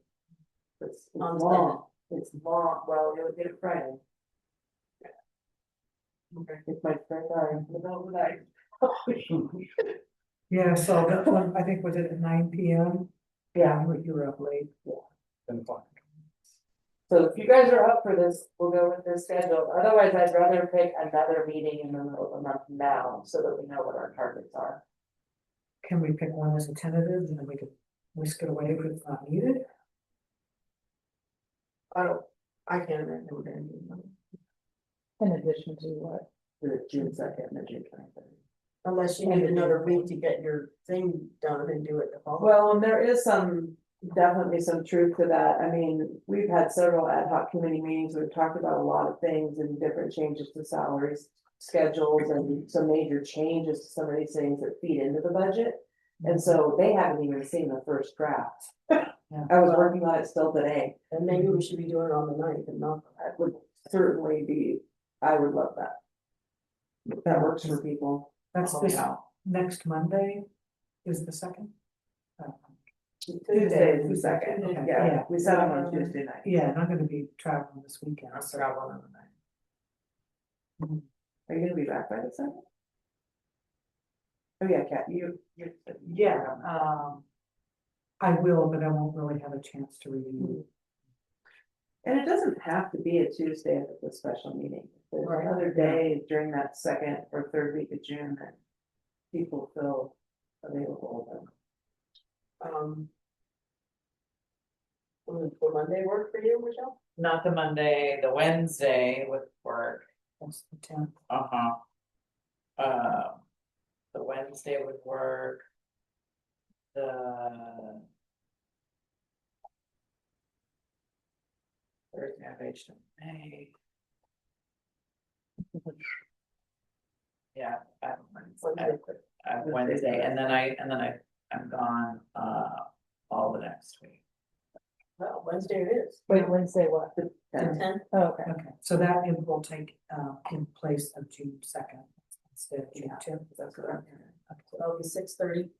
It's long. It's long. Well, you'll get it Friday. Okay. It's my first time in the middle of the night.
Yeah, so that one, I think, was it at 9 p.m.?
Yeah.
You were up late.
Yeah. So if you guys are up for this, we'll go with this schedule. Otherwise, I'd rather pick another meeting in the middle of the month now so that we know what our targets are.
Can we pick one as a tentative and then we could whisk it away if it's not needed?
I can't remember what any of them.
In addition to what?
The June 2nd and the June 23rd.
Unless you need another week to get your thing done and do it the following.
Well, and there is definitely some truth to that. I mean, we've had several ad hoc committee meetings. We've talked about a lot of things and different changes to salaries, schedules, and some major changes to some of these things that feed into the budget. And so they haven't even seen the first draft. I was working on it still today.
And maybe we should be doing it on the 9th and not.
That would certainly be, I would love that. If that works for people.
That's
Oh,
this
yeah.
next Monday is the 2nd?
Tuesday is the 2nd.
Okay,
Yeah, we set them on Tuesday night.
Yeah, and I'm gonna be traveling this weekend.
I'm traveling on the 9th. Are you gonna be back by the 2nd? Oh, yeah, Kat,
Yeah, I will, but I won't really have a chance to review.
and it doesn't have to be a Tuesday at the special meeting. If there's another day during that 2nd or 3rd week of June that people feel available, then.
Will Monday work for you, Michelle?
Not the Monday, the Wednesday would work.
That's the 10th.
The Wednesday would work. The Thursday of May. Yeah, Wednesday, and then I'm gone, all the next week.
Well, Wednesday it is.
Wait, Wednesday what?
The 10th.
Oh, okay.
Okay, so that it will take in place of June 2nd instead of June 10th.
That's correct. So that'll be 6:30.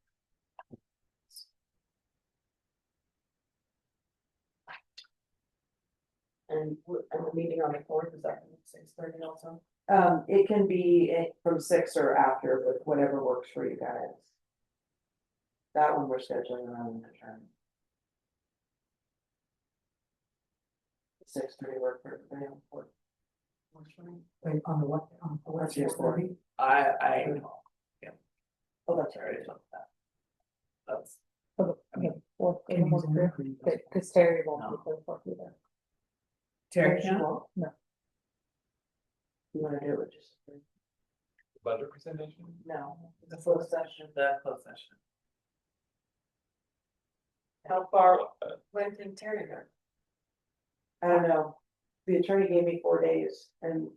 And the meeting on the 4th, is that 6:30 also?
It can be from 6 or after, but whatever works for you guys. That one we're scheduling around the term. 6:30 work for everybody on the 4th. Works for me.
Wait, on the what, on the
That's
what,
your
6:30?
Yeah.
Oh, that's right.
That's.
Okay, fourth,
Can you zoom in?
because Terry won't be for the fourth either.
Terry,
You
can?
won't?
No.
You wanna do it just?
Budget presentation?
No, the full session.
The closed session.
How far, when can Terry go?
I don't know. The attorney gave me 4 days and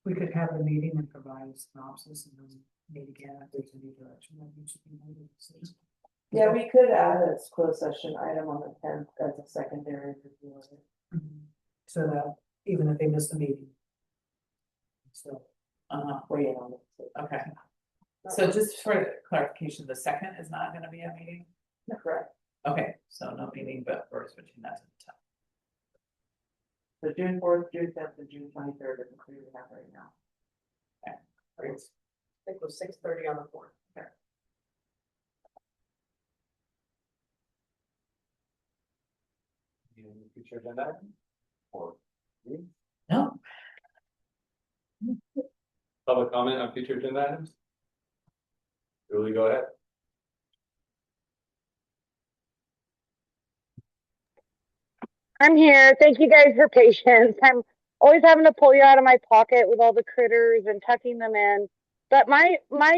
We could have the meeting and provide a synopsis and then meet again if there's any direction that needs to be made.
yeah, we could add a closed session item on the 10th as a secondary review of it.
So that even if they miss the meeting. So.
Weigh in on it.
Okay. So just for clarification, the 2nd is not gonna be a meeting?
Correct.
Okay, so no meeting, but we're switching that to the 10th.
So June 4th, June 10th, and June 23rd is the three we have right now.
I think it was 6:30 on the 4th. Okay.
Any future agenda item? Or?
No.
Public comment on future agenda items? Julie, go ahead.
I'm here. Thank you guys for patience. I'm always having to pull you out of my pocket with all the critters and tucking them in. But my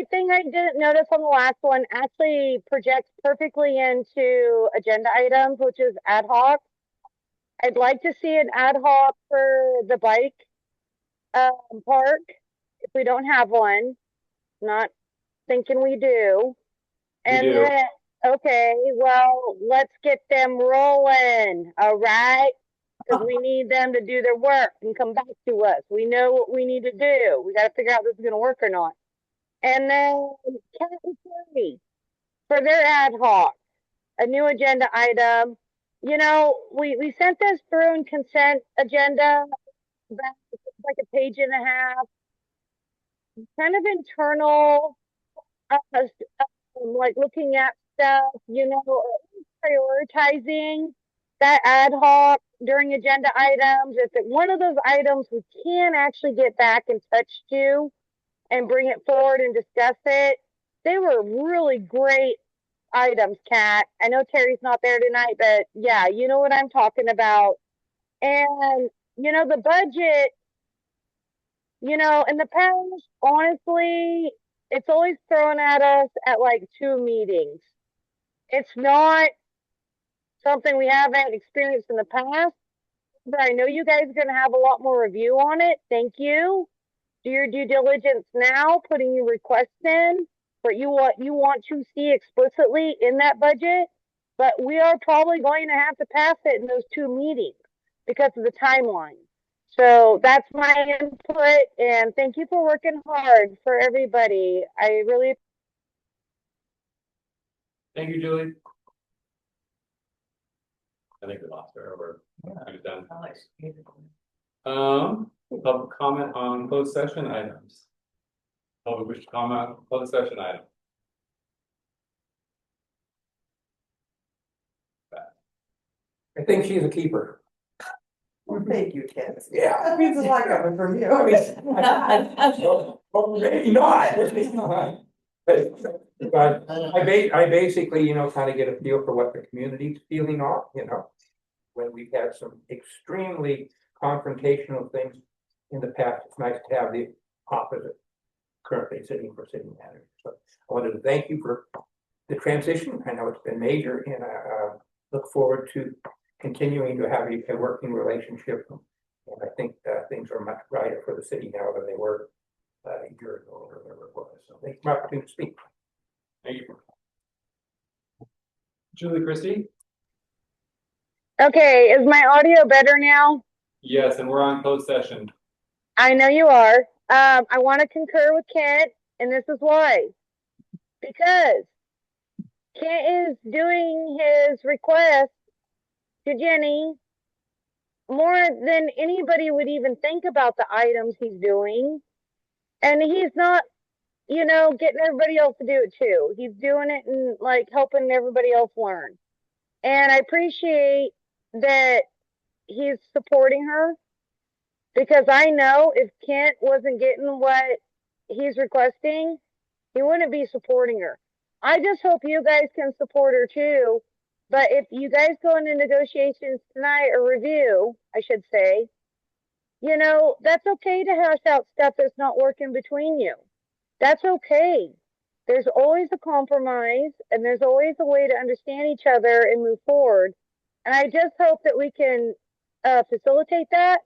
thing I didn't notice on the last one actually projects perfectly into agenda items, which is ad hoc. I'd like to see an ad hoc for the bike park if we don't have one. Not thinking we do. And
do.
then, okay, well, let's get them rolling, all right? Because we need them to do their work and come back to us. We know what we need to do. We got to figure out if this is going to work or not. And then Cat and Terry for their ad hoc, a new agenda item. You know, we sent this through in consent agenda, back like a page and a half. Kind of internal, like looking at stuff, you know, prioritizing that ad hoc during agenda items. If it's one of those items we can actually get back in touch to and bring it forward and discuss it. They were really great items, Kat. I know Terry's not there tonight, but yeah, you know what I'm talking about. And, you know, the budget, you know, in the past, honestly, it's always thrown at us at like 2 meetings. It's not something we haven't experienced in the past, but I know you guys are going to have a lot more review on it. Thank you. Do your due diligence now, putting your requests in for what you want to see explicitly in that budget. But we are probably going to have to pass it in those 2 meetings because of the timeline. So that's my input, and thank you for working hard for everybody. I really.
Thank you, Julie. I think we lost her over. I'm done. Public comment on closed session items. Public wish to comment on closed session item.
I think she's a keeper.
Well, thank you, Ken.
Yeah.
That means a lot coming from you.
Well, maybe not. But I basically, you know, kind of get a feel for what the community's feeling on, you know. When we've had some extremely confrontational things in the past, it's nice to have the opposite currently sitting for city manager. So I wanted to thank you for the transition. I know it's been major, and I look forward to continuing to have a working relationship. And I think things are much brighter for the city now than they were a year ago or whatever it was. So thank you for the opportunity to speak.
Thank you. Julie Christie?
Okay, is my audio better now?
Yes, and we're on closed session.
I know you are. I want to concur with Kent, and this is why. Because Kent is doing his request to Jenny more than anybody would even think about the items he's doing. And he's not, getting everybody else to do it too. He's doing it and like helping everybody else learn. And I appreciate that he's supporting her because I know if Kent wasn't getting what he's requesting, he wouldn't be supporting her. I just hope you guys can support her too. But if you guys go into negotiations tonight or review, I should say, that's okay to hash out stuff that's not working between you. That's okay. There's always a compromise and there's always a way to understand each other and move forward. And I just hope that we can facilitate that.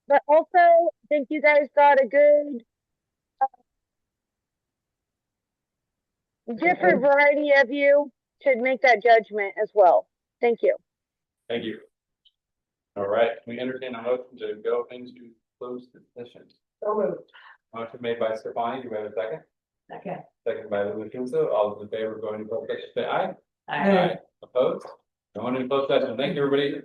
But also, I think you guys got a good, different variety of you to make that judgment as well. Thank you.
Thank you. All right, we entertain a motion to go into closed session.
So moved.
Motion made by Stefani, do we have a second?
Okay.
Second by Louis Kinzo, all those in favor of going to closed session, say aye.
Aye.
Opposed? No one in closed session, thank you, everybody.